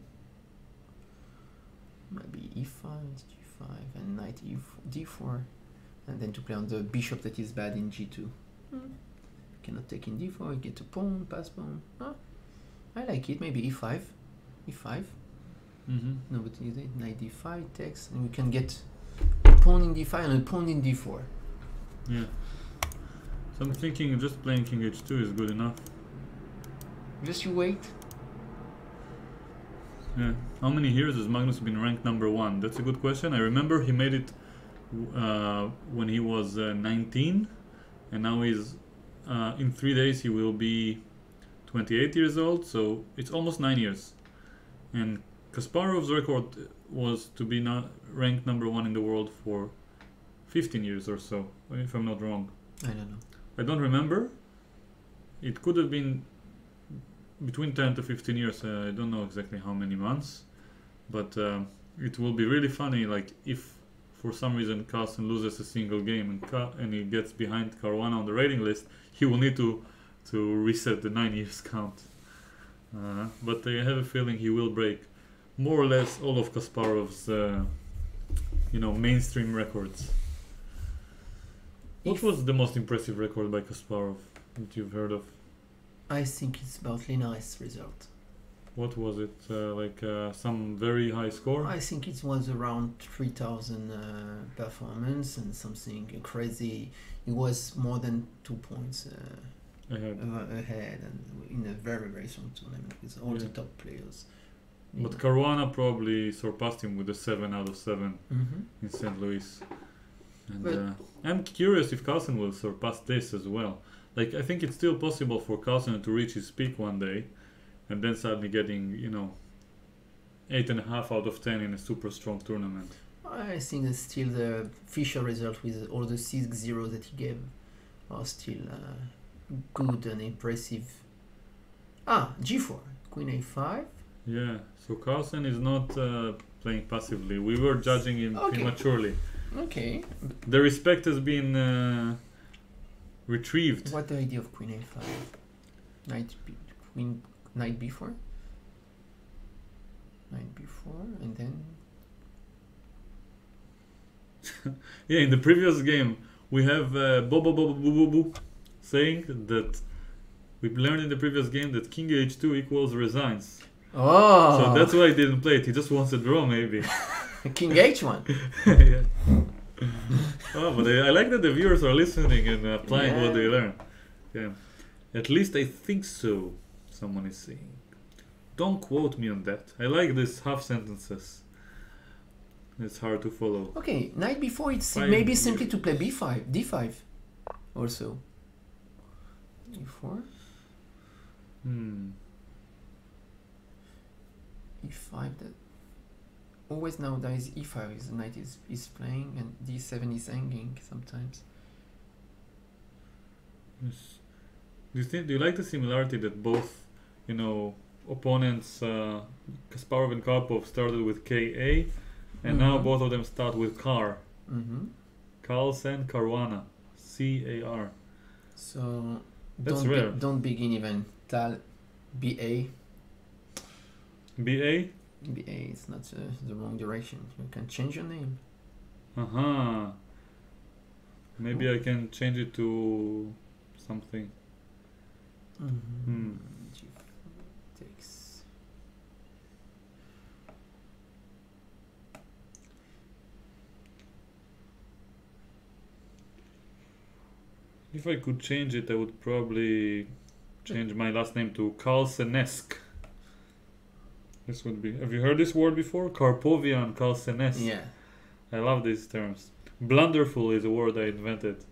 Maybe e5, g5, and knight d4. And then to play on the bishop that is bad in g2. Cannot take in d4, you get a pawn, pass pawn. I like it, maybe e5. e5. No, but knight d5 takes, and we can get a pawn in d5 and a pawn in d4. Yeah. So I'm thinking just playing king h2 is good enough. Just you wait. Yeah. How many years has Magnus been ranked #1? That's a good question. I remember he made it when he was 19, and now he's in 3 days he will be 28 years old, so it's almost 9 years. And Kasparov's record was to be ranked #1 in the world for 15 years or so, if I'm not wrong. I don't know. I don't remember. It could have been between 10 to 15 years. I don't know exactly how many months, but it will be really funny, like if for some reason Carlsen loses a single game and he gets behind Caruana on the rating list, he will need to reset the 9 years count. But I have a feeling he will break more or less all of Kasparov's mainstream records. What was the most impressive record by Kasparov that you've heard of? I think it's about Linares' result. What was it? Some very high score? I think it was around 3,000 performance and something crazy. It was more than 2 points ahead and in a very, very strong tournament with all the top players. But Caruana probably surpassed him with a 7 out of 7 in St. Louis. And I'm curious if Carlsen will surpass this as well. Like, I think it's still possible for Carlsen to reach his peak one day and then suddenly getting, 8.5 out of 10 in a super strong tournament. I think that still the Fischer result with all the 6-0 that he gave are still good and impressive. G4, Queen A5. Yeah, so Carlsen is not playing passively. We were judging him prematurely. Okay. The respect has been retrieved. What the idea of Queen A5? Knight B4? Knight B4 and then... Yeah, in the previous game we have Bobo saying that we learned in the previous game that king h2 equals resigns. Oh. So that's why he didn't play it. He just wants a draw, maybe. King h1. Yeah. Oh, but I like that the viewers are listening and applying what they learn. Yeah. At least I think so, someone is saying. Don't quote me on that. I like these half sentences. It's hard to follow. Okay, knight b4, it's maybe simply to play b5, d5 also. e4. e5, that always nowadays e5 is the knight is playing and d7 is hanging sometimes. Yes. Do you like the similarity that both, opponents Kasparov and Karpov started with KA and now both of them start with Car. Carlsen-Caruana. CAR. So that's rare. Don't begin even Tal BA. BA? BA is not the wrong direction. You can change your name. Maybe I can change it to something. Takes. If I could change it, I would probably change my last name to Carlsen-esque. This would be. Have you heard this word before? Karpovian, Carlsen-esque. Yeah. I love these terms. Blunderful is a word I invented.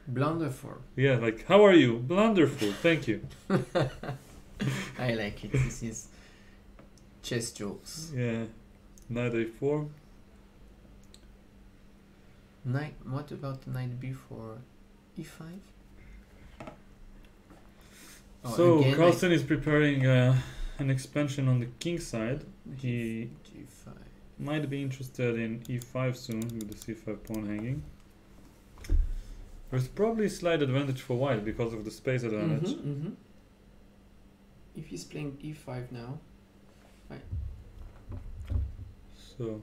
Blunderful. Yeah, like, how are you? Blunderful, thank you. I like it. This is chess jokes. Yeah. Knight a4. Knight. What about knight b4? e5? Oh, so Carlsen is preparing an expansion on the king side. He g5. Might be interested in e5 soon with the c5 pawn hanging. There's probably a slight advantage for white because of the space advantage. If he's playing e5 now, right. So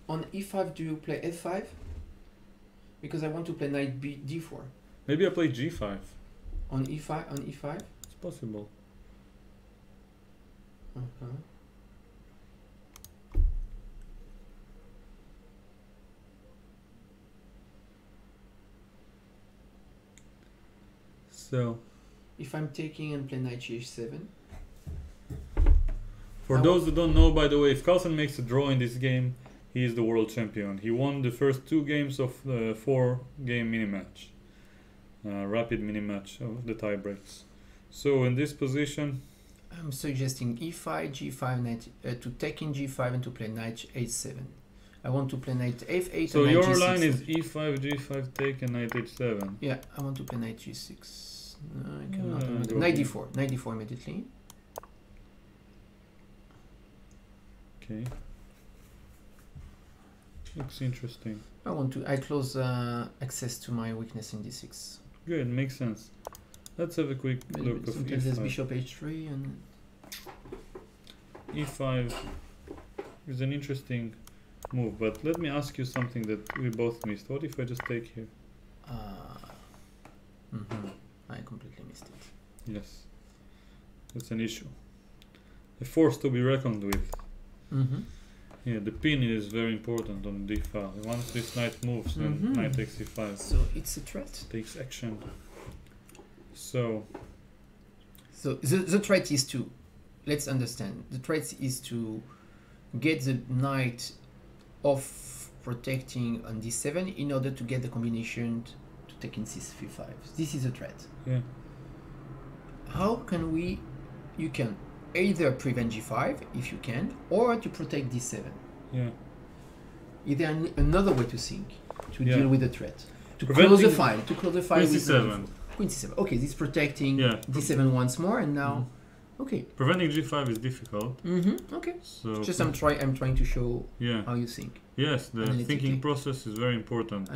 on e5, do you play f5? Because I want to play knight d4. Maybe I play g5. On e5? On e5? It's possible. So if I'm taking and play knight h7. For those who don't know, by the way, if Carlsen makes a draw in this game, he is the world champion. He won the first 2 games of the 4-game mini-match. Rapid mini-match of the tiebreaks. So in this position, I'm suggesting e5, g5, knight to take in g5 and to play knight h7. I want to play knight f8 so and knight your g6. line is e5, g5, take and knight h7. Yeah, I want to play knight g6. No, I cannot. Knight d4. Knight d4 immediately. Okay. Looks interesting. I close access to my weakness in d6. Good, makes sense. Let's have a quick look of sometimes there's e5. bishop h3 and e5 is an interesting move, but let me ask you something that we both missed. What if I just take here? I completely missed it. Yes, that's an issue. A force to be reckoned with. Yeah, the pin is very important on d file. Once this knight moves, then knight takes e5. So it's a threat. Takes action. So the threat is to, let's understand, the threat is to get the knight off protecting on d7 in order to get the combination to take in c5. This is a threat. Yeah. How can we, you can either prevent g5 if you can, or to protect d7. Yeah. Is there another way to think, to deal with the threat? To Preventing close the file, Queen c7. Queen c7. Okay, this is protecting Yeah. d7 once more, and now, okay. Preventing g5 is difficult. Okay. So Just I'm trying to show yeah. how you think. Yes, the thinking process is very important.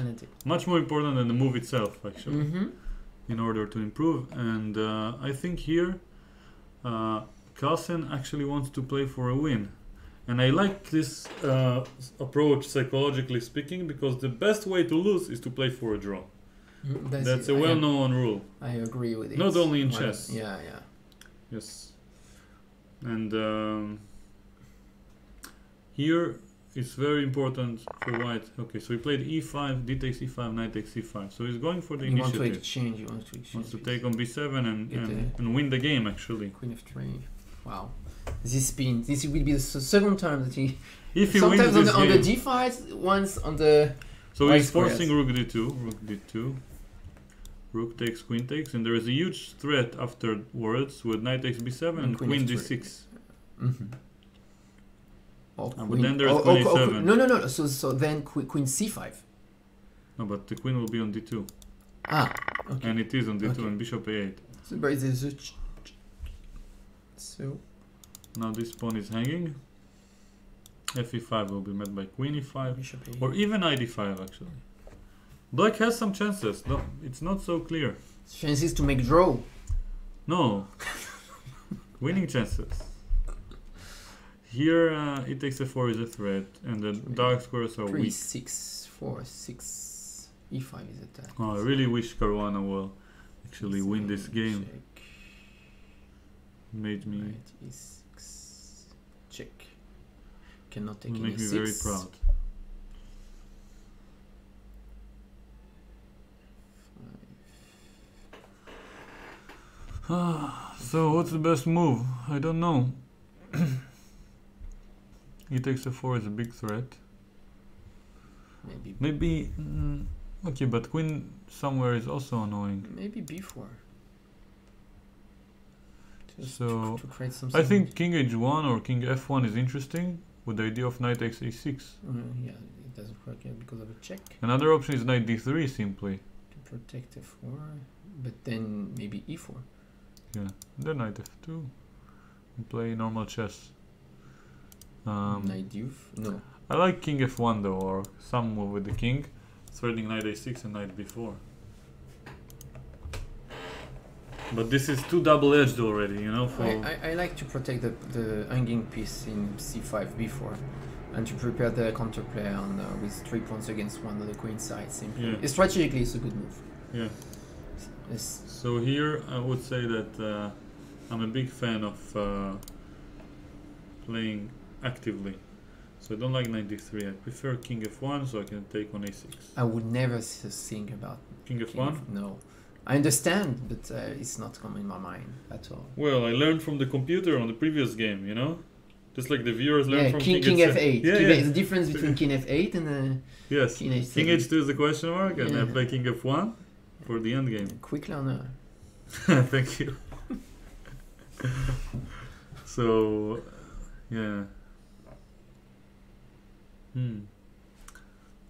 Much more important than the move itself, actually, in order to improve. And I think here, Carlsen actually wants to play for a win. And I like this approach, psychologically speaking, because the best way to lose is to play for a draw. That's a well-known rule. I agree with it. Not only in chess. Yeah. Yes. And here it's very important for white. Okay, so he played e5, d takes e5, knight takes e5. So he's going for the initiative. You want to exchange. Wants to take on b7 and win the game, actually. Queen of 3. Wow. This spin. This will be the second time that he... If he sometimes wins on the d5, once on the... So he's forcing rook d2, rook takes, queen takes, and there is a huge threat afterwards with knight takes b7 and queen d6. But then there's queen a7. No. So then queen c5. No, but the queen will be on d2. Okay. And it is on d2 and bishop a8. So there is a... So... Now this pawn is hanging. Fe5 will be met by queen e5. Bishop a8. Or even knight d5, actually. Black has some chances. No, it's not so clear. Chances to make draw. No. Winning chances. Here, it takes a4 is a threat, and the dark squares are 3, weak. 6, 4, 6, e5 is attacked. Oh, I really wish Caruana will actually win this game. Check. Made me Knight e6. Check. Cannot take make me e6. very proud. So what's the best move? I don't know. He takes a4 is a big threat. Maybe okay, but queen somewhere is also annoying. Maybe b4. So to create something. I think king h1 or king f1 is interesting with the idea of knight takes a6. Yeah, it doesn't work yet because of a check. Another option is knight d3 simply. To protect f4, but then maybe e4. Yeah, then knight f2 and play normal chess. Knight d4? No. I like king f1 though, or some move with the king, threatening knight a6 and knight b4. But this is too double-edged already, you know. For I like to protect the hanging piece in c5, b4, and to prepare the counterplay on with 3 pawns against one on the queen side. Simply, strategically, it's a good move. Yeah. Yes. So here I would say that I'm a big fan of playing actively. So I don't like knight d3. I prefer king f1 so I can take on a6. I would never think about king f1. No. I understand, but it's not coming in my mind at all. Well, I learned from the computer on the previous game, you know? Just like the viewers learn from king f8. Yeah, The difference between king f8 and yes. king h7. King h2 is the question mark, and I play king f1 for the endgame. Quick learner. Thank you. So, yeah.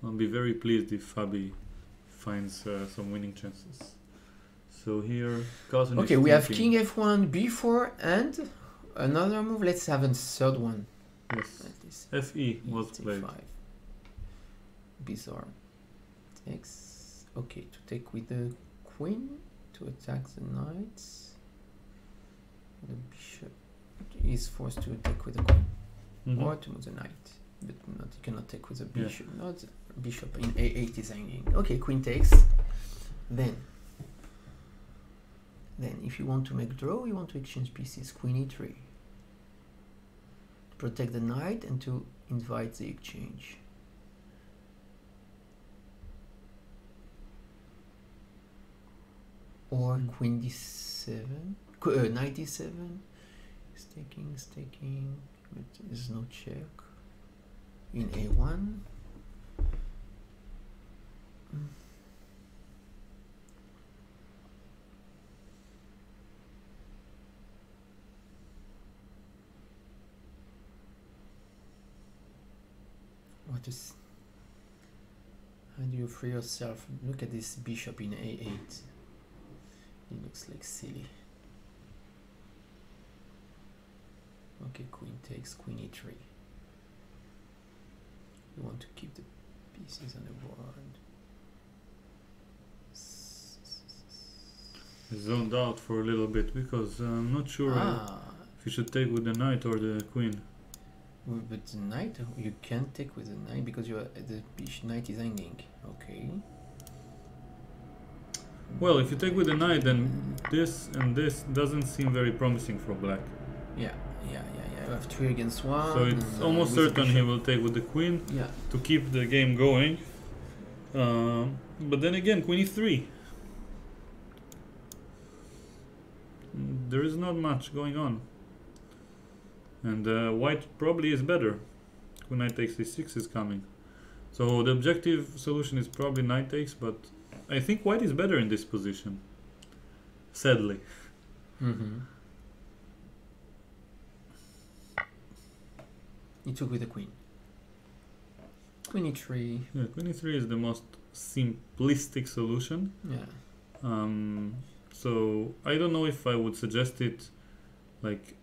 I'll be very pleased if Fabi finds some winning chances. So here, Carlsen okay, we have king f1, b4, and another move. Let's have a third one. Yes. Fe was played. Bizarre. Takes. Okay, to take with the queen to attack the knight. The bishop is forced to attack with the queen, or to move the knight, but not. He cannot take with the bishop. Not the bishop in a8 is hanging. Okay, queen takes. Then, if you want to make draw, you want to exchange pieces. Queen e3. To protect the knight and to invite the exchange. Or queen d7. Knight d7. Staking. But there's no check. In a1. How do you free yourself? Look at this bishop in a8. It looks like silly. Okay, queen takes, queen e3. You want to keep the pieces on the board. Zoned out for a little bit because I'm not sure if you should take with the knight or the queen. But the knight, you can't take with the knight because the knight is hanging. Okay. Well, if you take with the knight, then this and this doesn't seem very promising for black. Yeah. You have 3 against 1. So it's almost certain he will take with the queen to keep the game going. But then again, queen e3. There is not much going on. And white probably is better. Queen knight takes e6 is coming. So the objective solution is probably knight takes, but I think white is better in this position. Sadly. He took with the queen. Queen e3. Yeah, queen e3 is the most simplistic solution. Yeah. So I don't know if I would suggest it, like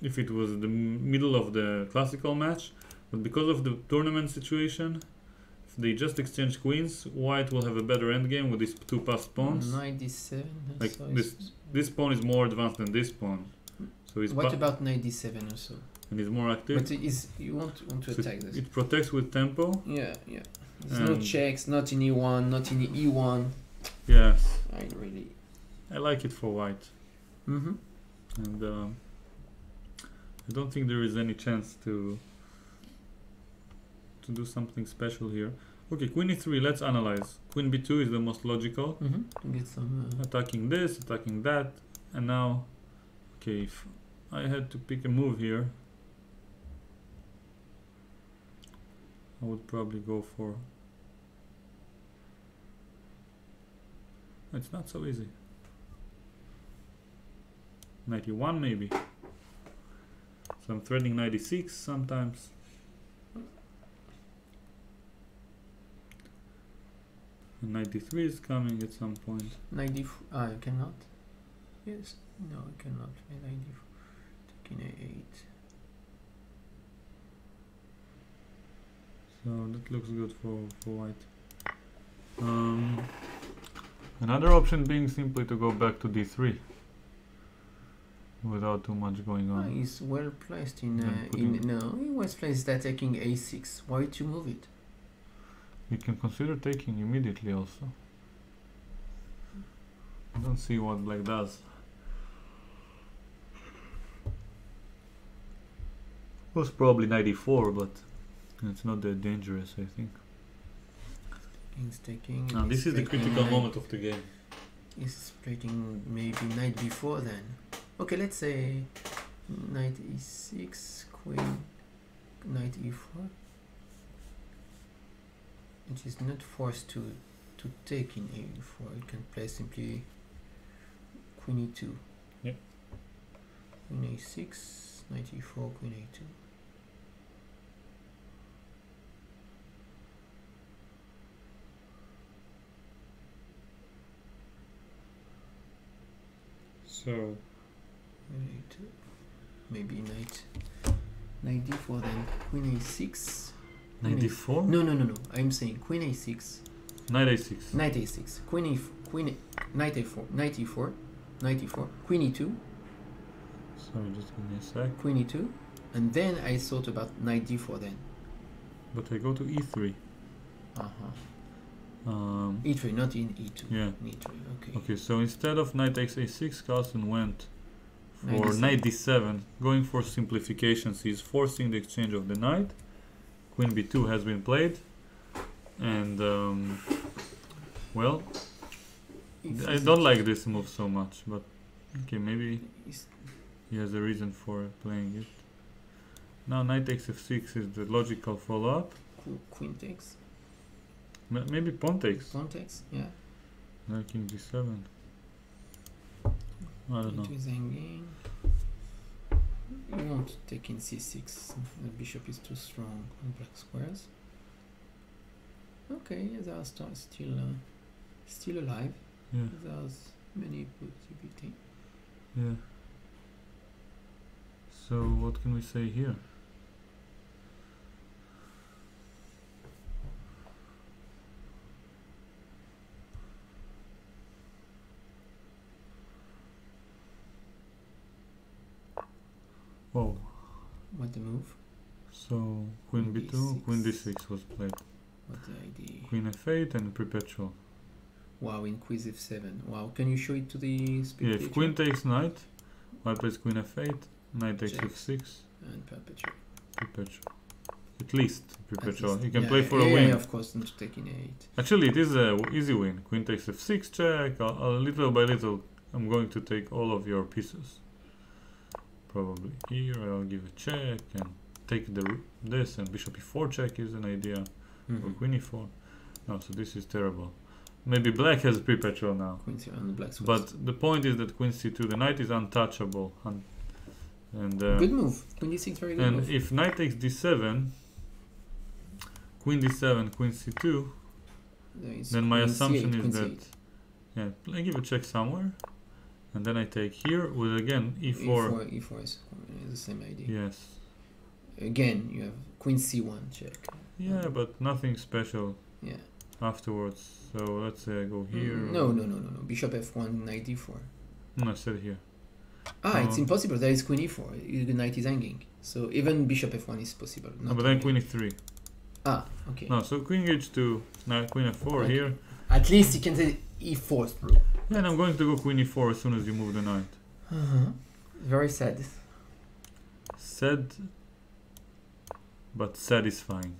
if it was the middle of the classical match, but because of the tournament situation, if they just exchange queens, white will have a better endgame with these 2 passed pawns. Knight d7. Like so this pawn is more advanced than this pawn. So what about knight d7 also? And he's more active. But you want to so attack this. It protects with tempo. Yeah. There's no checks, not in e1, not in e1. Yes. I like it for white. And I don't think there is any chance to do something special here. Okay, queen e3, let's analyze. Queen b2 is the most logical. Get some attacking this, attacking that, and now, okay, if I had to pick a move here, I would probably go for... It's not so easy. 91 maybe. So I'm threading 96 sometimes. And 93 is coming at some point. 94. You cannot? Yes. No, I cannot play 94. Taking a8. So that looks good for white. Another option being simply to go back to d3 without too much going on. He's well placed he was placed attacking a6. Why did you move it? You can consider taking immediately also. I don't see what black does. It was probably 94, but it's not that dangerous, I think. Taking. Now this is the critical moment of the game. He's playing maybe knight before then. Okay, let's say knight e6, queen, knight e4. It is not forced to take in a4. It can play simply queen e2. Yep. Queen a6, knight e4, queen a2. So maybe knight d4 then queen a6. Knight d4? No. I'm saying queen a6. Knight a6. Knight a6. Knight a4. Knight e4. Knight e4. Queen e2. Sorry, just give me a sec. Queen e2. And then I thought about knight d4 then. But I go to e3. E3, not in e2. Yeah. E3, okay. Okay, so instead of knight takes a6, Carlsen went for knight d7, going for simplifications. He's forcing the exchange of the knight. Queen b2 has been played, and well, I don't like this move so much, but okay, maybe he has a reason for playing it. Now knight takes f6 is the logical follow-up. Queen takes. Maybe pawn takes. Pawn takes, yeah. Knight king g7. I don't know. Endgame. You won't take in c6. The bishop is too strong on black squares. Okay, they are still alive. Yeah. There's many possibilities. Yeah. So what can we say here? Whoa. What the move? So queen b2, queen d6 was played. What the idea? Queen f8 and perpetual. Wow, in quiz f7. Wow, can you show it to the spectator? Yeah, if queen takes knight, white plays queen f8, knight takes f6. And perpetual. Perpetual. At least perpetual. At least. You can Yeah, play for a win. Yeah, of course, not taking 8. Actually, it is a easy win. Queen takes f6 check. Little by little, I'm going to take all of your pieces. Probably here, I'll give a check and take this, and bishop e4 check is an idea. Or queen e4. No, so this is terrible. Maybe black has perpetual now. Queen c1 on the black switch. But the point is that queen c2, the knight is untouchable. And good move. Queen d6, very good and move. if knight takes d7, queen d7, queen c2, then my assumption is that yeah, I give a check somewhere, and then I take here with again e4. E4 is the same idea. Yes. Again, you have queen c1 check. Yeah, but nothing special. Yeah. Afterwards, so let's say I go here. No. Bishop f1, knight d4. No, I said here. It's impossible. There is queen e4. The knight is hanging. So even bishop f1 is possible. No, but then queen e3. Okay. No, so queen h2, now queen f4 here. At least you can say e4 through. Yeah, and I'm going to go queen e4 as soon as you move the knight. Very sad. Sad, but satisfying.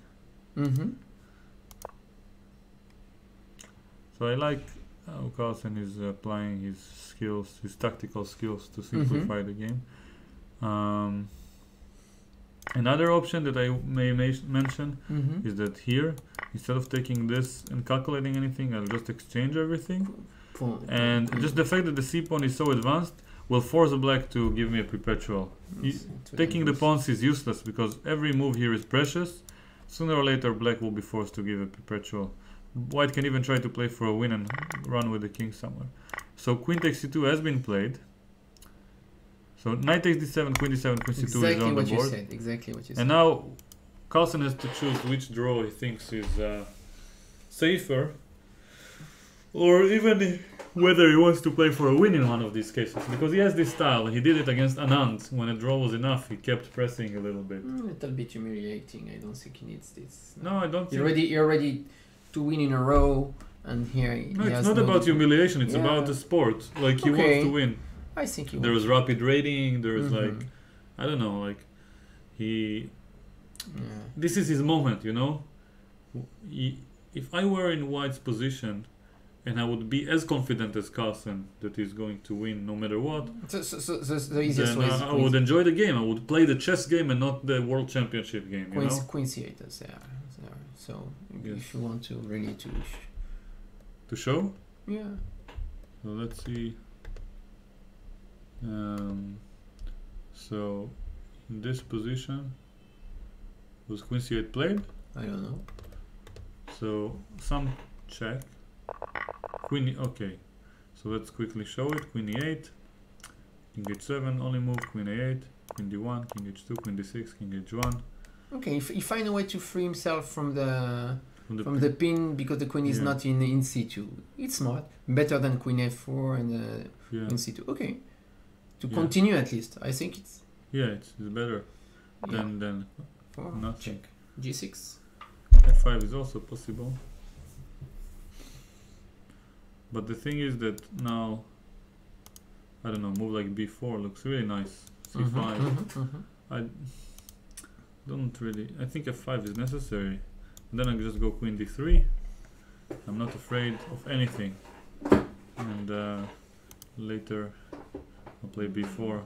So I like how Carlsen is applying his skills, his tactical skills to simplify the game. Another option that I may mention is that here, instead of taking this and calculating anything, I'll just exchange everything. And just the fact that the c-pawn is so advanced will force the black to give me a perpetual. Taking the pawns is useless because every move here is precious. Sooner or later, black will be forced to give a perpetual. White can even try to play for a win and run with the king somewhere. So queen takes c2 has been played. So knight takes d7, queen d7, queen c2 is on the board. Exactly what you said. And now Carlsen has to choose which draw he thinks is safer, or even whether he wants to play for a win in one of these cases. Because he has this style. He did it against Arndt. When a draw was enough, he kept pressing a little bit. A little bit humiliating. I don't think he needs this. No, I don't think... You're ready to win in a row, and here no, it's not about humiliation, it's about the sport. Like, he wants to win. I think he there was rapid rating, there was like, I don't know, like, this is his moment, you know? If I were in White's position, and I would be as confident as Carlsen that he's going to win no matter what, so the easiest way is I would enjoy the game. I would play the chess game and not the World Championship game, you know? Queen c8 is there. So if you want to really to show? Yeah. So let's see. So in this position, was queen c8 played? I don't know. So some check. Queen, okay. So let's quickly show it. Queen e8, king h7, only move, queen a8, queen d1, king h2, queen d6, king h1. Okay, if he find a way to free himself from the pin because the queen is not in c2, it's smart. Better than queen f4 and queen c2. Okay, to continue at least. I think it's it's better than nothing. Check. g6. f5 is also possible. But the thing is that now, I don't know, move like b4 looks really nice. c5. I don't really. I think f5 is necessary. And then I just go queen d3. I'm not afraid of anything. And later I'll play b4.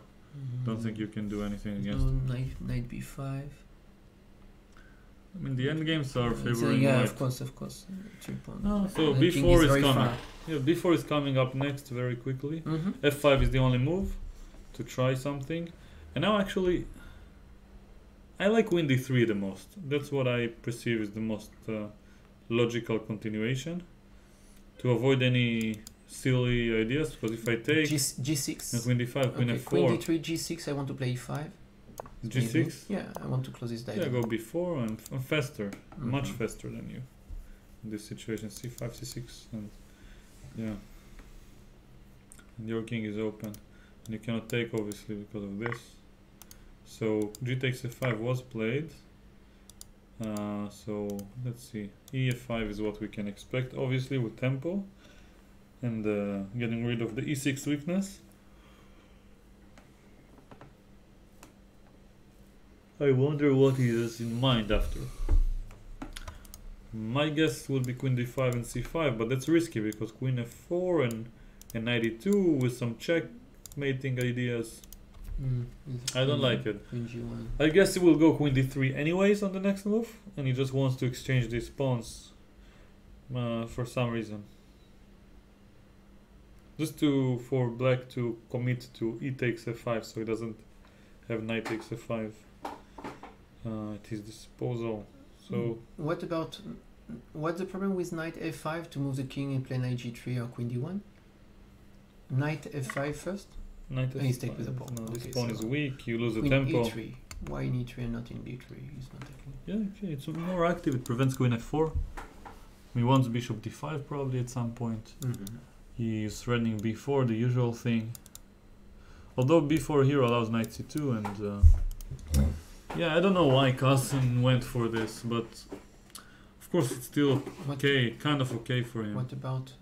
Don't think you can do anything against. Knight b5. I mean, the endgames are favoring yeah, white. of course. So b4 is coming. Yeah, b4 is coming up next very quickly. f5 is the only move to try something. And now actually, I like queen d3 the most. That's what I perceive is the most logical continuation. To avoid any silly ideas, because if I take g6, queen d5, queen f4, queen d3, g6, I want to play e5. g6? Maybe. Yeah, I want to close this diagonal. Yeah, go b4 and faster, much faster than you. In this situation, c5, c6, and yeah. And your king is open. And you cannot take, obviously, because of this. So g takes f5 was played. So let's see. E f5 is what we can expect, obviously, with tempo. and getting rid of the e6 weakness. I wonder what he has in mind after. My guess would be queen d5 and c5, but that's risky because queen f4 and knight e2 with some checkmating ideas. I don't like it. I guess he will go queen d3 anyways on the next move, and he just wants to exchange these pawns for some reason. Just for black to commit to e takes f5, so he doesn't have knight takes f5 at his disposal. So what's the problem with knight f5 to move the king and play knight g3 or queen d1? Knight f5 first? Knight f5. He's take with the pawn. No, this Okay, pawn so is weak, you lose the queen tempo. e3. Why in e3 and not in b3? He's not taking. Yeah, okay, it's more active, it prevents queen f4. He wants bishop d5 probably at some point. He's threatening b4, the usual thing. Although b4 here allows knight c2 and yeah, I don't know why Carlsen went for this, but of course it's still okay, kind of okay for him. What about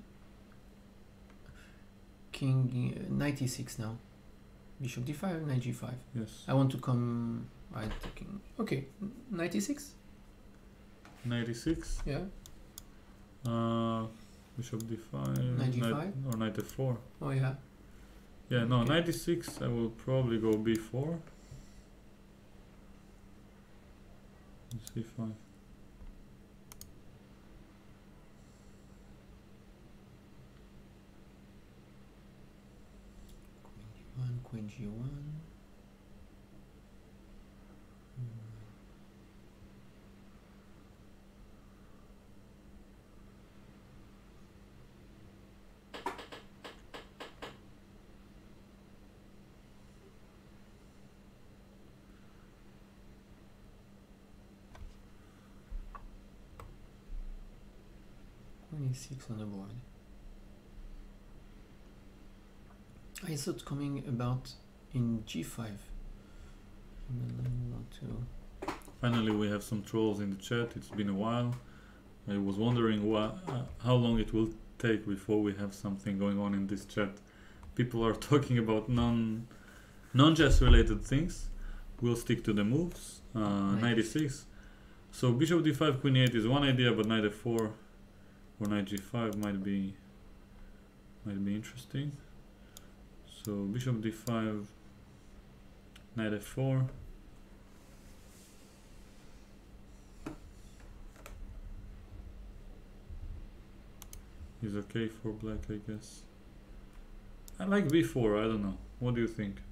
king knight e6 now? Bishop d5, knight g5. Yes. I want to come. I'm taking. Okay, knight e6. Knight e6. Yeah. Bishop d5. Knight g5 or knight f4. Oh yeah. Yeah, no, Okay. knight e6. I will probably go b4. c5. Queen g1. Queen e6 on the board. I thought coming about in g5. And then I want to. Finally, we have some trolls in the chat. It's been a while. I was wondering how long it will take before we have something going on in this chat. People are talking about non-chess related things. We'll stick to the moves. Knight e6. So bishop d5, queen e8 is one idea, but knight f4 or knight g5 might be interesting. So bishop d5, knight f4. Is okay for black, I guess. I like b4, I don't know. What do you think?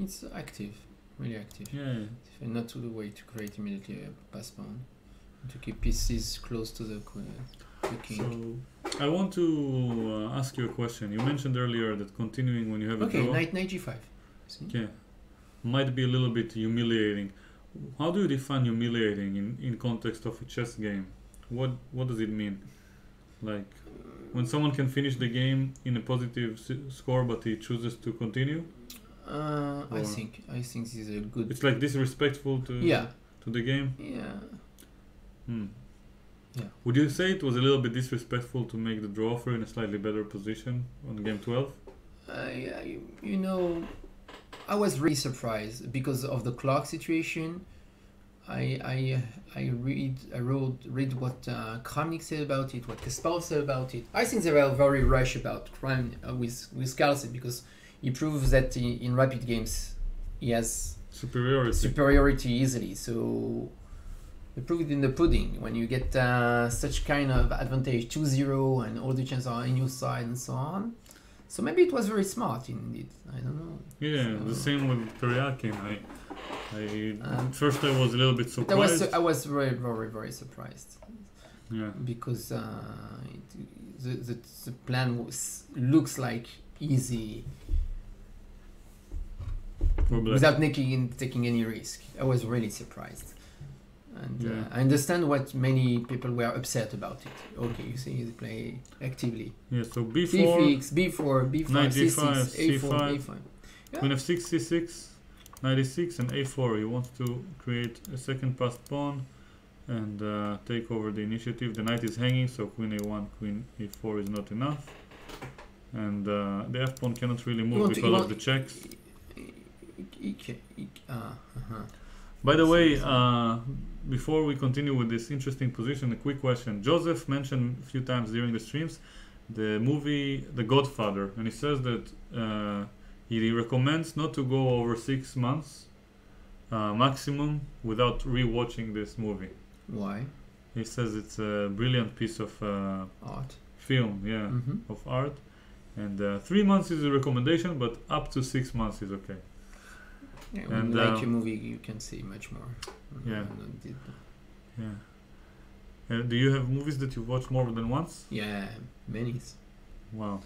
It's active, really active. Yeah. Not to the way to create immediately a pass pawn. To keep pieces close to the king. So I want to ask you a question. You mentioned earlier that continuing when you have a draw. Okay, knight g5. See? Yeah. Might be a little bit humiliating. How do you define humiliating in context of a chess game? What does it mean? Like when someone can finish the game in a positive score but he chooses to continue? I think this is a good. It's like disrespectful to the game? Yeah. Yeah. Would you say it was a little bit disrespectful to make the draw offer in a slightly better position on game 12? You know, I was really surprised because of the clock situation. I read what Kramnik said about it, what Kasparov said about it. I think they were very rush about with Carlsen because he proves that in rapid games he has superiority easily. So they prove it in the pudding when you get such kind of advantage 2-0 and all the chances are in your side and so on. So maybe it was very smart indeed. I don't know. Yeah, the same with Teryakin. First I was a little bit surprised. I was very, very, very surprised. Yeah. Because the plan looks like easy without taking any risk. I was really surprised. And I understand what many people were upset about it. Okay, you see, they play actively. Yeah, so b4, b4, knight c6, g5, a4, c5, a5. Yeah. queen f6, c6, knight e6, and a4. He wants to create a second passed pawn and take over the initiative. The knight is hanging, so queen a1, queen a4 is not enough. and the f pawn cannot really move because of the checks. By the way, before we continue with this interesting position, a quick question. Joseph mentioned a few times during the streams the movie The Godfather, and he says that he recommends not to go over 6 months maximum without re-watching this movie. Why? He says it's a brilliant piece of art, film, yeah, of art, and 3 months is a recommendation, but up to 6 months is okay. Yeah, when you like a movie, you can see much more. Yeah. Yeah. Do you have movies that you've watched more than once? Yeah, many. Wow.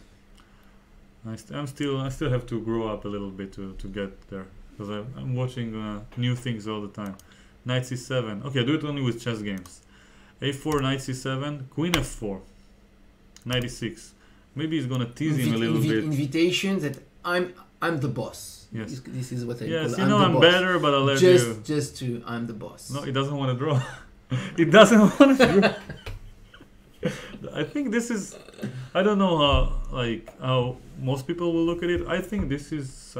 I still have to grow up a little bit to get there, because I'm watching new things all the time. Knight c7. Okay, do it only with chess games. A4, knight c7, queen f4, knight e6. Maybe he's gonna tease him a little bit. Invitation that I'm the boss. Yes. This is what I call. Yes, you know I'm better, but I'll let you. Just to I'm the boss. No, he doesn't want to draw. He doesn't want to draw. I think this is. I don't know how most people will look at it. I think this is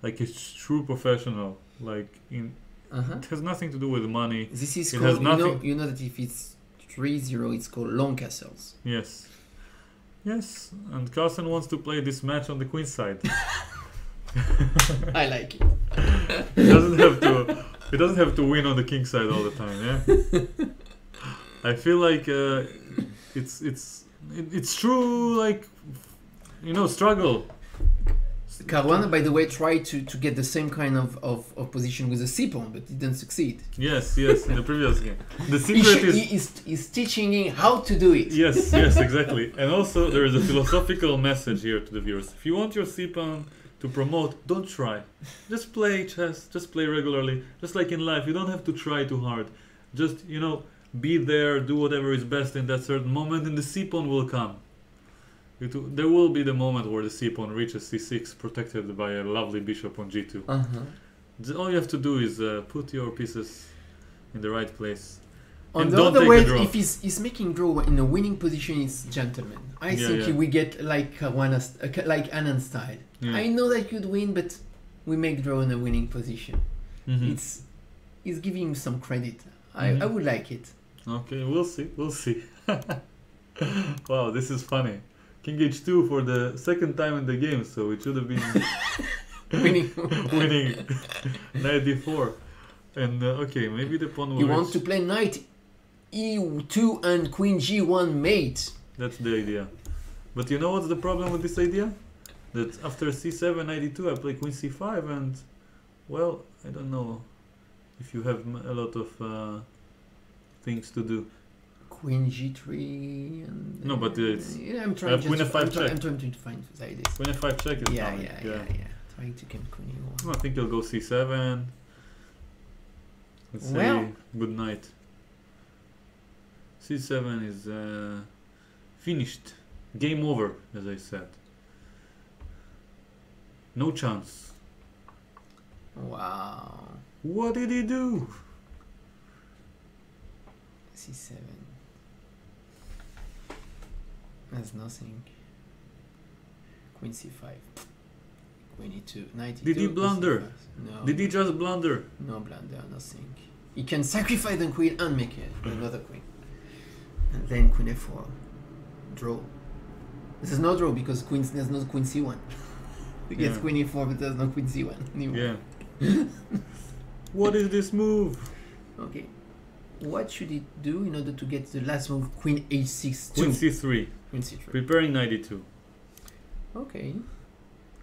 like a true professional. Like it has nothing to do with money. This is called. You know that if it's 3-0, it's called long castles. Yes. Yes, and Carlsen wants to play this match on the queen side. I like it. He doesn't have to win on the king side all the time. Yeah. I feel like it's true. Like struggle. Caruana, by the way, tried to get the same kind of position with the c-pawn, but didn't succeed. Yes, in the previous game. The secret is teaching him how to do it. Yes, exactly. And also, there is a philosophical message here to the viewers. If you want your c-pawn to promote, don't try. Just play chess. Just play regularly. Just like in life, you don't have to try too hard. Just, be there, do whatever is best in that certain moment, and the c-pawn will come. There will be the moment where the c-pawn reaches c6, protected by a lovely bishop on g2. All you have to do is put your pieces in the right place. On the other way, if he's making draw in a winning position, it's gentleman. I think we get like Caruana's, like Arndt style. Yeah. I know that you'd win, but we make draw in a winning position. It's giving him some credit. I would like it. Okay, we'll see. Wow, this is funny. King h2 for the second time in the game, so it should have been winning knight d4. And okay, maybe the pawn will. You want to play knight e2 and queen g1 mate. That's the idea. But you know what's the problem with this idea? That after c7, knight d2, I play queen c5, and well, I don't know if you have a lot of things to do. Queen g3 and no, but it's I'm trying queen f5 check. I'm trying to find this. Queen f5 check is yeah. Trying to get queen e1. I think you'll go c7. Let's say good night. c7 is finished. Game over, as I said. No chance. Wow. What did he do? c7. That's nothing. Queen c5. Queen e2. Knight e2. Did he blunder? No. Did he just blunder? No blunder, nothing. He can sacrifice the queen and make another queen. And then queen f4. Draw. This is no draw because there's no queen c1. He gets queen e4 but there's no queen c1 anymore. Yeah. What is this move? Okay. What should he do in order to get the last move? Queen h6. Queen c3. Queen c3. Preparing knight e2. Okay.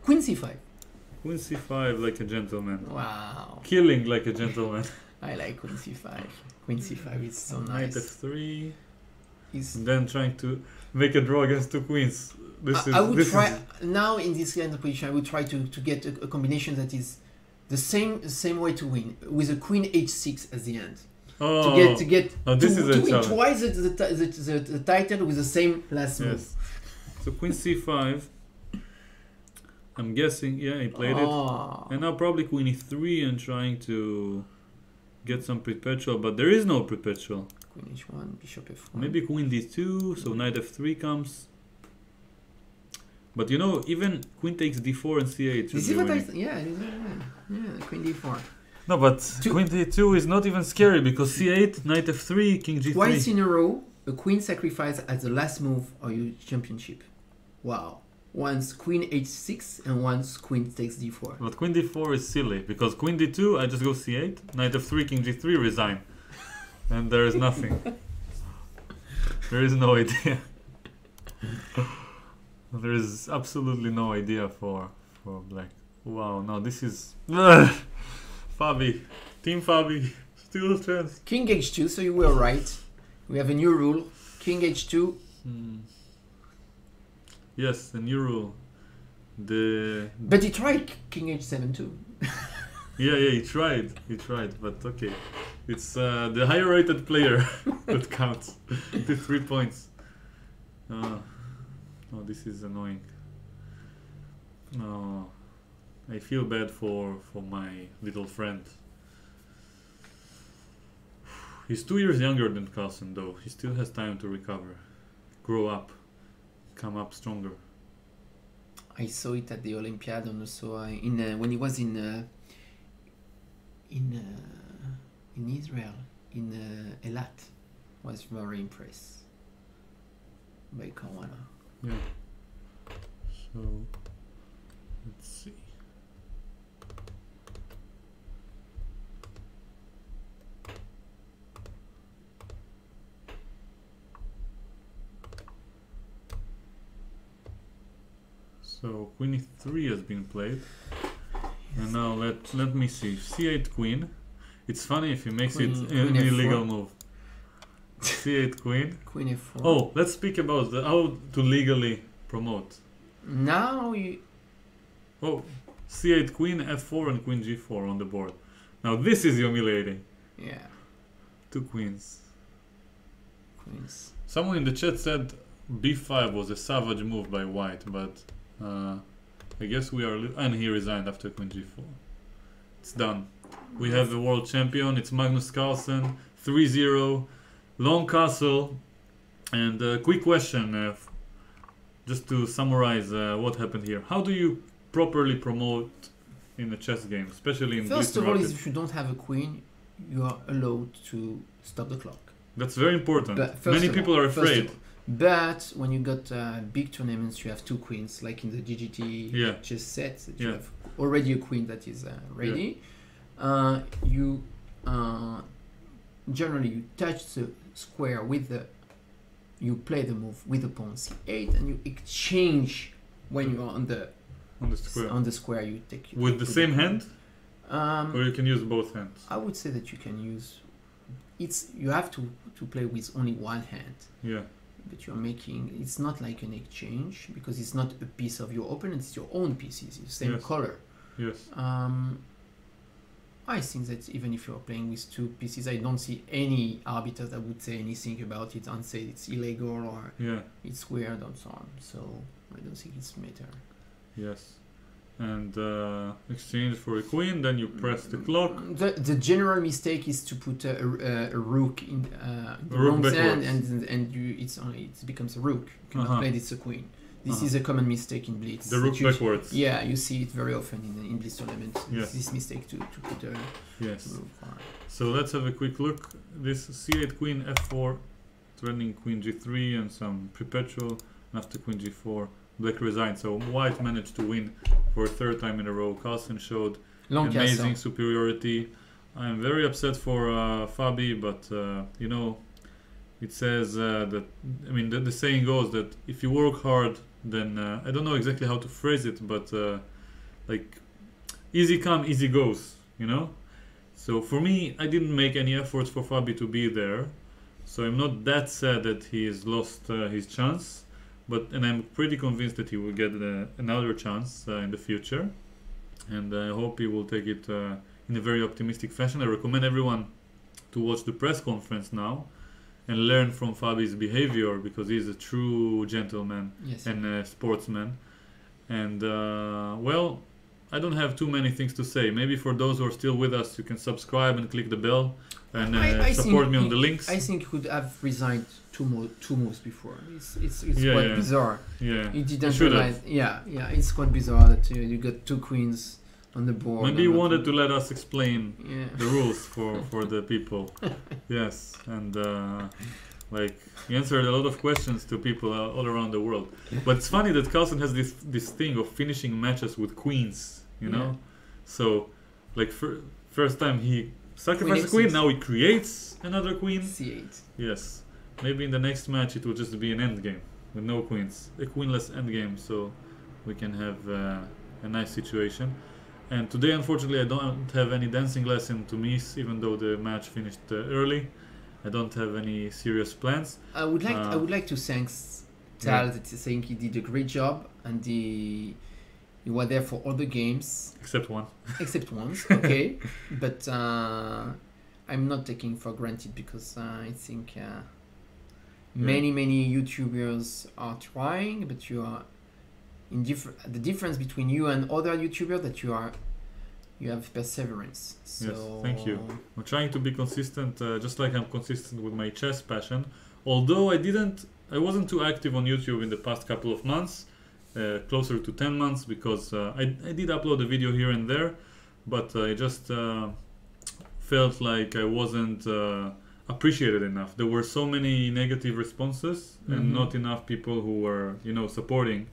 Queen c5. Queen c5 like a gentleman. Wow. Killing like a gentleman. I like queen c5. Queen c5 is so nice. Knight f3. And then trying to make a draw against two queens. I would try now in this kind of position. I would try to get a combination that is the same way to win with a queen h6 at the end. Oh, to get this is to win twice the title with the same last move. So queen c5. I'm guessing, he played it. And now probably queen e3 and trying to get some perpetual, but there is no perpetual. Queen h1, bishop f1. Maybe queen d2, so knight f3 comes. But you know, even queen takes d4 and c8. This is what yeah, queen d4. No, but queen d2 is not even scary because c8, knight f3, king g3. Twice in a row, a queen sacrifice at the last move of your championship. Wow. Once queen h6 and once queen takes d4. But queen d4 is silly because queen d2, I just go c8, knight f3, king g3, resign. And there is nothing. There is no idea. There is absolutely no idea for black. Wow, no, this is... Fabi. Team Fabi. Still a chance. King h2, so you were right. We have a new rule. King h2. Yes, the new rule. But he tried king h7 too. Yeah, he tried, but okay. It's the higher rated player that counts. The 3 points. Oh, this is annoying. No, I feel bad for my little friend. He's 2 years younger than Carlsen though. He still has time to recover, grow up, come up stronger. I saw it at the Olympiad and also when he was in Israel, in Eilat. Was very impressed by Caruana. Yeah. So let's see. So queen e3 has been played. Yes. And now let me see. c8 queen. It's funny if he makes it an illegal move. c8 queen. Queen f4. Oh, let's speak about how to legally promote. Now you... Oh, c8 queen, f4 and queen g4 on the board. Now this is humiliating. Yeah. 2 queens. Queens. Someone in the chat said b5 was a savage move by white, but I guess we are... And he resigned after queen g4. It's done. We have the world champion. It's Magnus Carlsen. 3-0. Long castle. And quick question, just to summarize what happened here. How do you properly promote in a chess game, especially in First of all, is if you don't have a queen, you are allowed to stop the clock. That's very important. Many people are afraid. But when you got big tournaments, you have 2 queens, like in the GGT chess set, that you have already a queen that is ready. You generally you touch the square with the... You play the move with the pawn c8, and you exchange when you are on the square. On the square, you take with the same hand, or you can use both hands. I would say that you can use. You have to play with only one hand. Yeah. But you're making. It's not like an exchange because it's not a piece of your opponent. It's your own pieces. It's the same color. Yes. I think that even if you're playing with 2 pieces, I don't see any arbiter that would say anything about it and say it's illegal or it's weird and so on. So I don't think it's matter. Yes. And exchange for a queen, then you press the clock. The general mistake is to put a rook in the wrong hand, and it becomes a rook. You cannot play this a queen. This is a common mistake in Blitz. The rook backwards. Yeah, you see it very often in Blitz tournaments. Yes. This mistake to put a rook. So let's have a quick look. This c8 queen, f4, threatening queen g3 and some perpetual. After queen g4, black resigned. So white managed to win for a 3rd time in a row. Carlsen showed amazing superiority. I'm very upset for Fabi, but you know, it says that, I mean, the saying goes that if you work hard, then I don't know exactly how to phrase it, but like easy come, easy goes, you know. So for me, I didn't make any efforts for Fabi to be there, so I'm not that sad that he has lost his chance, and I'm pretty convinced that he will get another chance in the future, and I hope he will take it in a very optimistic fashion. I recommend everyone to watch the press conference now and learn from Fabi's behavior, because he's a true gentleman and a sportsman. And well, I don't have too many things to say. Maybe for those who are still with us, you can subscribe and click the bell and support me on the links. I think he could have resigned two moves before. It's quite bizarre. Yeah, he didn't realize. Yeah, it's quite bizarre that you got two queens on the board. Maybe he wanted to let us explain the rules for the people. Yes, and like he answered a lot of questions to people all around the world. But it's funny that Carlsen has this thing of finishing matches with queens, you know. So like first time he sacrificed a queen, now he creates another queen. C8. Yes, maybe in the next match it will just be an endgame with no queens, a queenless endgame, so we can have a nice situation. And today, unfortunately, I don't have any dancing lesson to miss, even though the match finished early. I don't have any serious plans. I would like to thank Tal that is saying he did a great job, and he was there for all the games except one. Except one, okay. But I'm not taking for granted because I think many YouTubers are trying, but you are the difference between you and other YouTubers that you have perseverance. So yes, thank you. I'm trying to be consistent, just like I'm consistent with my chess passion. Although I wasn't too active on YouTube in the past couple of months, closer to 10 months, because I did upload a video here and there, but I just felt like I wasn't appreciated enough. There were so many negative responses and not enough people who were, supporting.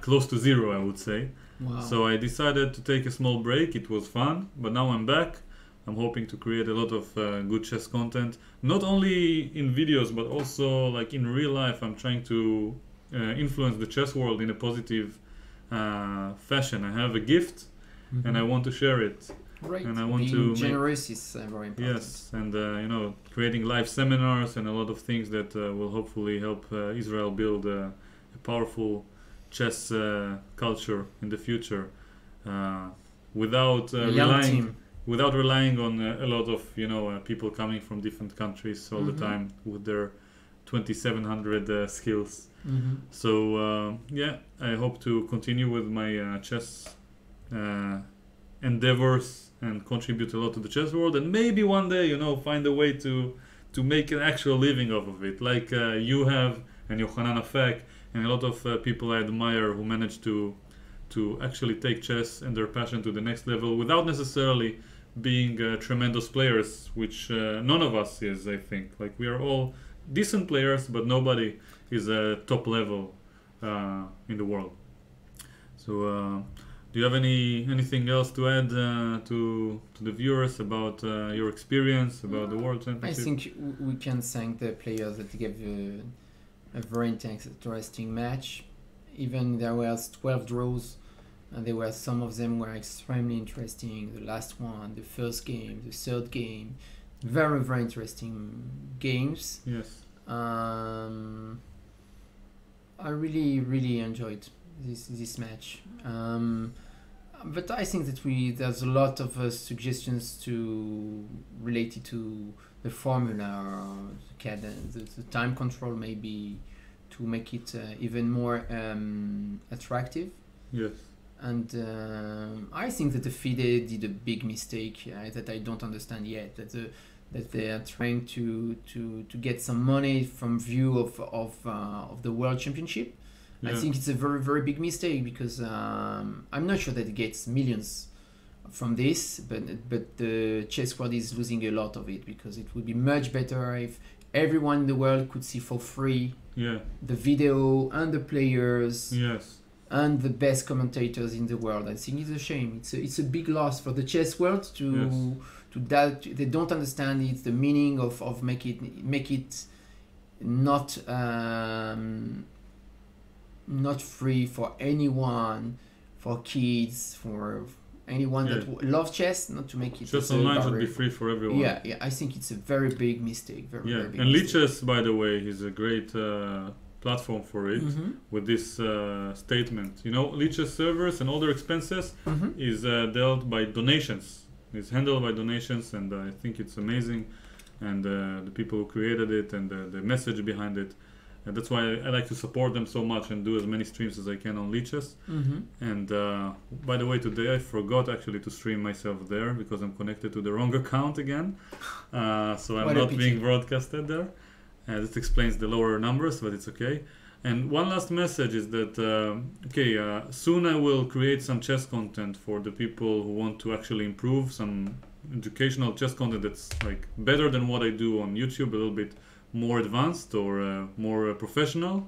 Close to zero, I would say. Wow. So I decided to take a small break. It was fun, but now I'm back. I'm hoping to create a lot of good chess content, not only in videos but also like in real life. I'm trying to influence the chess world in a positive fashion. I have a gift and I want to share it. Right. And I want Being generous is very important. Yes, and creating live seminars and a lot of things that will hopefully help Israel build a powerful chess culture in the future, without relying on a lot of people coming from different countries all the time with their 2,700 skills. So I hope to continue with my chess endeavors and contribute a lot to the chess world, and maybe one day find a way to make an actual living off of it, like you have, and Yohanan Afek, and a lot of people I admire who manage to actually take chess and their passion to the next level without necessarily being tremendous players, which none of us is. I think like we are all decent players, but nobody is a top level in the world. So do you have anything else to add to the viewers about your experience about the World Championship? I think we can thank the players that gave a very interesting match. Even there was 12 draws, and there were some of them were extremely interesting. The last one, the first game, the third game, very interesting games. Yes. I really enjoyed this match. But I think that there's a lot of suggestions related to the formula, or the cadence, the time control, maybe to make it even more attractive. Yes. And I think that the Fide did a big mistake that I don't understand yet. That they are trying to get some money from view of the World Championship. Yeah. I think it's a very big mistake because I'm not sure that it gets millions from this, but the chess world is losing a lot of it, because it would be much better if everyone in the world could see for free the video and the players and the best commentators in the world. I think it's a shame. It's a big loss for the chess world to that they don't understand it, the meaning of make it not free for anyone, for kids, for anyone that loves chess, not to make it. Chess online should be free for everyone. Yeah, I think it's a very big mistake. Very big and mistake. Lichess, by the way, is a great platform for it with this statement. Lichess servers and all their expenses is dealt by donations. It's handled by donations, and I think it's amazing. And the people who created it and the message behind it. And that's why I like to support them so much and do as many streams as I can on Leeches. And by the way, today I forgot actually to stream myself there because I'm connected to the wrong account again. So I'm not being broadcasted there. This explains the lower numbers, but it's okay. And one last message is that, soon I will create some chess content for the people who want to actually improve, some educational chess content that's like better than what I do on YouTube, a little bit more advanced or more professional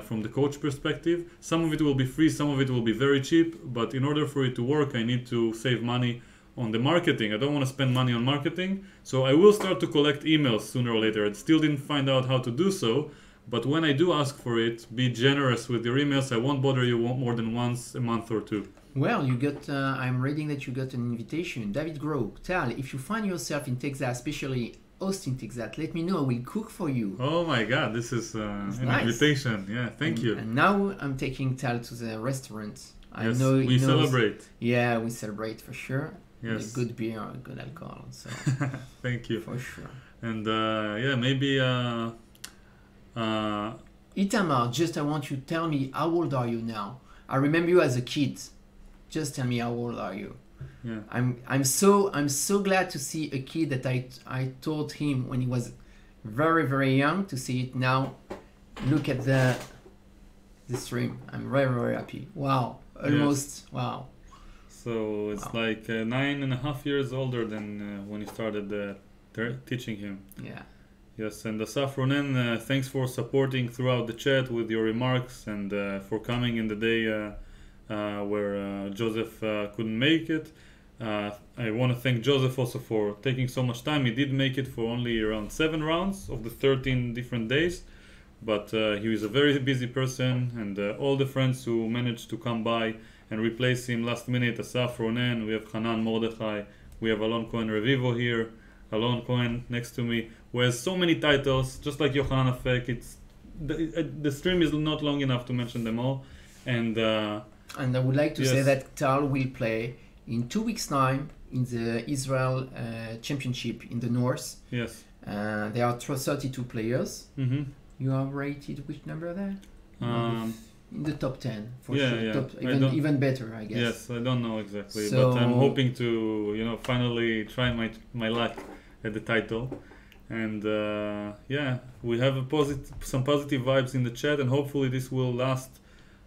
from the coach perspective. Some of it will be free, some of it will be very cheap, but in order for it to work, I need to save money on the marketing. I don't want to spend money on marketing, so I will start to collect emails sooner or later. I still didn't find out how to do so, but when I do ask for it, be generous with your emails. I won't bother you more than once a month or two. Well, you got, I'm reading that you got an invitation. David Groh, Tal, if you find yourself in Texas, especially Austin, Texas, let me know. I will cook for you. Oh my God, this is an invitation. Yeah, thank you. And now I'm taking Tal to the restaurant. I yes, know we celebrate. Yeah, we celebrate for sure. Yes. Good beer, good alcohol. So thank you. For sure. And maybe... Itamar, I want you to tell me, how old are you now? I remember you as a kid. Just tell me, how old are you? Yeah. I'm so glad to see a kid that I taught him when he was very, very young, to see it now. Look at the stream. I'm very, very happy. Wow. Almost. Yes. Wow. So it's like 9.5 years older than when you started teaching him. Yeah. Yes, and Asaf Ronen, thanks for supporting throughout the chat with your remarks and for coming in the day where Joseph couldn't make it. I want to thank Joseph also for taking so much time. He did make it for only around 7 rounds of the 13 different days, but he was a very busy person, and all the friends who managed to come by and replace him last minute, Asaf Ronen, we have Hanan Mordechai, we have Alon Cohen Revivo here, Alon Cohen next to me, who has so many titles, just like Yohanan Afek. The stream is not long enough to mention them all. And I would like to say that Tal will play in 2 weeks' time in the Israel Championship in the north. Yes. There are 32 players. Mm-hmm. You are rated which number there? In the top 10 for sure. Yeah. Top, even better, I guess. Yes, I don't know exactly, but I'm hoping to finally try my luck at the title. And we have some positive vibes in the chat, and hopefully this will last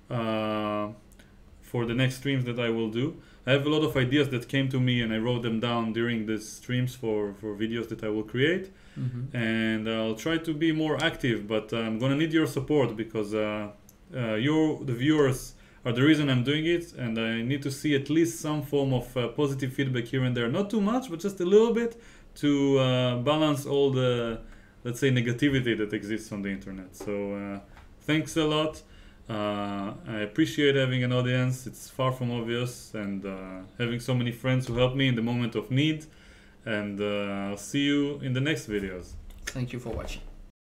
for the next streams that I will do. I have a lot of ideas that came to me, and I wrote them down during the streams for videos that I will create. Mm-hmm. And I'll try to be more active, but I'm gonna need your support, because the viewers are the reason I'm doing it, and I need to see at least some form of positive feedback here and there. Not too much, but just a little bit, to balance all the, let's say, negativity that exists on the internet. So thanks a lot. I appreciate having an audience. It's far from obvious, and having so many friends who help me in the moment of need. And I'll see you in the next videos. Thank you for watching.